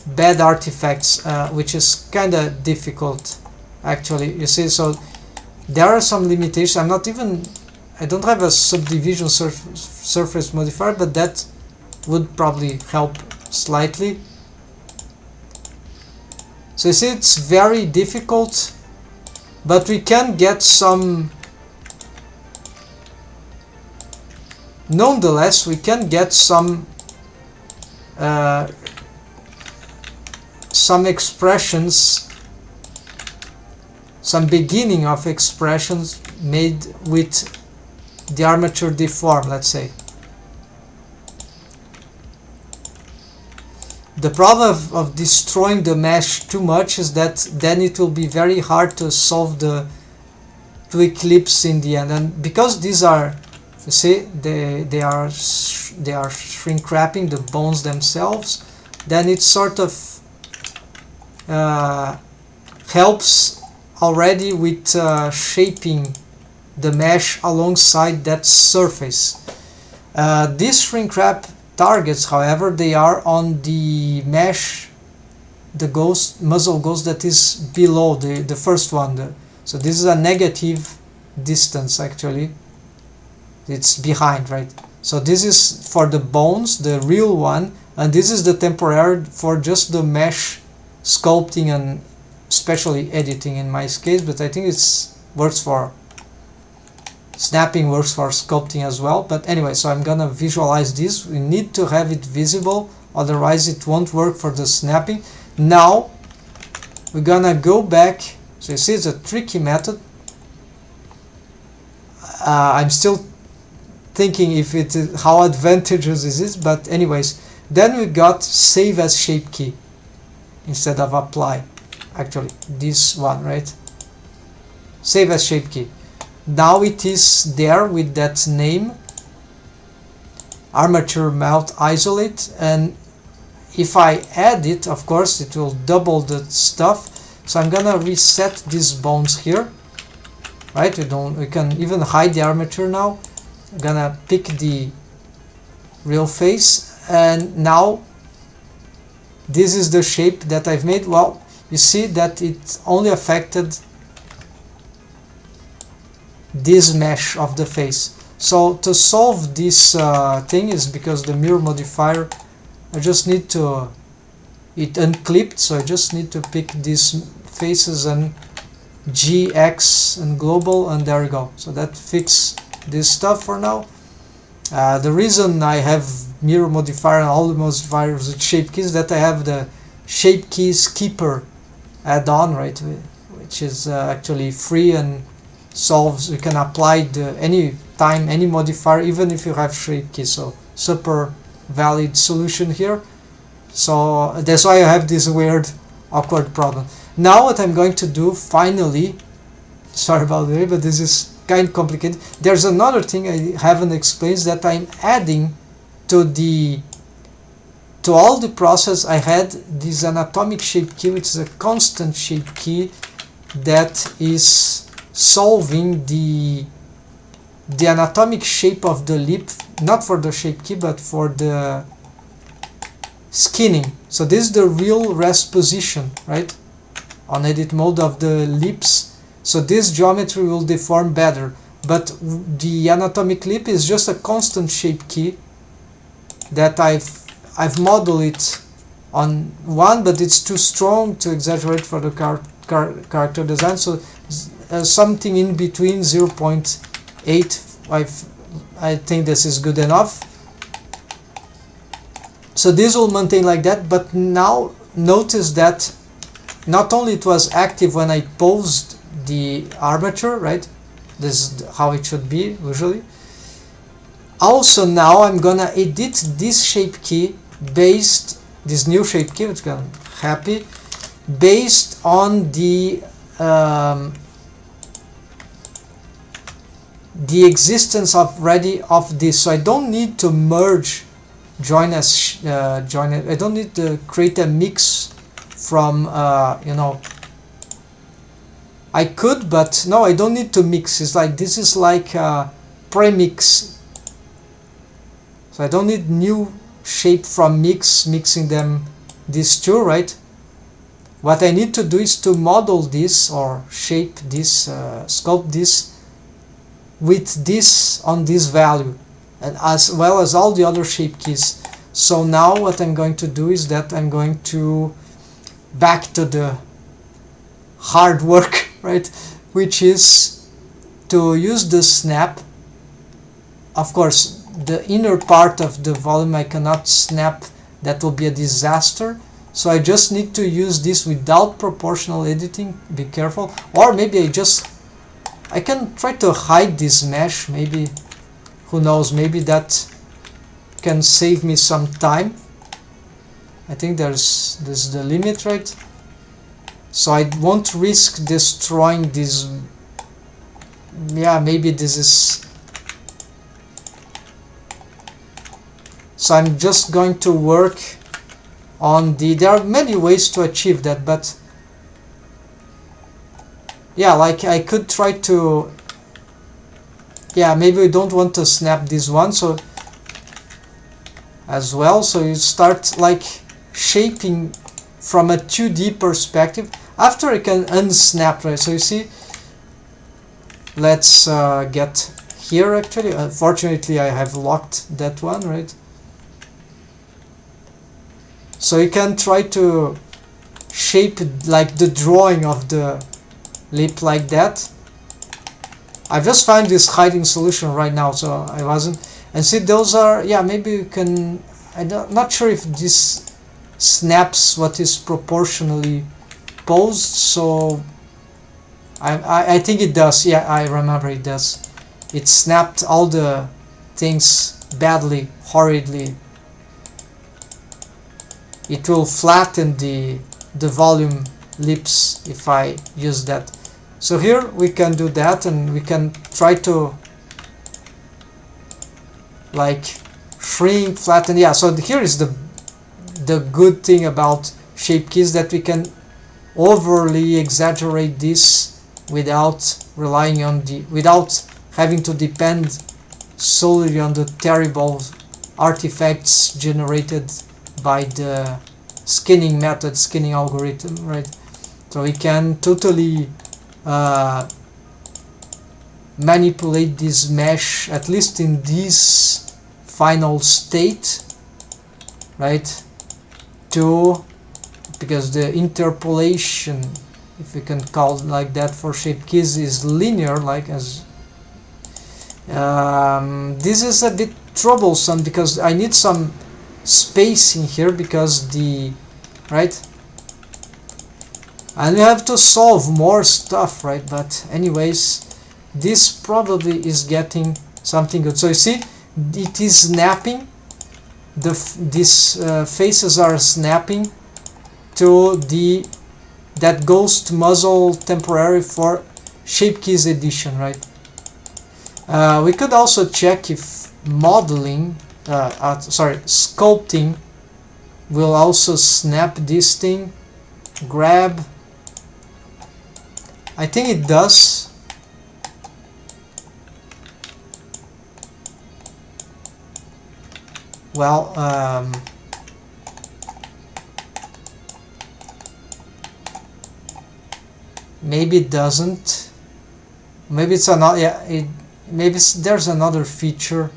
bad artifacts, which is kind of difficult actually, you see. So there are some limitations. I don't have a subdivision surface modifier, but that would probably help slightly. So you see, it's very difficult, but we can get some, nonetheless we can get some expressions, some beginning of expressions made with the armature deform, let's say. The problem of destroying the mesh too much is that then it will be very hard to solve to eclipse in the end. And because these are, you see, they are shrink wrapping the bones themselves, then it sort of helps already with shaping the mesh alongside that surface. These shrink wrap targets, however, they are on the mesh, the muzzle ghost that is below the first one. So this is a negative distance actually. It's behind, right? So this is for the bones, the real one, and this is the temporary for just the mesh sculpting and especially editing in my case, but I think it's works for snapping, works for sculpting as well. But anyway, so I'm gonna visualize this. We need to have it visible, otherwise it won't work for the snapping. Now we're gonna go back. So you see, it's a tricky method. I'm still thinking if it is, how advantageous is it, but anyways, then we got save as shape key instead of apply. Actually, this one, right? Save as shape key. Now it is there with that name, armature mount isolate, and if I add it, of course it will double the stuff. So I'm gonna reset these bones here, right? We can even hide the armature now. I'm gonna pick the real face, and now this is the shape that I've made. Well, you see that it only affected this mesh of the face. So to solve this thing is because the mirror modifier, I just need to, it unclipped, so I just need to pick these faces and G, X and global, and there we go. So that fixes this stuff for now. The reason I have mirror modifier and all the modifiers with shape keys, that I have the shape keys keeper add-on, right, which is actually free and solves, you can apply any time any modifier even if you have shape keys. So super valid solution here. So that's why I have this weird awkward problem. Now what I'm going to do finally, sorry about the way, but this is kind of complicated. There's another thing I haven't explained, that I'm adding to all the process. I had this anatomic shape key, which is a constant shape key that is solving the anatomic shape of the lip, not for the shape key but for the skinning. So this is the real rest position, right, on edit mode of the lips. So this geometry will deform better, but the anatomic lip is just a constant shape key that I've modeled it on one, but it's too strong to exaggerate for the character design. So something in between 0.8, I think this is good enough. So this will maintain like that, but now notice that not only it was active when I posed the armature, right, this is how it should be usually. Also now I'm gonna edit this shape key based, this new shape key, which I'm happy, based on the the existence already of this. So I don't need to merge join as join it. I don't need to create a mix from you know, I could, but no, I don't need to mix. It's like this is like a premix. So I don't need new shape from mixing them, these two, right? What I need to do is to model this or shape this, sculpt this with this on this value, and as well as all the other shape keys. So now what I'm going to do is that I'm going to back to the hard work, right, which is to use the snap. Of course, the inner part of the volume I cannot snap, that will be a disaster. So I just need to use this without proportional editing. Be careful. Or maybe I can try to hide this mesh, maybe, who knows, maybe that can save me some time. I think there's the limit, right? So I won't risk destroying this. Yeah, maybe this is. So I'm just going to work on the, there are many ways to achieve that, but yeah, like I could try to, yeah, maybe we don't want to snap this one, so as well, so you start like shaping from a 2D perspective. After I can unsnap, right? So you see, let's get here actually. Unfortunately, I have locked that one, right? So you can try to shape like the drawing of the lip like that. I just found this hiding solution right now, so I wasn't. And see, those are, yeah, maybe you can, I'm not sure if this snaps what is proportionally posed, so I think it does. Yeah, I remember it does. It snapped all the things badly, horridly. It will flatten the volume lips if I use that. So here we can do that, and we can try to like shrink, flatten. Yeah, so here is the good thing about shape keys, that we can overly exaggerate this without relying on without having to depend solely on the terrible artifacts generated by the skinning method, skinning algorithm, right? So we can totally manipulate this mesh, at least in this final state, right? Because the interpolation, if we can call it like that, for shape keys is linear, like as this is a bit troublesome because I need some space in here, because right, and we have to solve more stuff, right? But anyways, this probably is getting something good. So you see, it is snapping, these faces are snapping to that ghost muzzle temporary for shape keys edition, right? We could also check if modeling, sculpting will also snap this thing. Grab, I think it does. Well, maybe it doesn't. Maybe it's another. Yeah, maybe there's another feature.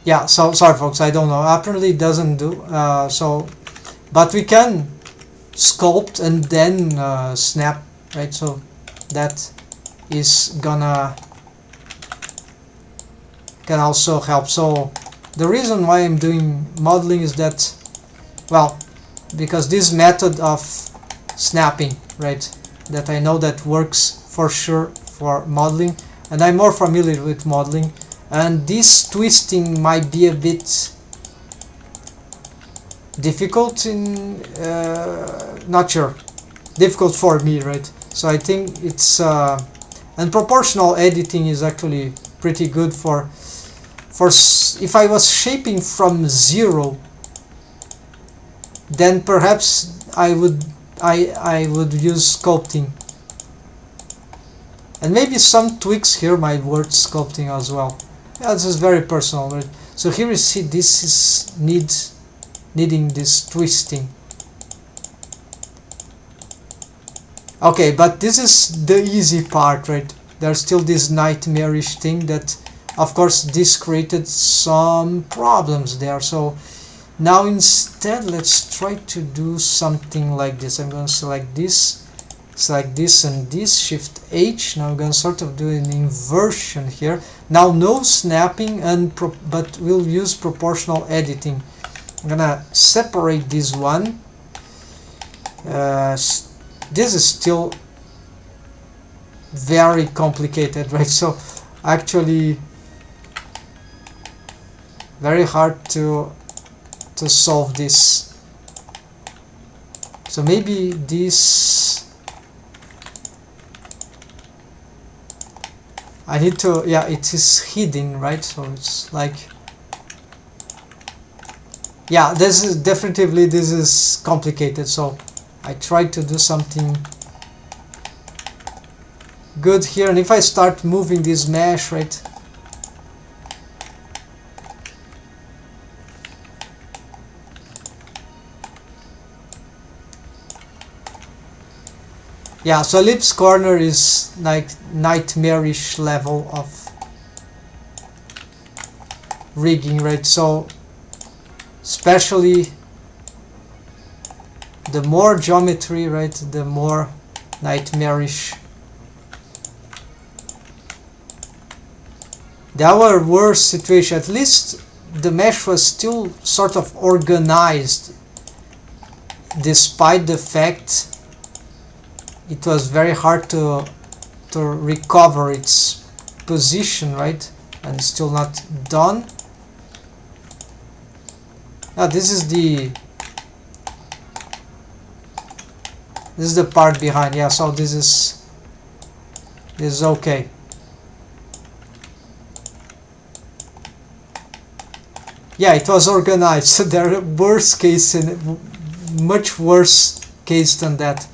Yeah, so sorry folks, I don't know. Apparently it doesn't do so, but we can sculpt and then snap, right? So that is gonna can also help. So the reason why I'm doing modeling is that, well, because this method of snapping, right, that I know that works for sure for modeling, and I'm more familiar with modeling. And this twisting might be a bit difficult in, not sure, difficult for me, right? So I think it's and proportional editing is actually pretty good for if I was shaping from 0, then perhaps I would use sculpting, and maybe some tweaks here might work sculpting as well. Yeah, this is very personal, right? So here you see this is needing this twisting. Okay, but this is the easy part, right? There's still this nightmarish thing that, of course, this created some problems there. So now instead, let's try to do something like this. I'm going to select this and this, Shift H. Now I'm going to sort of do an inversion here. Now no snapping, but we'll use proportional editing. I'm going to separate this one. This is still very complicated, right? So actually very hard to solve this. So maybe this I need to, yeah, it is hidden, right? So it's like, yeah, this is definitively, this is complicated. So I tried to do something good here, and if I start moving this mesh, right, yeah, so ellipse corner is like nightmarish level of rigging, right? So especially the more geometry, right, the more nightmarish. There were worse situation. At least the mesh was still sort of organized, despite the fact it was very hard to recover its position, right, and still not done. Now this is the part behind. Yeah, so this is okay. Yeah, it was organized. So there are worse case and much worse case than that.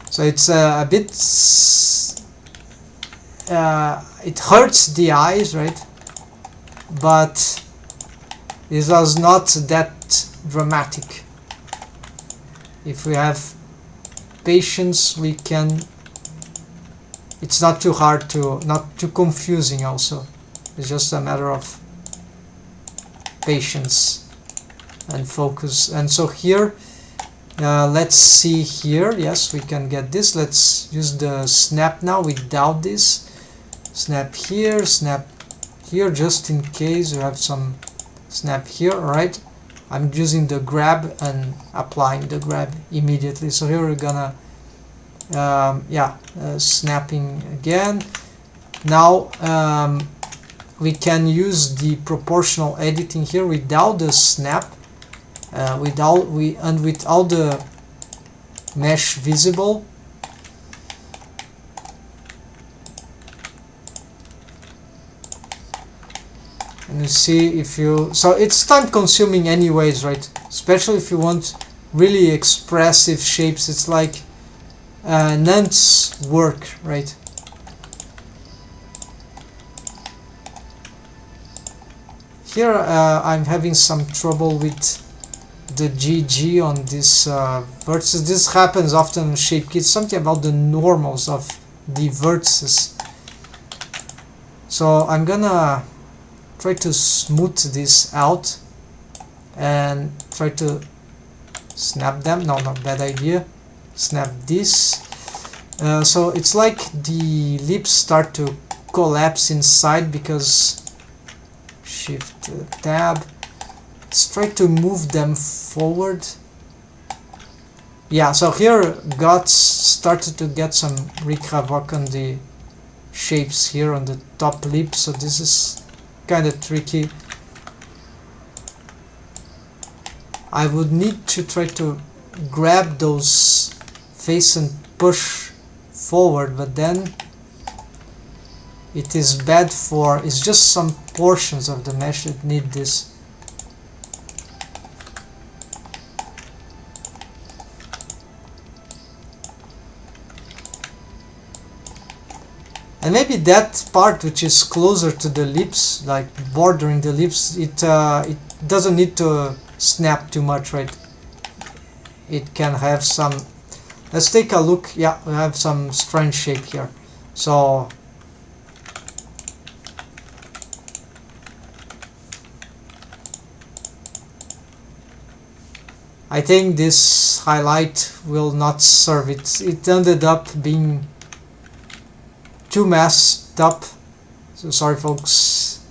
So it's a bit it hurts the eyes, right? But it was not that dramatic. If we have patience, we can. It's not too hard to, not too confusing also. It's just a matter of patience and focus. And so here, let's see here. Yes, we can get this. Let's use the snap now without this. Snap here, just in case you have some snap here. All right, I'm using the grab and applying the grab immediately. So here we're gonna snapping again. Now we can use the proportional editing here without the snap, with all the mesh visible. And you see, if you, so it's time consuming anyways, right? Especially if you want really expressive shapes. It's like Nant's work, right? Here I'm having some trouble with the GG on this vertices. This happens often in shape kits. Something about the normals of the vertices. So I'm gonna try to smooth this out and try to snap them. No, not bad idea. Snap this. So it's like the lips start to collapse inside because Shift Tab. Let's try to move them forward. Yeah, so here got started to get some wreak havoc on the shapes here on the top lip. So this is kind of tricky. I would need to try to grab those face and push forward, but then it is bad for, it's just some portions of the mesh that need this. And maybe that part which is closer to the lips, like bordering the lips, it doesn't need to snap too much, right? It can have some, let's take a look. Yeah, we have some strange shape here. So I think this highlight will not serve it. It ended up being too messed up, so sorry folks.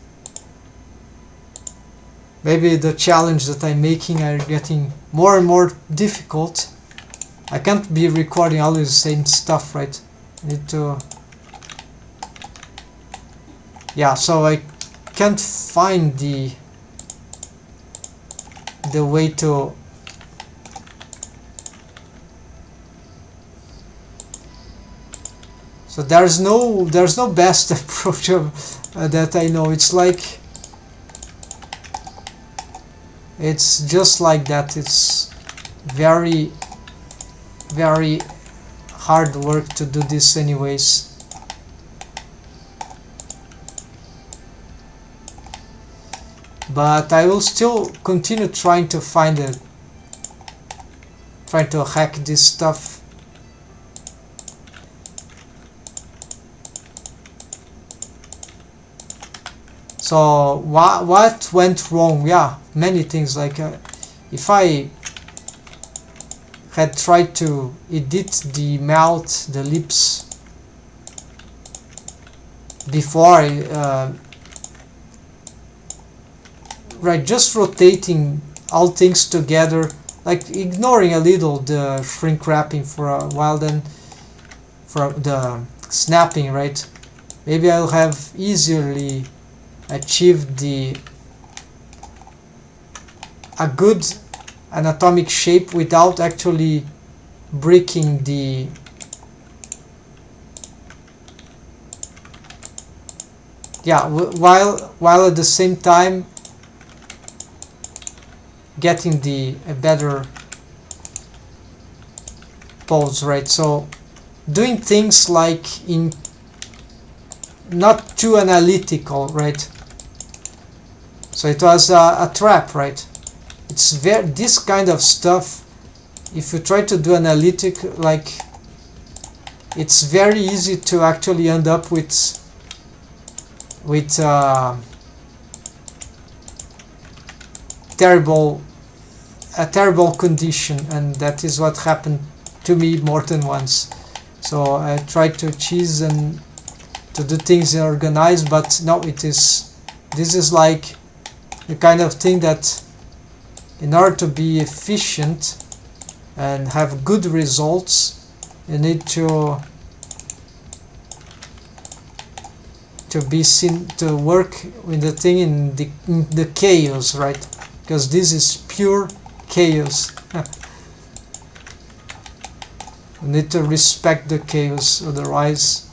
Maybe the challenge that I'm making are getting more and more difficult. I can't be recording always the same stuff, right? I need to, yeah, so I can't find the way to so there's no best approach of, that I know. It's like, it's just like that. It's very hard work to do this anyways. But I will still continue trying to find it, trying to hack this stuff. So what went wrong? Yeah, many things. Like if I had tried to edit the mouth, the lips before, right, just rotating all things together, like ignoring a little the shrink wrapping for a while, then for the snapping, right? Maybe I'll have easily achieved a good anatomic shape without actually breaking the while at the same time getting a better pose, right? So doing things like in not too analytical, right? So it was a trap, right? It's this kind of stuff, if you try to do analytic, like, it's very easy to actually end up with a terrible condition, and that is what happened to me more than once. So I tried to choose and to do things organized, but no, this is like the kind of thing that in order to be efficient and have good results, you need to be seen to work with the thing in the chaos, right? Because this is pure chaos. You need to respect the chaos, otherwise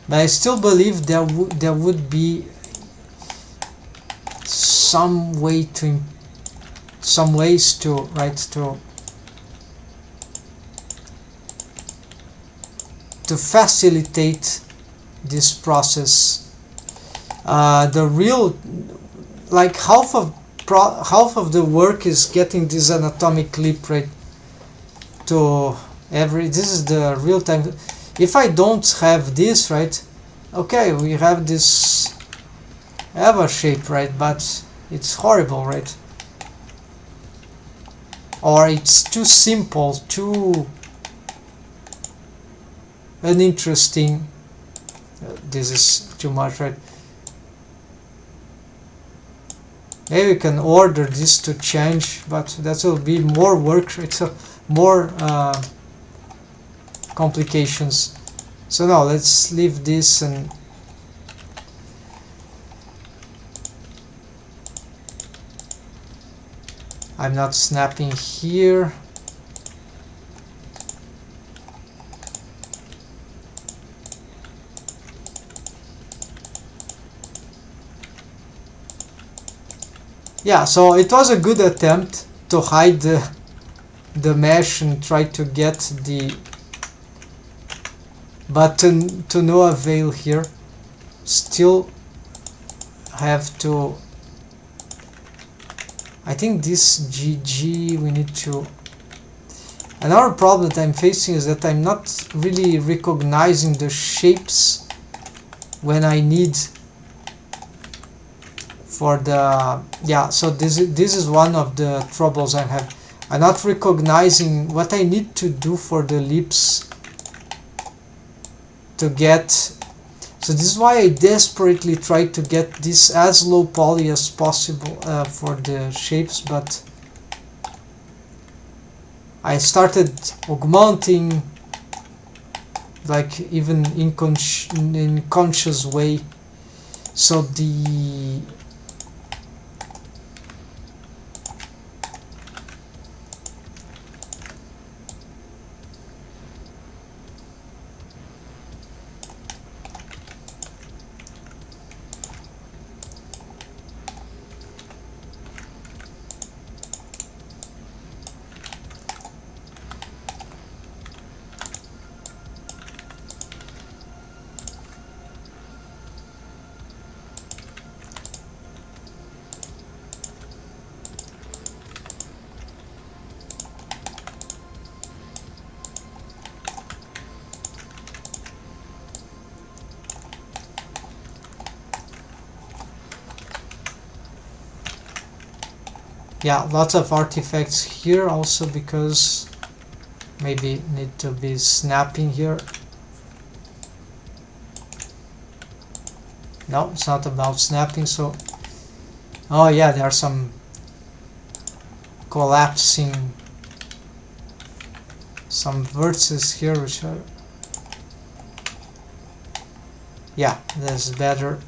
but I still believe there would be some ways to, right, to facilitate this process. The real, like, half of the work is getting this anatomic clip, right, to this is the real time. If I don't have this, right, okay, we have this Eva shape, right, but it's horrible, right? Or it's too simple, too uninteresting. This is too much, right? Maybe we can order this to change, but that will be more work, right? So more complications. So now let's leave this and I'm not snapping here. Yeah, so it was a good attempt to hide the mesh and try to get the, but to no avail here. Still have to, I think this GG we need to, another problem that I'm facing is that I'm not really recognizing the shapes when I need for the, yeah, so this is one of the troubles I have. I'm not recognizing what I need to do for the lips to get, so this is why I desperately try to get this as low poly as possible for the shapes, but I started augmenting like even in conscious way, so the yeah, lots of artifacts here also because maybe need to be snapping here. No, it's not about snapping, so oh yeah, there are some collapsing, some vertices here which are, yeah, that's better.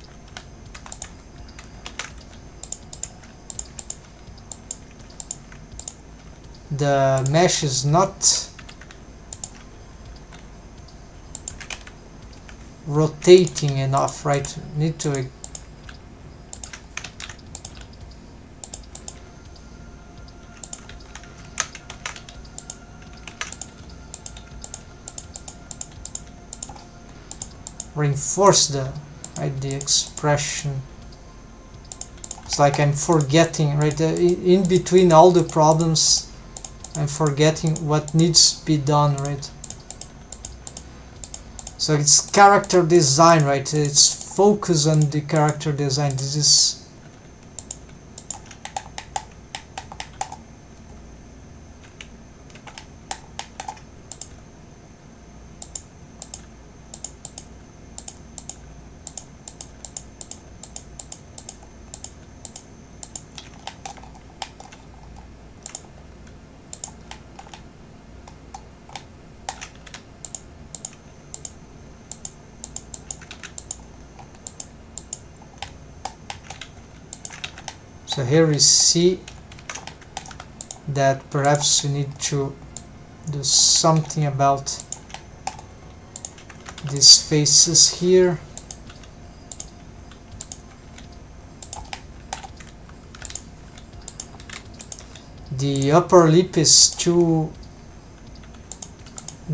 The mesh is not rotating enough, right? Need to reinforce the, right, the expression. It's like I'm forgetting, right, in between all the problems I'm forgetting what needs to be done, right? So it's character design, right? It's focus on the character design. This is so here we see that perhaps we need to do something about these faces here. The upper lip is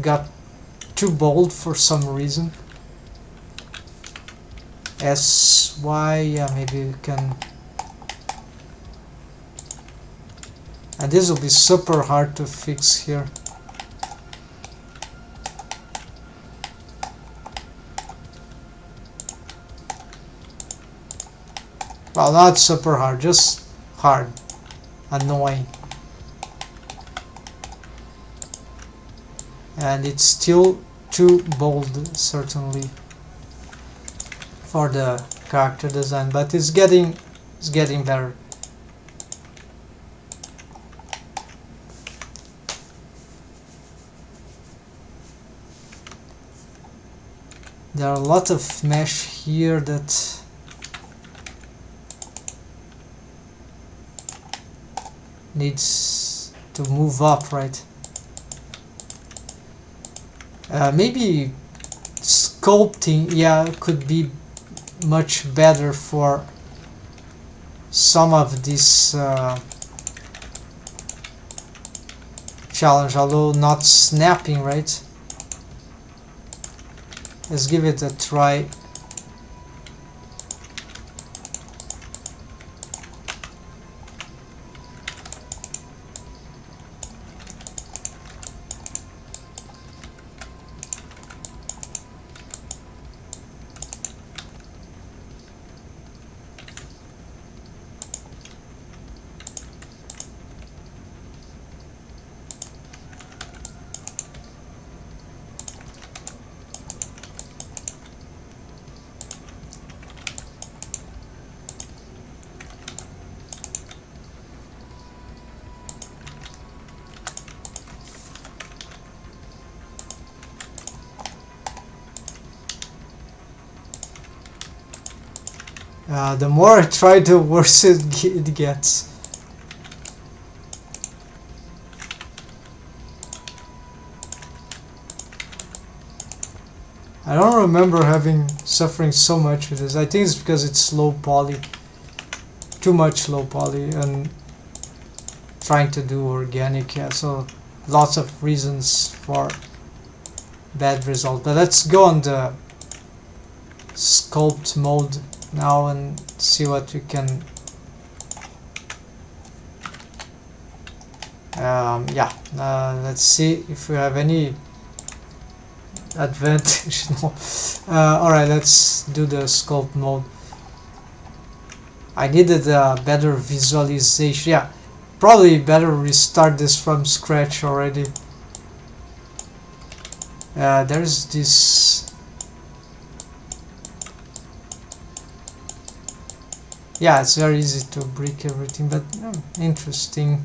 got too bold for some reason. SY, yeah, maybe we can, and this will be super hard to fix here. Well, not super hard, just hard, annoying. And it's still too bold, certainly, for the character design, but it's getting better. There are a lot of mesh here that needs to move up, right? Maybe sculpting, yeah, could be much better for some of this challenge, although not snapping, right? Let's give it a try. The more I try, the worse it gets. I don't remember suffering so much with this. I think it's because it's low poly, too much low poly, and trying to do organic. Yeah, so lots of reasons for bad result. But let's go on the sculpt mode now and see what we can. Let's see if we have any advantage. No. Alright, let's do the sculpt mode. I needed a better visualization. Yeah, probably better restart this from scratch already. There's this. Yeah, it's very easy to break everything, but interesting.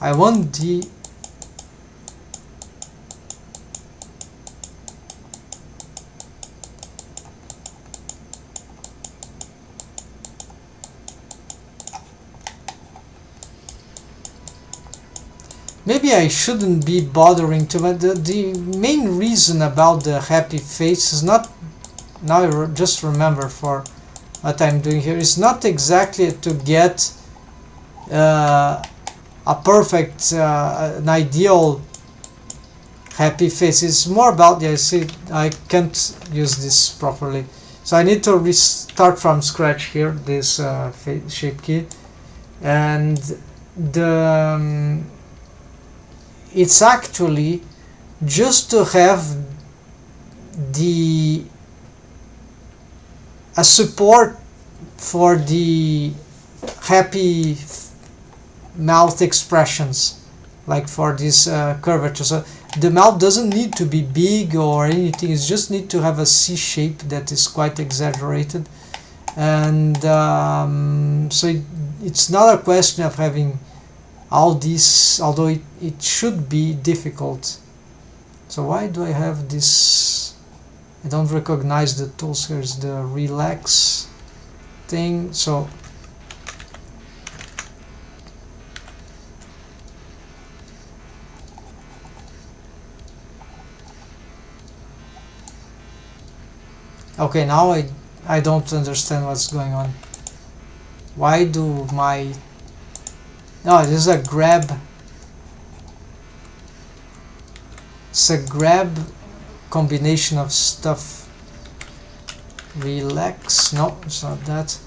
I want the maybe I shouldn't be bothering to, but the main reason about the happy face is not, now I just remember for what I'm doing here, is not exactly to get a perfect, an ideal happy face. It's more about, yeah, see, I can't use this properly. So I need to restart from scratch here, this shape key. And the it's actually just to have a support for the happy mouth expressions, like for this curvature. So the mouth doesn't need to be big or anything, it just need to have a C shape that is quite exaggerated. And so it's not a question of having all this, although it should be difficult. So why do I have this? I don't recognize the tools. Here's the relax thing. So okay, now I don't understand what's going on. Why do my... No, this is a grab. It's a grab combination of stuff. Relax. No, it's not that.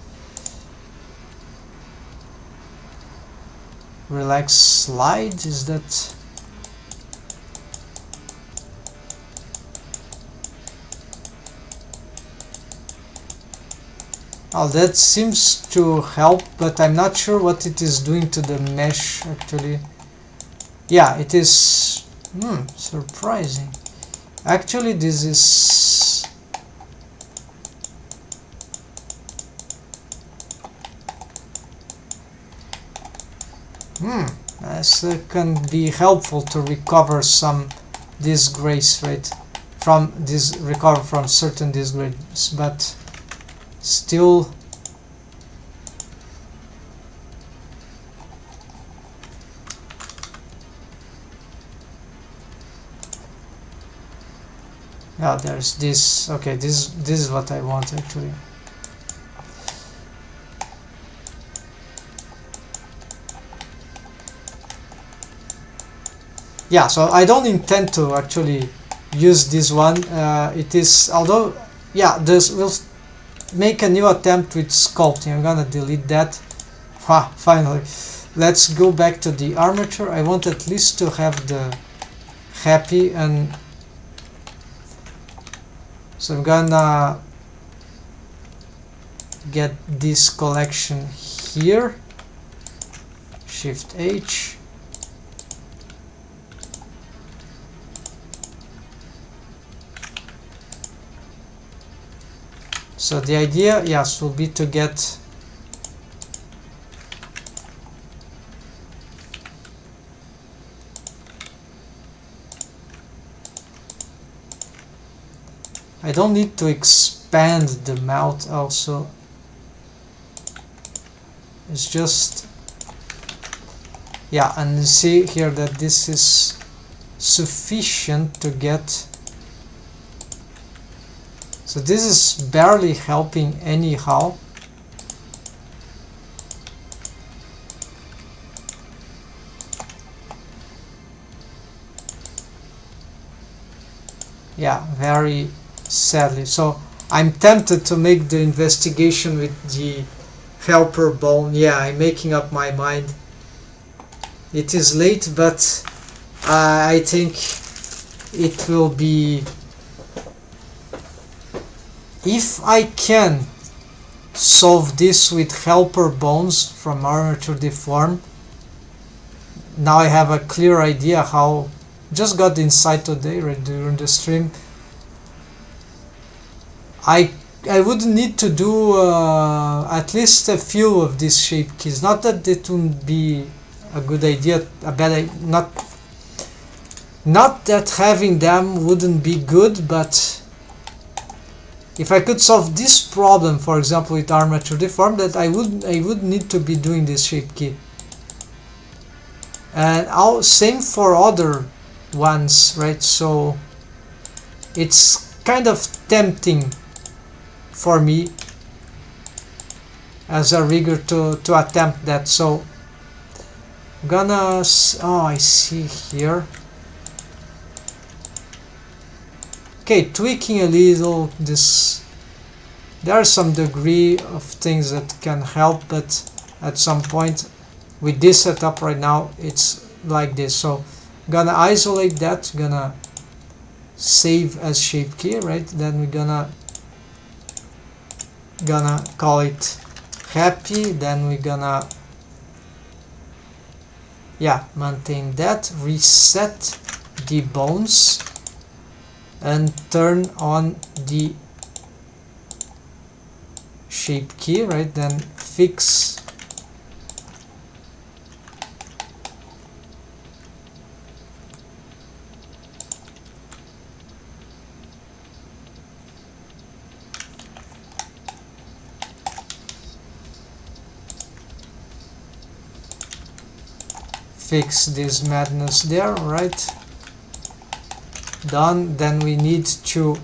Relax slide. Is that... Oh, that seems to help, but I'm not sure what it is doing to the mesh actually. Yeah, it is surprising. Actually, this is... This can be helpful to recover some disgrace, right? Recover from certain disgrace, but still yeah, there's this. Okay, this is what I want actually. Yeah, so I don't intend to actually use this one. It is, although, yeah, this will make a new attempt with sculpting. I'm gonna delete that. Finally. Let's go back to the armature. I want at least to have the happy, and so I'm gonna get this collection here. Shift H. So the idea, yes, will be to get I don't need to expand the mouth also. It's just, yeah, and you see here that this is sufficient to get. So this is barely helping anyhow. Yeah, very sadly. So I'm tempted to make the investigation with the helper bone. Yeah, I'm making up my mind. It is late, but I think it will be, if I can solve this with helper bones from armature deform. Now I have a clear idea how, just got the insight today right during the stream. I would need to do at least a few of these shape keys. Not that it would be a good idea, a bad idea, not that having them wouldn't be good, but if I could solve this problem, for example, with armature deform, that I would need to be doing this shape key. And same for other ones, right? So it's kind of tempting for me as a rigger to attempt that. So I'm gonna, oh, I see here. Okay, tweaking a little this. There are some degree of things that can help, but at some point with this setup right now it's like this. So I'm gonna isolate that, gonna save as shape key, right? Then we're gonna call it happy. Then we're gonna, yeah, maintain that, reset the bones, and turn on the shape key, right? Then fix this madness there, right? Done. Then we need to,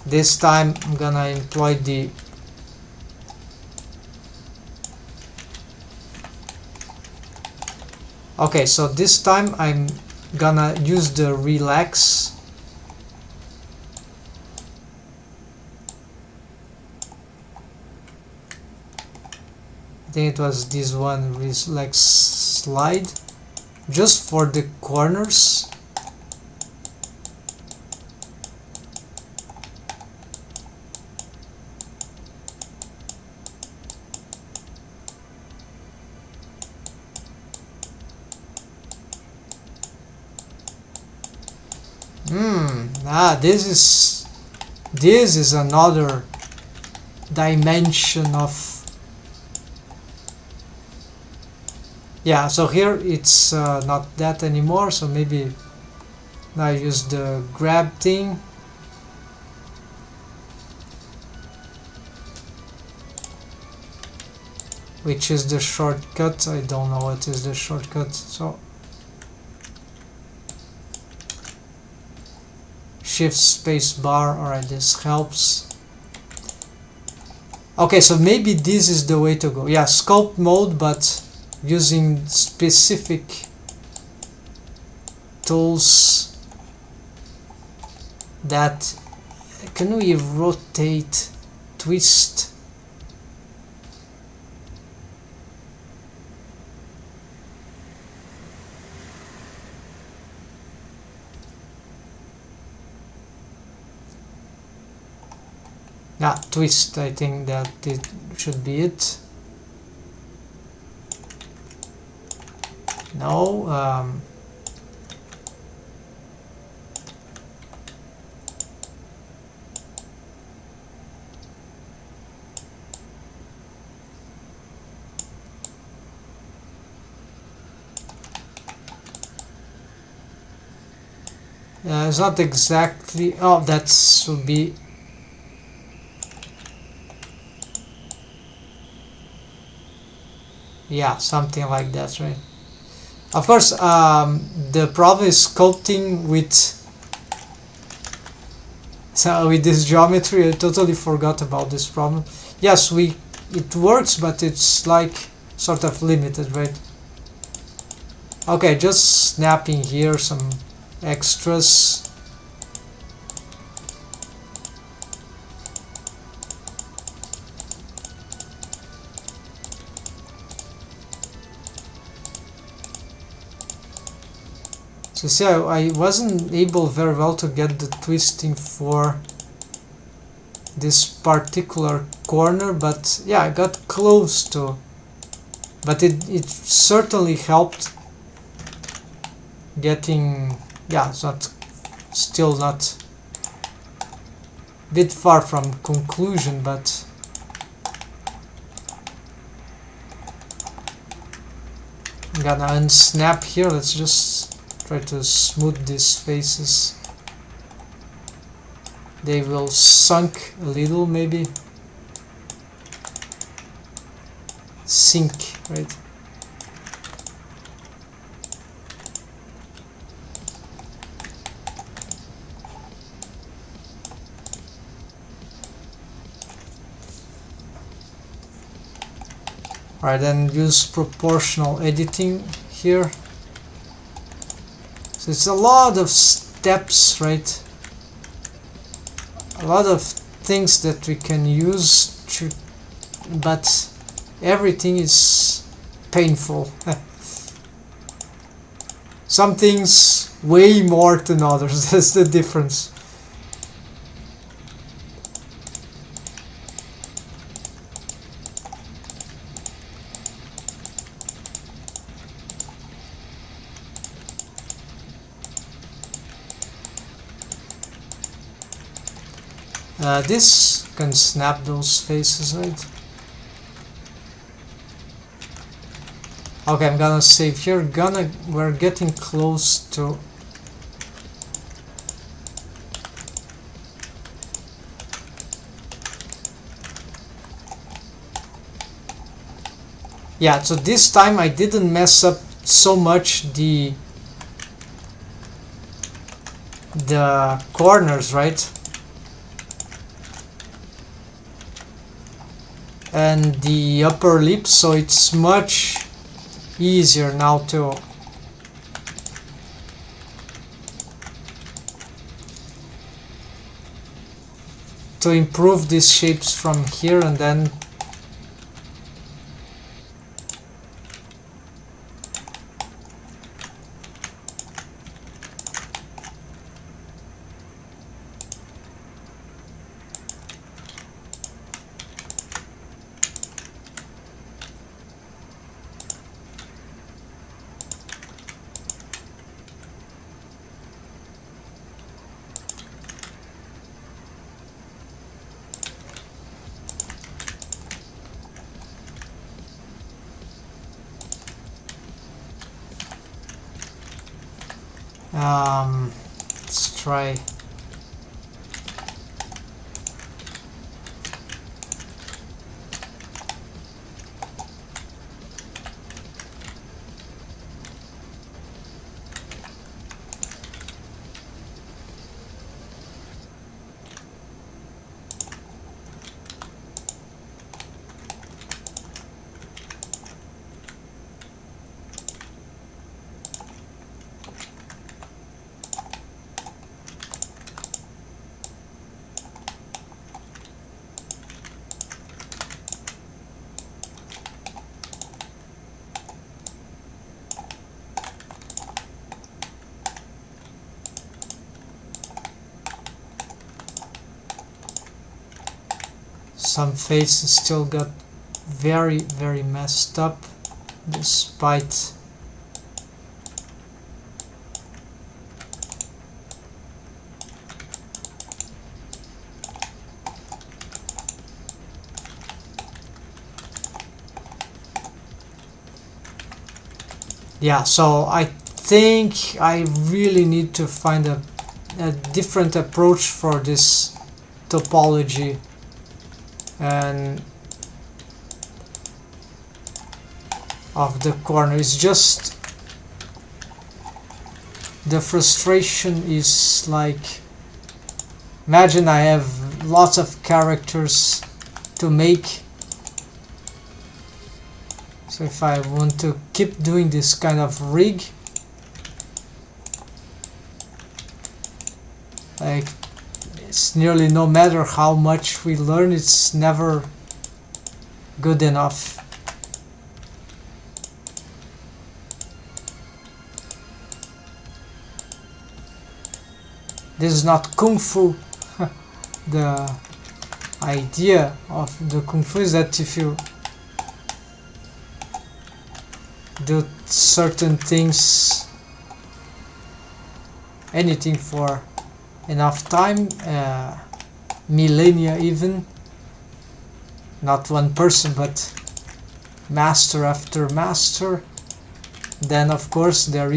this time I'm gonna employ the okay, so this time I'm gonna use the relax. I think it was this one, relax slide, just for the corners. This is another dimension of, yeah. So here it's not that anymore, so maybe now I use the grab thing. which is the shortcut. I don't know what is the shortcut, so shift space bar. Alright, this helps. Okay, so maybe this is the way to go. Yeah, sculpt mode, but using specific tools. That can we rotate, twist? Yeah, twist. I think that it should be it. No. It's not exactly. Oh, that should be. Yeah, something like that, right? Of course, the problem is sculpting with this geometry. I totally forgot about this problem. Yes, it works, but it's like sort of limited, right? Okay, just snapping here some extras. So see, I wasn't able very well to get the twisting for this particular corner, but yeah, I got close to. But it certainly helped getting. Yeah, it's not, still not, a bit far from conclusion, but I'm gonna unsnap here. Let's just try to smooth these faces. They will sunk a little, maybe. Sink, right? Alright, then use proportional editing here. So it's a lot of steps, right? A lot of things that we can use to, but everything is painful. Some things way more than others. That's the difference. This can snap those faces, right? Okay, I'm gonna save here. We're getting close to. Yeah, so this time I didn't mess up so much the corners, right? And the upper lip, so it's much easier now to improve these shapes from here, and then let's try. some faces still got very messed up despite yeah. So I think I really need to find a different approach for this topology, and of the corner. It's just the frustration is like, imagine I have lots of characters to make, so if I want to keep doing this kind of rig, like, it's nearly, no matter how much we learn, it's never good enough. This is not kung fu. The idea of the kung fu is that if you do certain things, anything for enough time, millennia even, not one person but master after master, then of course there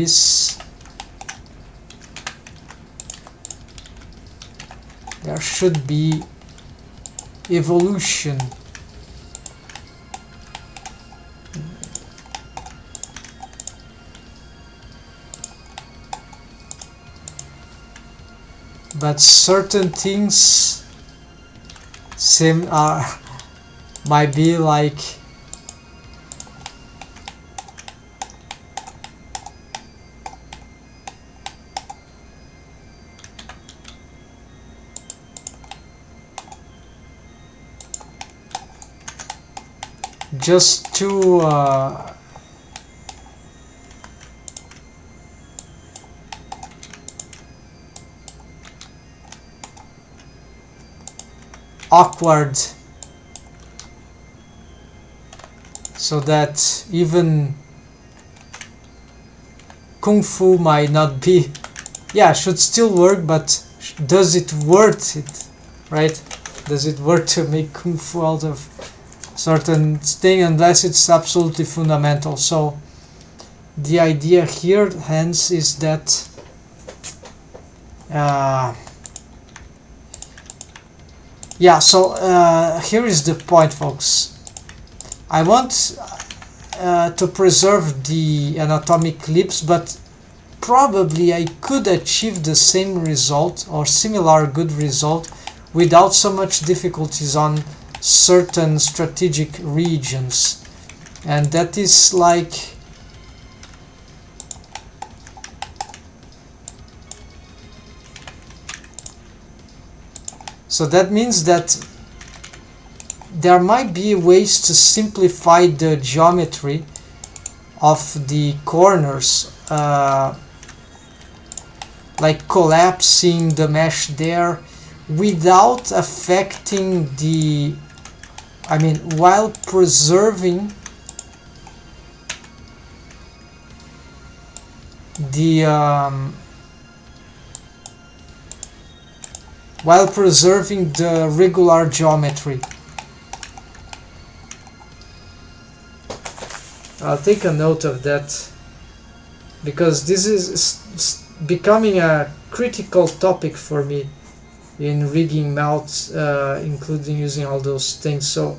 should be evolution. But certain things might be like just too awkward, so that even kung fu might not be, yeah, should still work, but does it worth it, right? Does it worth to make kung fu out of certain thing, unless it's absolutely fundamental? So the idea here hence is that yeah, so here is the point, folks. I want to preserve the anatomic lips, but probably I could achieve the same result or similar good result without so much difficulties on certain strategic regions, and that is like so that means that there might be ways to simplify the geometry of the corners, like collapsing the mesh there without affecting the, I mean, while preserving the regular geometry. I'll take a note of that, because this is becoming a critical topic for me in rigging mouths, including using all those things. So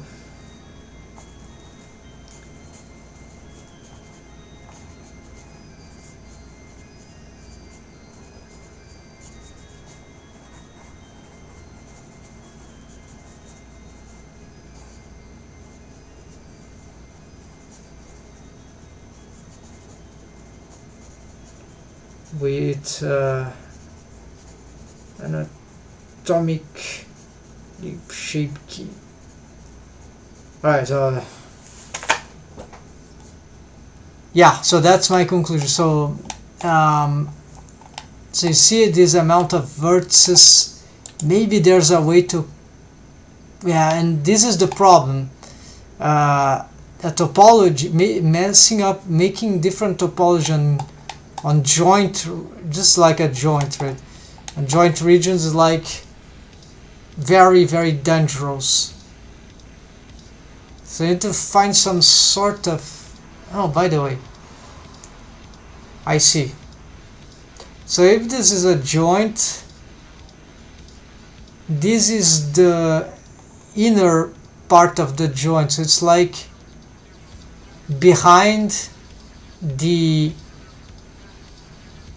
with anatomic lip shape key. Alright, so yeah, so that's my conclusion. So so you see this amount of vertices. Maybe there's a way to Yeah, and this is the problem. A topology, messing up, making different topology on joint, just like a joint, right? And joint regions is like very, very dangerous. So you need to find some sort of... Oh, by the way, I see. So if this is a joint, this is the inner part of the joint. So it's like behind the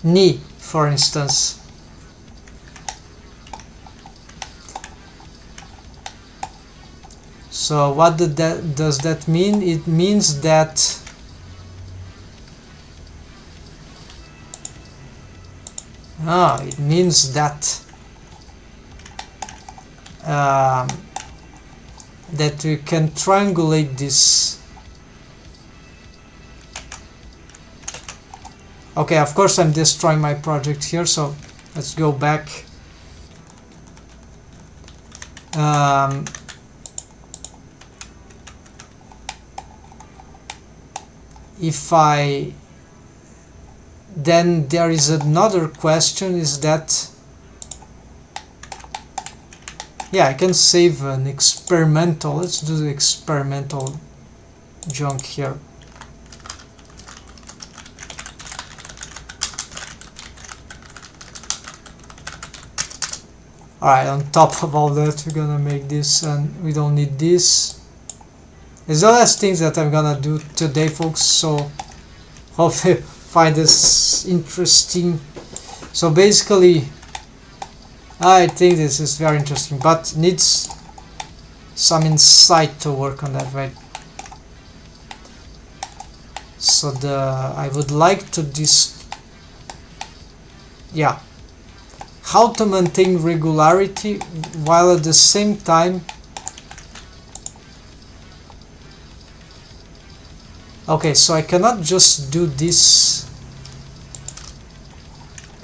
knee, for instance. So what does that mean? It means that it means that that we can triangulate this. Okay, of course I'm destroying my project here, so let's go back. Then there is another question, is that, yeah, I can save an experimental. Let's do the experimental junk here. Alright, on top of all that, we're gonna make this, and we don't need this. There's the last things that I'm gonna do today, folks, so hope you find this interesting. So basically, I think this is very interesting, but needs some insight to work on that, right? So I would like to how to maintain regularity while at the same time. Okay, so I cannot just do this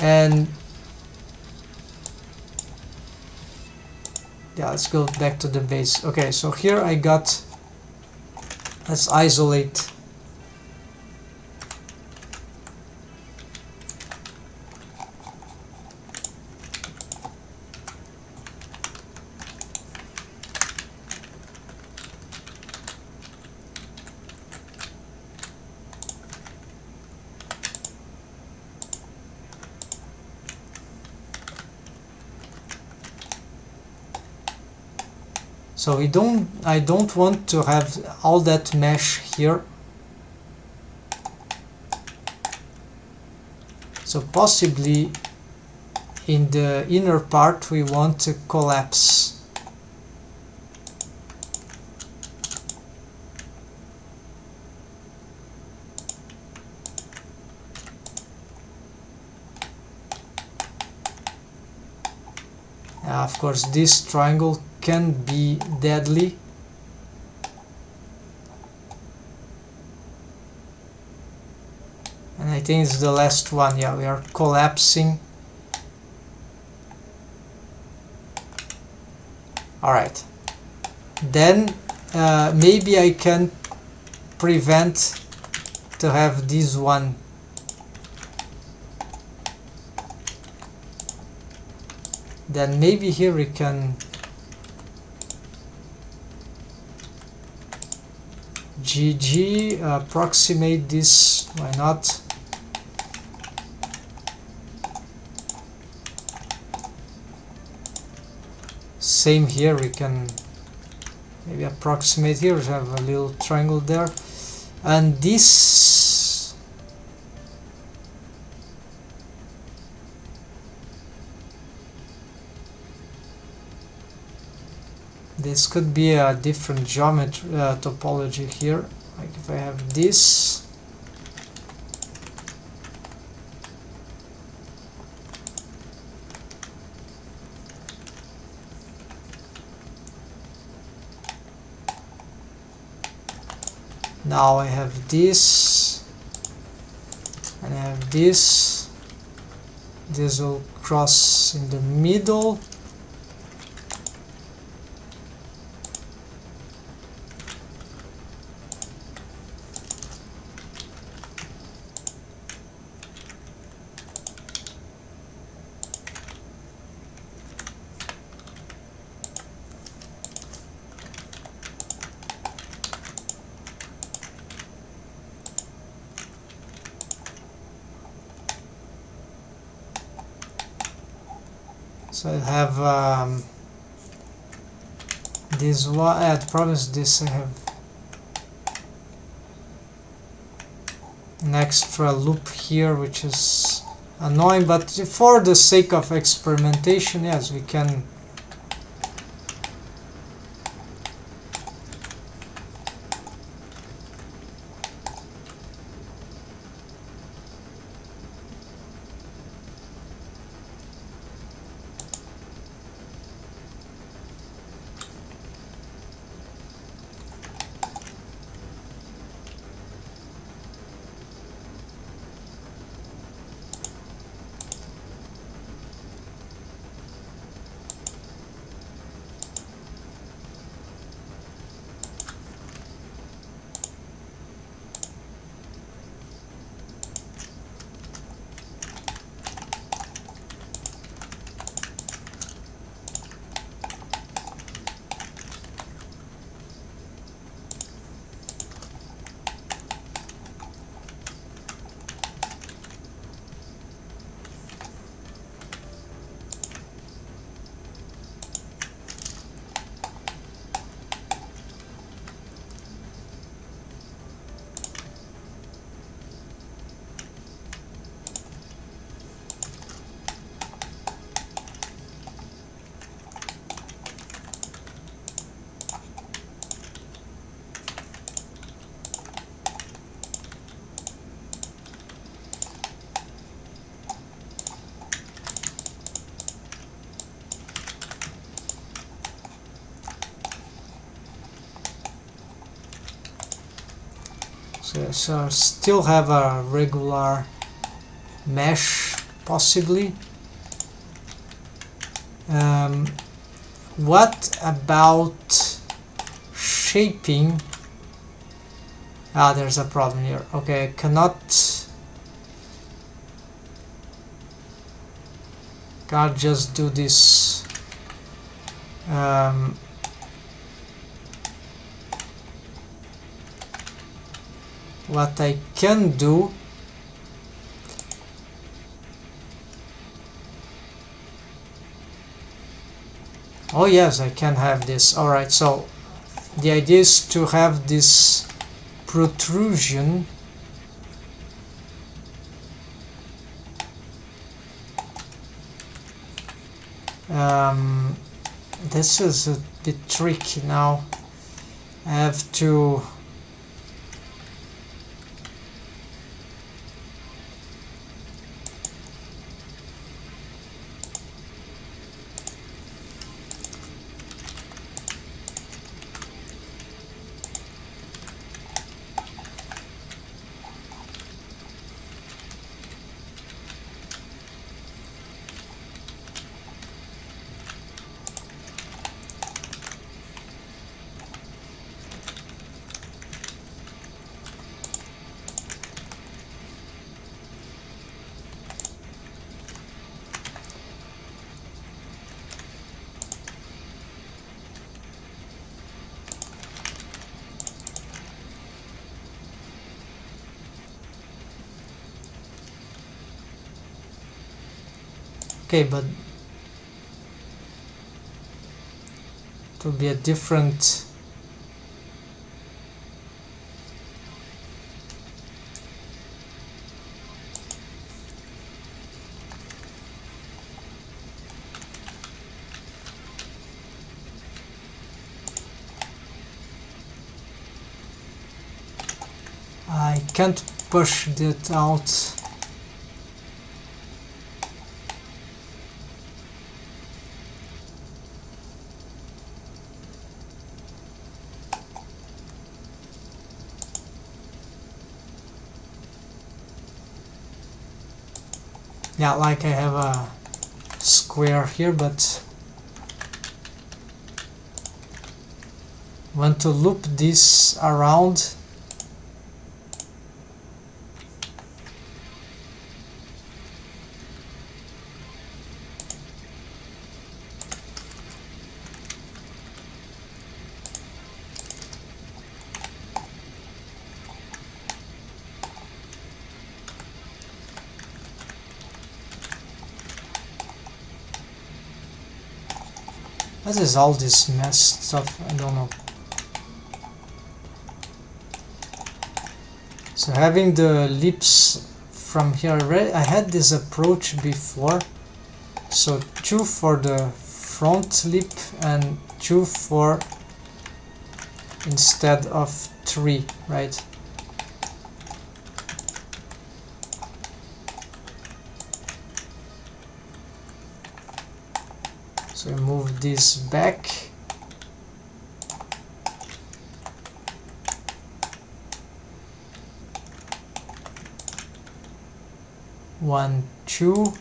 and yeah, let's go back to the base. Okay, so here I got, let's isolate. So I don't want to have all that mesh here. So possibly in the inner part we want to collapse. Of course, this triangle can be deadly. And I think it's the last one. Yeah, we are collapsing. Alright. Then maybe I can prevent to have this one. Then maybe here we can GG approximate this, why not? Same here, we can maybe approximate here, we have a little triangle there, and this could be a different geometry topology here. Like if I have this, now I have this, and I have this. This will cross in the middle. So I have this one. The problem is this, I have an extra loop here which is annoying, but for the sake of experimentation, yes, we can. So still have a regular mesh possibly. What about shaping? There's a problem here. Okay, I can't just do this. What I can do, oh yes, I can have this. Alright, so the idea is to have this protrusion this is a bit tricky now. I have to okay, but it will be a different I can't push that out. Yeah, like I have a square here, but want to loop this around. What is all this mess stuff? I don't know. So having the lips from here, I had this approach before. So 2 for the front lip and 2 for instead of 3, right? So I move this back. One, two,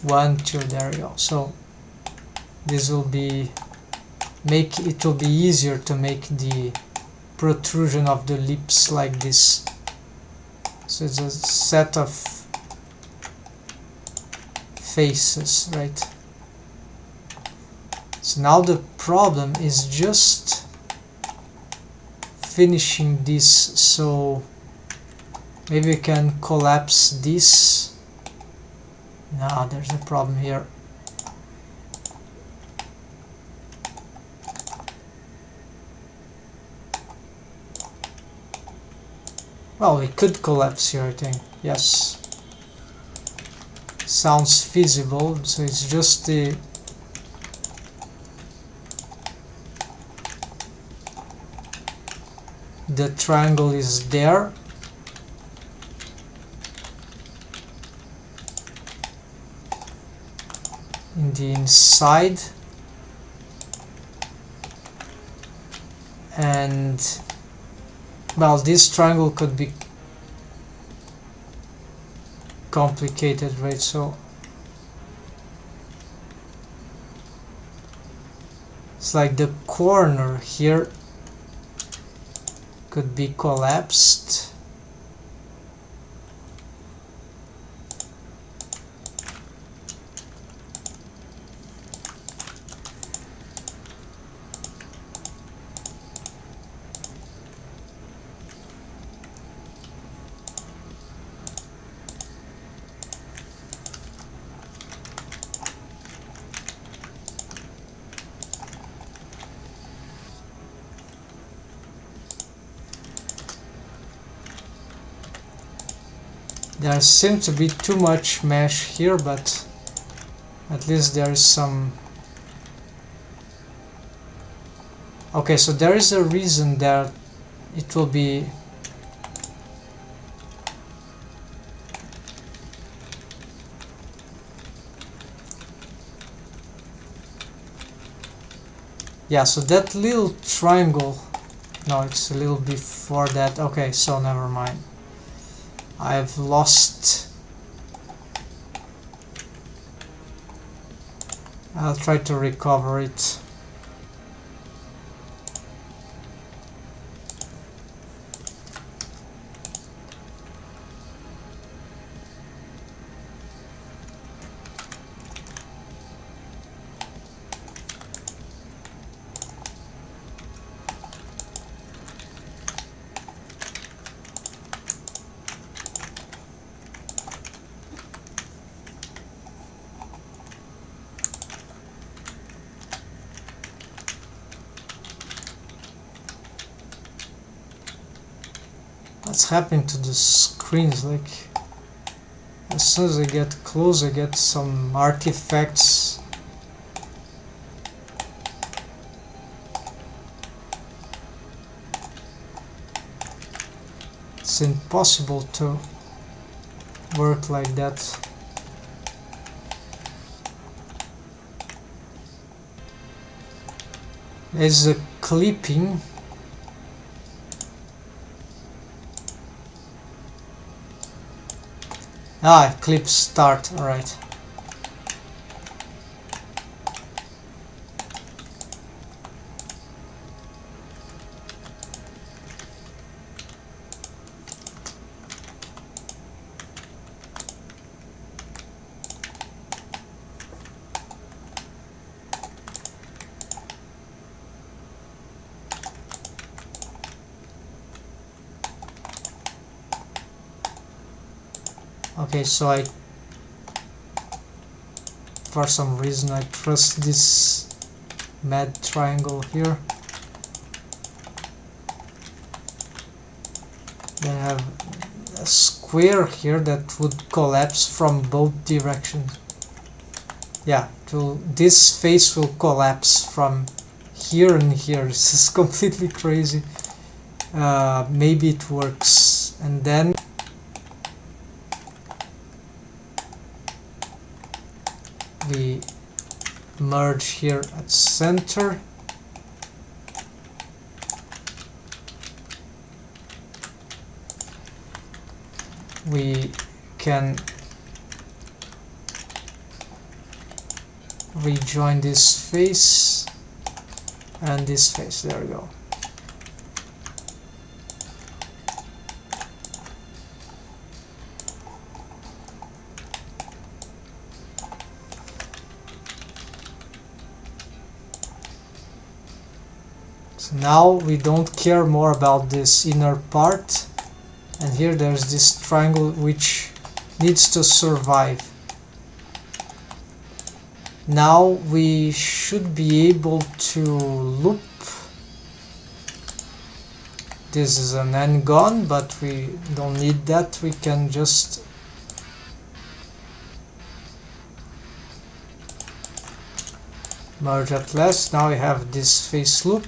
1, 2. There we go. So this will be it will be easier to make the protrusion of the lips like this. So it's a set of faces, right? So now the problem is just finishing this. So maybe we can collapse this. No, there's a problem here. Well, we could collapse here, I think. Yes. Sounds feasible. So it's just the triangle is there. In the inside. And well, this triangle could be complicated, right? So it's like the corner here could be collapsed. There seems to be too much mesh here, but at least there is some. Okay, so there is a reason that it will be yeah, so that little triangle, no, it's a little before that. Okay, so never mind. I've lost. I'll try to recover it. What's happening to the screens? Like, as soon as I get close, I get some artifacts. It's impossible to work like that. There's a clipping. Ah, clip start, alright. Okay, so for some reason I pressed this mad triangle here. Then I have a square here that would collapse from both directions. Yeah, this face will collapse from here and here. This is completely crazy. Maybe it works. And then we merge here at center. We can rejoin this face and this face. There we go. So now we don't care more about this inner part, and here there's this triangle which needs to survive. Now we should be able to loop. This is an n-gon, but we don't need that. We can just merge at last. Now we have this face loop,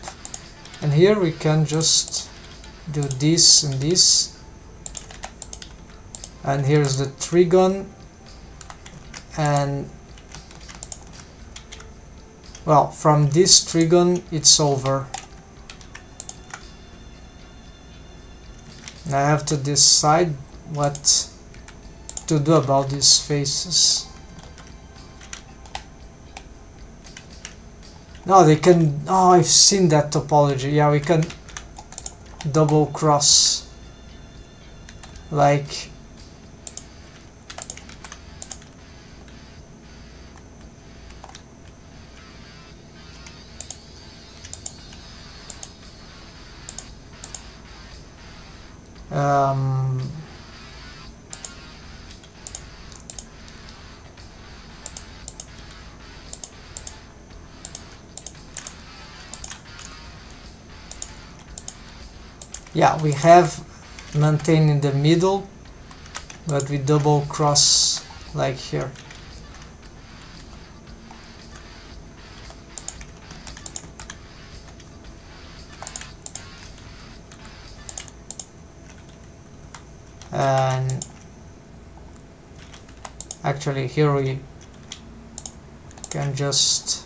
and here we can just do this and this. And here's the trigon, and well, from this trigon it's over. I have to decide what to do about these faces. No, they can... Oh, I've seen that topology. Yeah, we can double cross. Like... yeah, we have maintained in the middle, but we double cross like here. And actually here we can just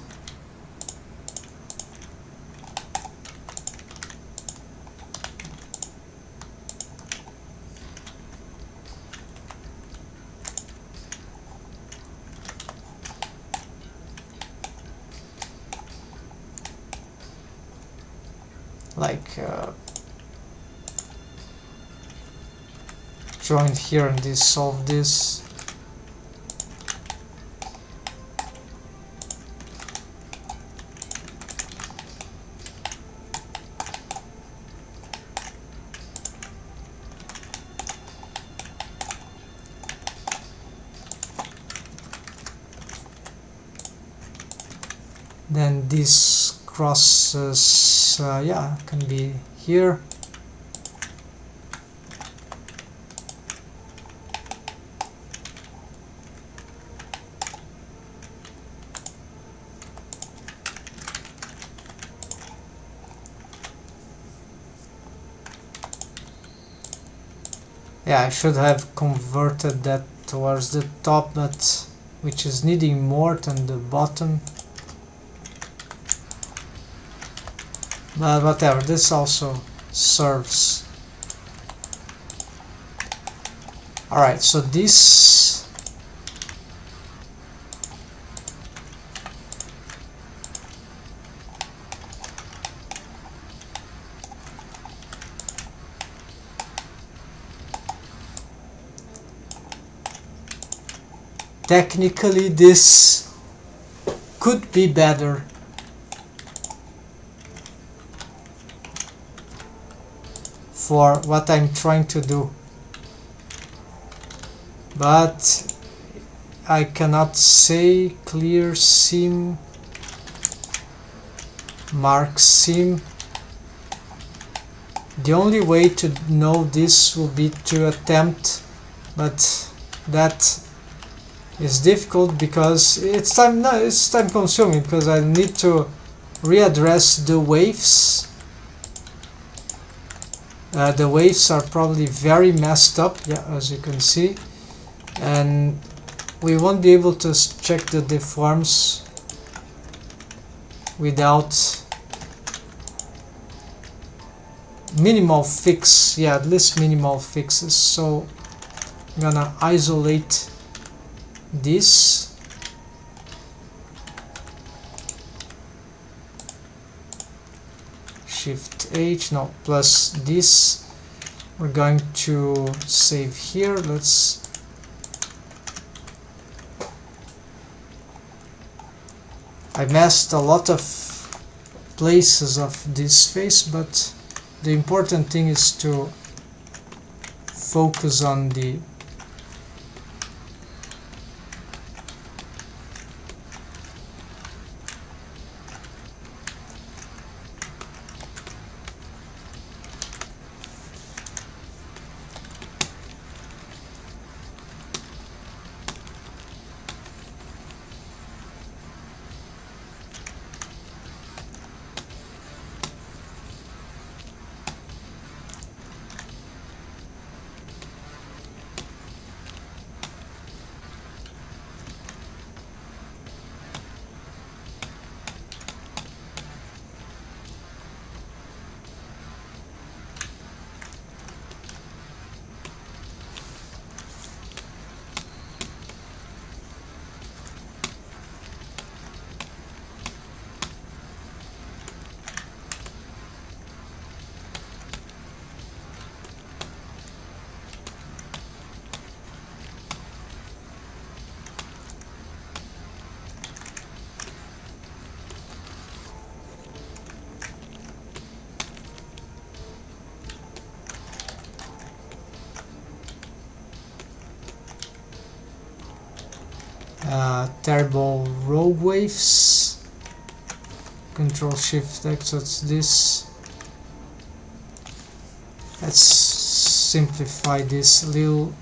like join here and dissolve this. Then this crosses, yeah, can be here. Yeah, I should have converted that towards the top, but which is needing more than the bottom. But whatever, this also serves. Alright, so this technically this could be better. For what I'm trying to do, but I cannot say clear seam mark seam. The only way to know this will be to attempt, but that is difficult because it's time consuming, because I need to readdress the waves. The waves are probably very messed up, yeah, as you can see, and we won't be able to check the deforms without minimal fix, yeah, at least minimal fixes. So I'm gonna isolate this, Shift H, no, plus this. We're going to save here. I messed a lot of places of this face, but the important thing is to focus on the terrible rogue waves. Control Shift X, that's this. Let's simplify this a little.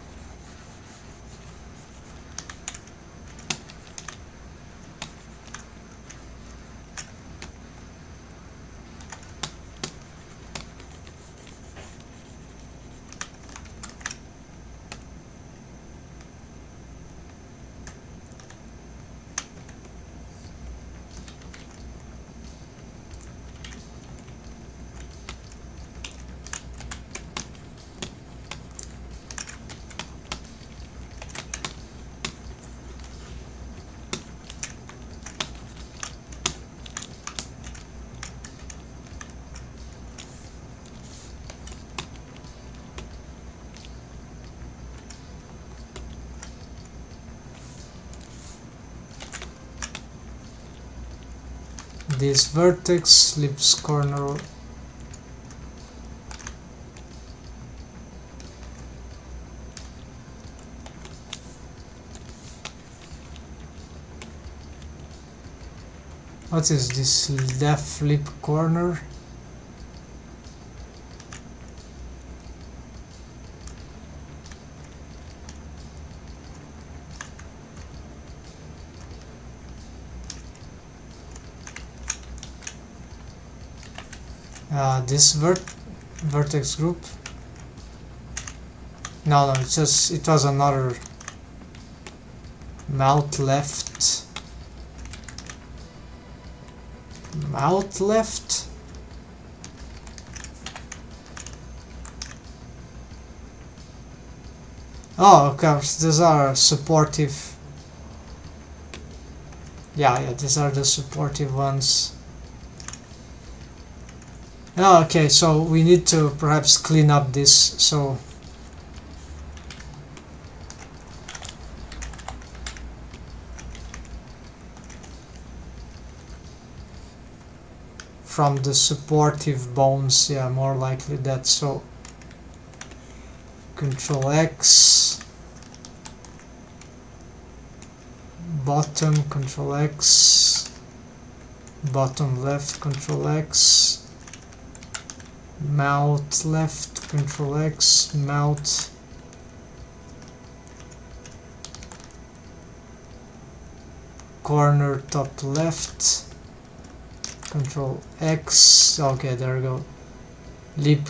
This vertex leaves corner. What is this left flip corner? This vertex group. No, it was another mouth left. Mouth left. Oh, of course, these are supportive. Yeah, these are the supportive ones. Oh, okay, so we need to perhaps clean up this. So from the supportive bones, yeah, more likely that. So Control X, bottom, Control X, bottom left, Control X, mount left, Control X, mount corner top left, Control X. Okay, there we go. Lip.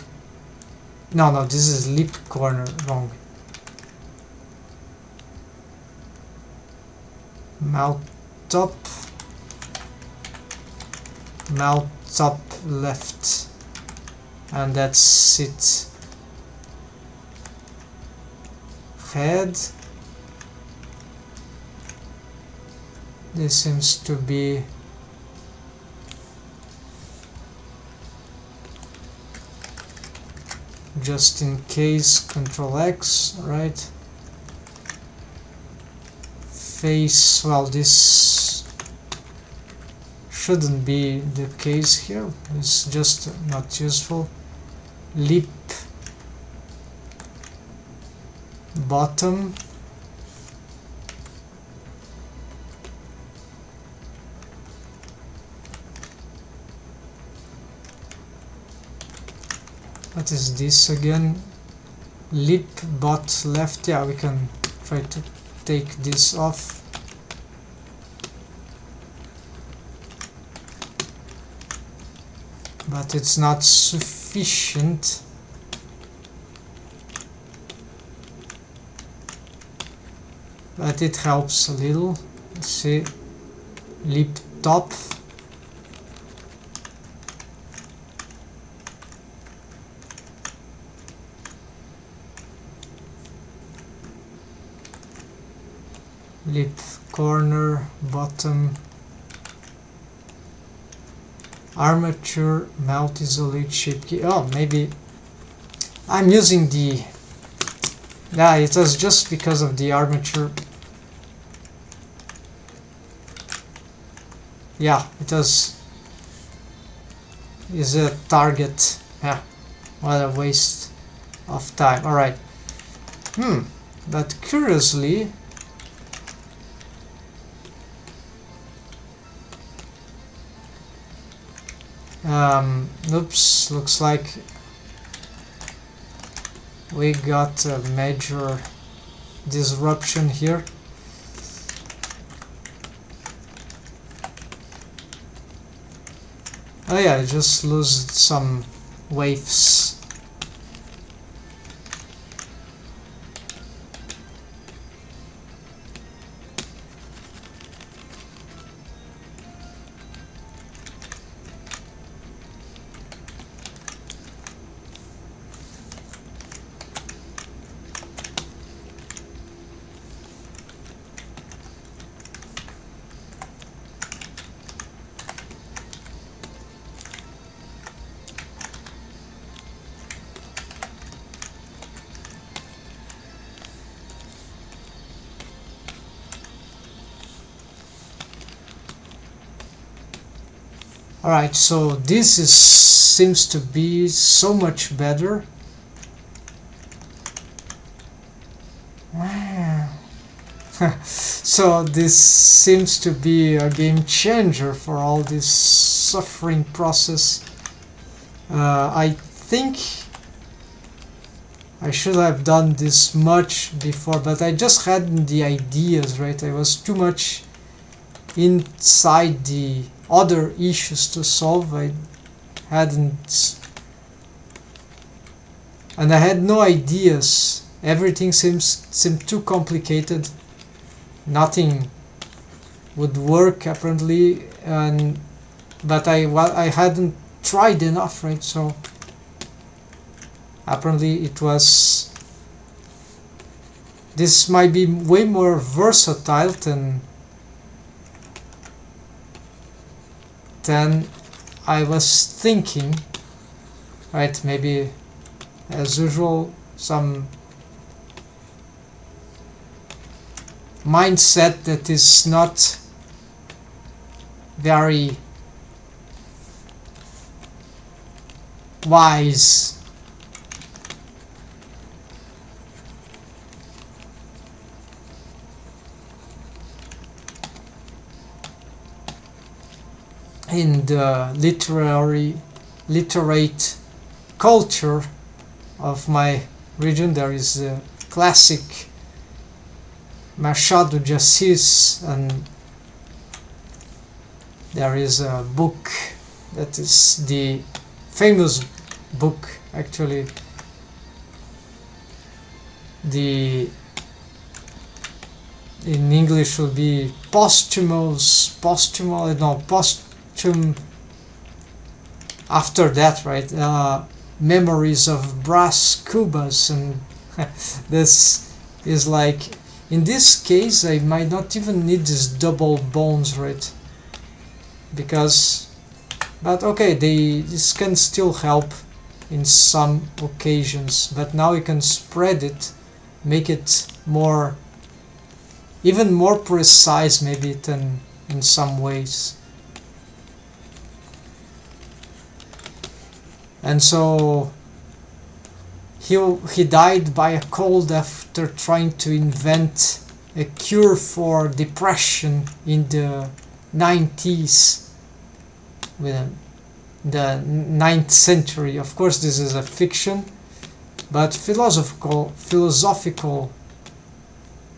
No, this is lip corner, wrong. Mount top left, and that's it. Head. This seems to be just in case, Control X, right? Face, well, this shouldn't be the case here, it's just not useful. Lip bottom, what is this again? Lip bot left. Yeah, we can try to take this off. But it's not sufficient. But it helps a little. Let's see. Lip top. Lip corner bottom, armature mount isolate shape key. Oh, maybe I'm using the, yeah, it was just because of the armature. Yeah, it was, is a target. Yeah, what a waste of time. All right. But curiously, oops, looks like we got a major disruption here. Oh yeah, I just lost some waves. Alright, so this seems to be so much better. Wow. So this seems to be a game changer for all this suffering process. I think I should have done this much before, but I just had the ideas, right? I was too much inside the other issues to solve. I hadn't, and I had no ideas. Everything seemed too complicated. Nothing would work apparently, and but I hadn't tried enough, right? So apparently it was, this might be way more versatile than I was thinking, right? Maybe as usual some mindset that is not very wise. in the literate culture of my region. There is a classic Machado de Assis, and there is a book that is the famous book, actually, in English will be posthum, after that, right? Memories of Brass Cubas, and this is like, in this case I might not even need these double bones, right? Because, but okay, this can still help in some occasions, but now you can spread it, make it more, even more precise maybe than in some ways. And so he died by a cold after trying to invent a cure for depression in the 90s, with the 9th century. Of course, this is a fiction, but philosophical,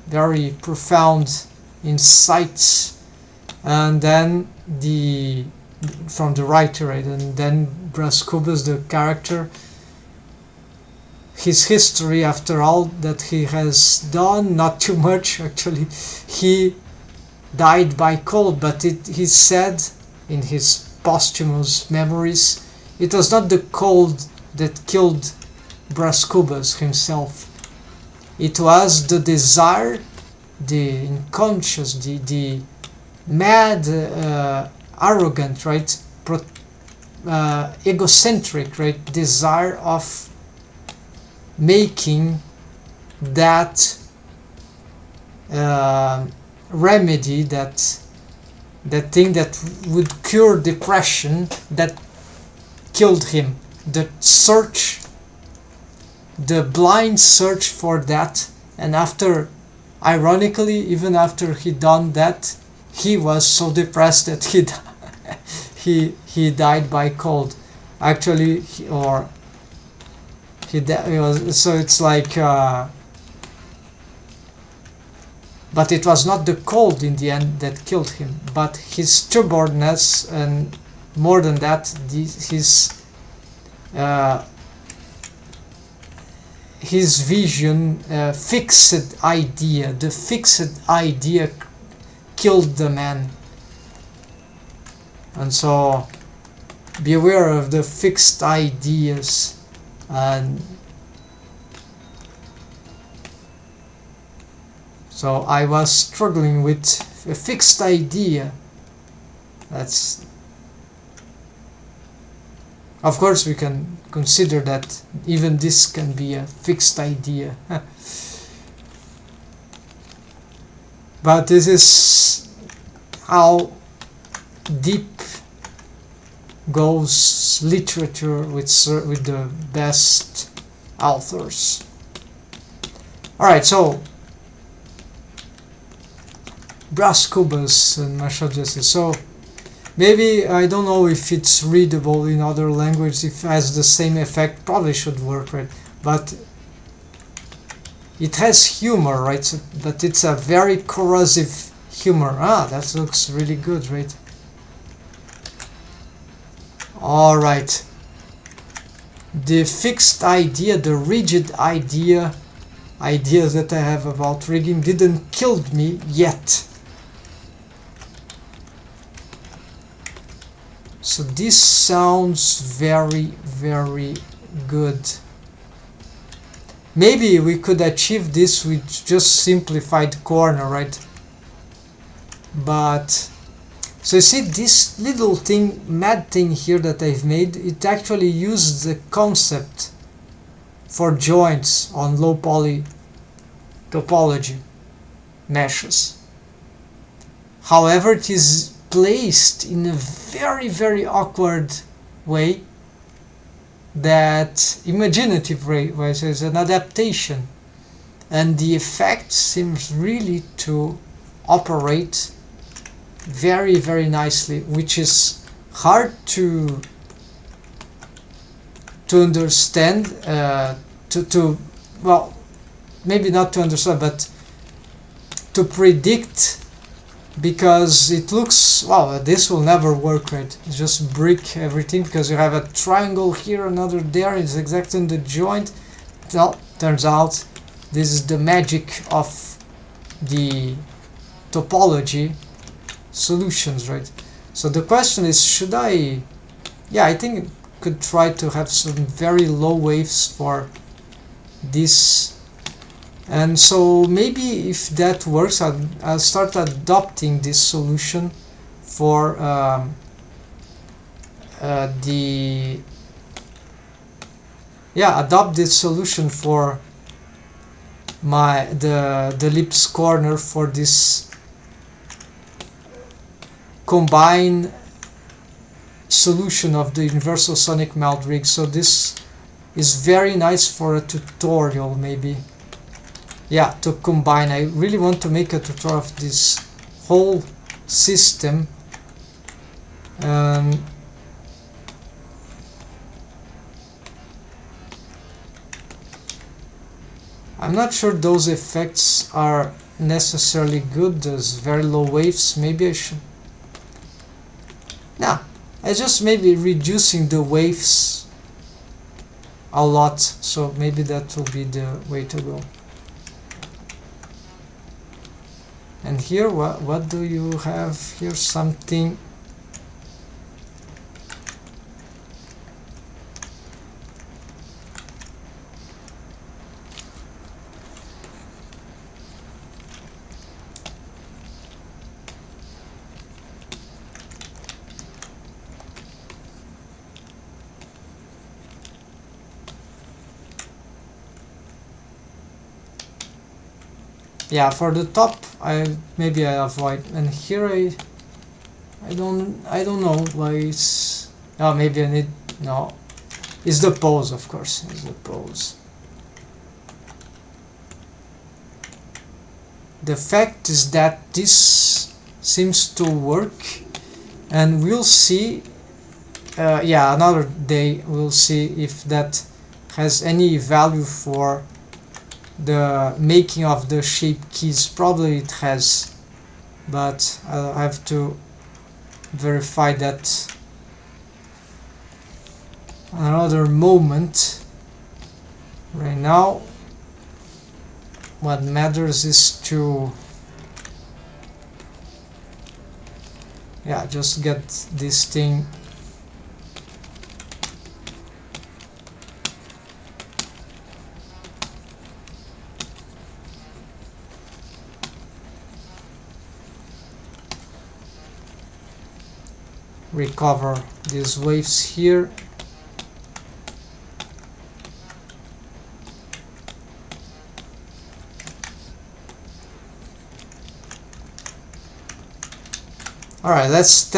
very profound insights, and then from the writer, right? And then Brass Cubas, the character, his history, after all that he has done, not too much actually, he died by cold, but he said in his posthumous memories, it was not the cold that killed Brass Cubas himself. It was the desire, the unconscious, the mad, arrogant, right, egocentric, right, desire of making that remedy, that thing that would cure depression, that killed him. The blind search for that, and after, ironically, even after he done that, he was so depressed that he died by cold. Actually, so it's like, but it was not the cold in the end that killed him, but his stubbornness, and more than that, his vision, fixed idea. The fixed idea killed the man. And so beware of the fixed ideas. And so I was struggling with a fixed idea. That's, of course, we can consider that even this can be a fixed idea. But this is how deep goes literature with the best authors. Alright, so Brass Cubas and Machado de Assis. So maybe, I don't know if it's readable in other languages, if it has the same effect, probably should work, right? But it has humor, right? So, but it's a very corrosive humor. That looks really good, right? Alright. The fixed idea, the rigid ideas that I have about rigging didn't kill me yet. So this sounds very, very good. Maybe we could achieve this with just simplified corner, right? But, so you see this little thing, mad thing here that I've made, it actually uses the concept for joints on low poly topology meshes. However, it is placed in a very, very awkward way, that imaginative way, where there's an adaptation, and the effect seems really to operate very, very nicely, which is hard to understand, to well, maybe not to understand, but to predict, because it looks, well, this will never work, right? It's just brick everything, because you have a triangle here, another there, it's exactly in the joint. Well, turns out this is the magic of the topology solutions, right? So the question is, should I, yeah, I think it could try to have some very low waves for this. And so maybe if that works, I'll start adopting this solution for adopt this solution for the ellipse corner for this combined solution of the universal sonic melt rig. So this is very nice for a tutorial, maybe. Yeah, to combine. I really want to make a tutorial of this whole system. I'm not sure those effects are necessarily good, those very low waves. Maybe I should... Nah, I just maybe reducing the waves a lot, so maybe that will be the way to go. And here, what do you have here? Something... Yeah, for the top, maybe I avoid, and here I don't know why it's... Oh, maybe I need... No, it's the pose, of course. It's the pose. The fact is that this seems to work, and we'll see. Yeah, another day we'll see if that has any value for the making of the shape keys. Probably it has, but I'll have to verify that another moment. Right now what matters is to just get this thing recover these waves here. All right, let's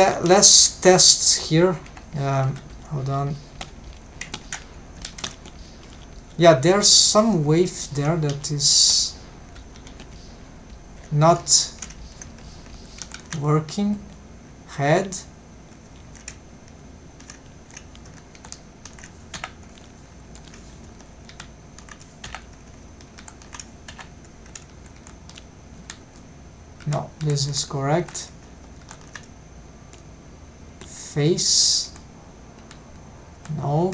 test here. Hold on. Yeah, there's some wave there that is not working. Head. No, this is correct. Face. No.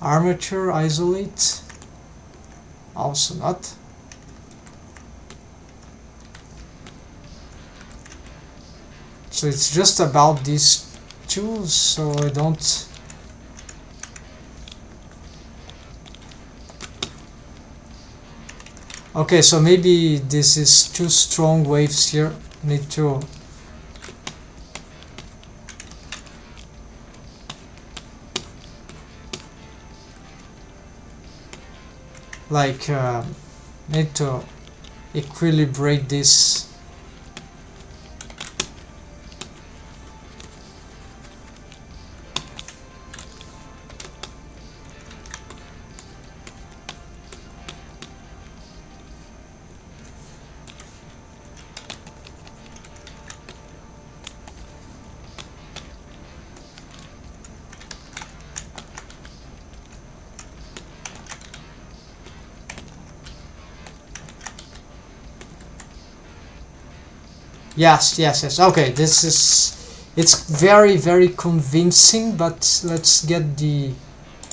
Armature isolate. Also not. So it's just about these two, so I don't... Okay, so maybe this is too strong waves here. Need to... like need to equilibrate this. Yes, yes, yes. Okay, this is, it's very, very convincing, but let's get the,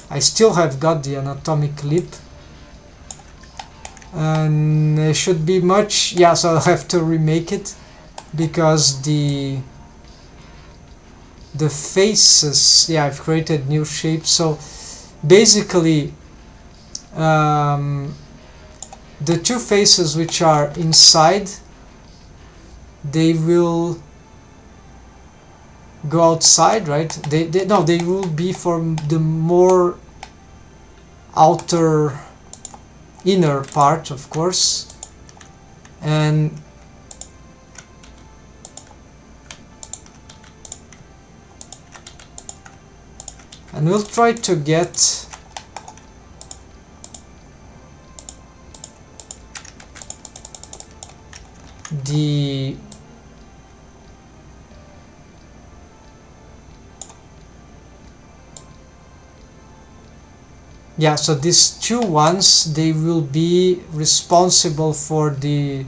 I still have got the anatomic lip. And it should be much, yeah, so I'll have to remake it because the faces, yeah, I've created new shapes. So basically, the two faces which are inside, they will go outside, right? No, they will be from the more outer inner part, of course, and we'll try to get the yeah, so these two ones, they will be responsible for the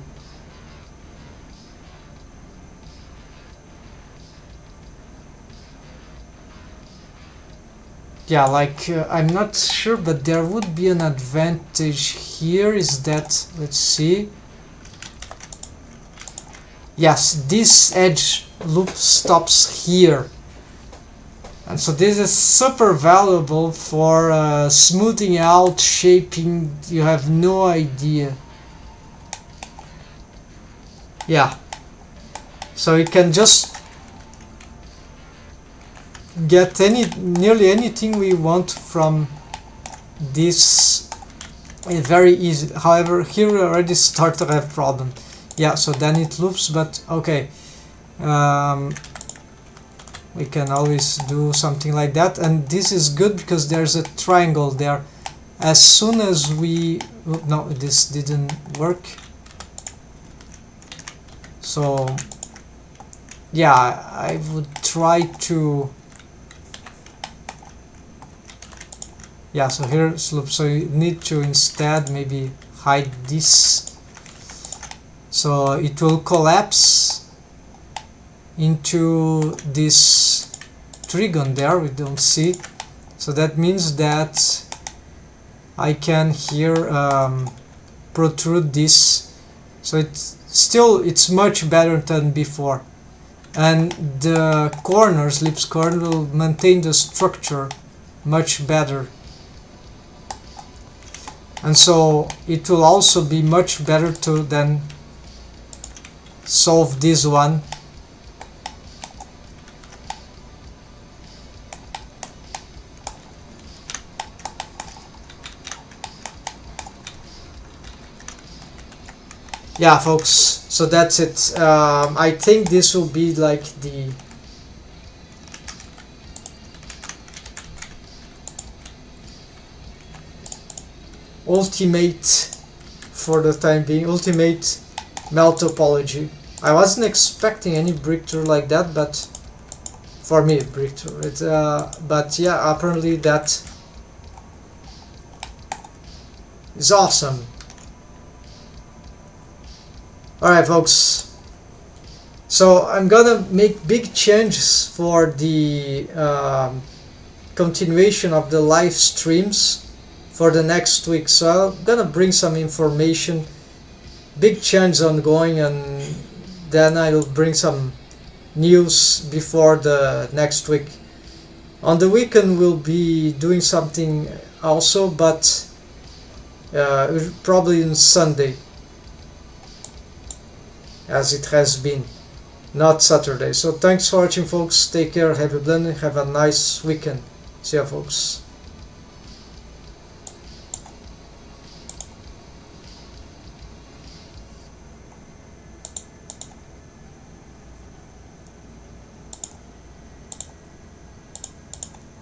yeah, like I'm not sure, but there would be an advantage here, is that, let's see, yes, this edge loop stops here, and so this is super valuable for smoothing out, shaping. You have no idea. Yeah, so you can just get nearly anything we want from this very easy. However, here we already start to have problem. Yeah, so then it loops, but okay, we can always do something like that, and this is good because there's a triangle there. As soon as we, no, this didn't work, so yeah, I would try to, yeah, so here's loop, so you need to instead maybe hide this, so it will collapse into this trigon there, we don't see, so that means that I can here protrude this, so it's much better than before, and the corners, lips corner, will maintain the structure much better, and so it will also be much better to then solve this one. Yeah, folks, so that's it. I think this will be like the ultimate, for the time being, ultimate melt topology. I wasn't expecting any breakthrough like that, but for me, breakthrough. But yeah, apparently that is awesome. Alright, folks, so I'm gonna make big changes for the continuation of the live streams for the next week, so I'm gonna bring some information, big changes ongoing, and then I'll bring some news before the next week. On the weekend we'll be doing something also, but probably on Sunday, as it has been, not Saturday. So thanks for watching, folks. Take care, have a blending, have a nice weekend. See ya, folks.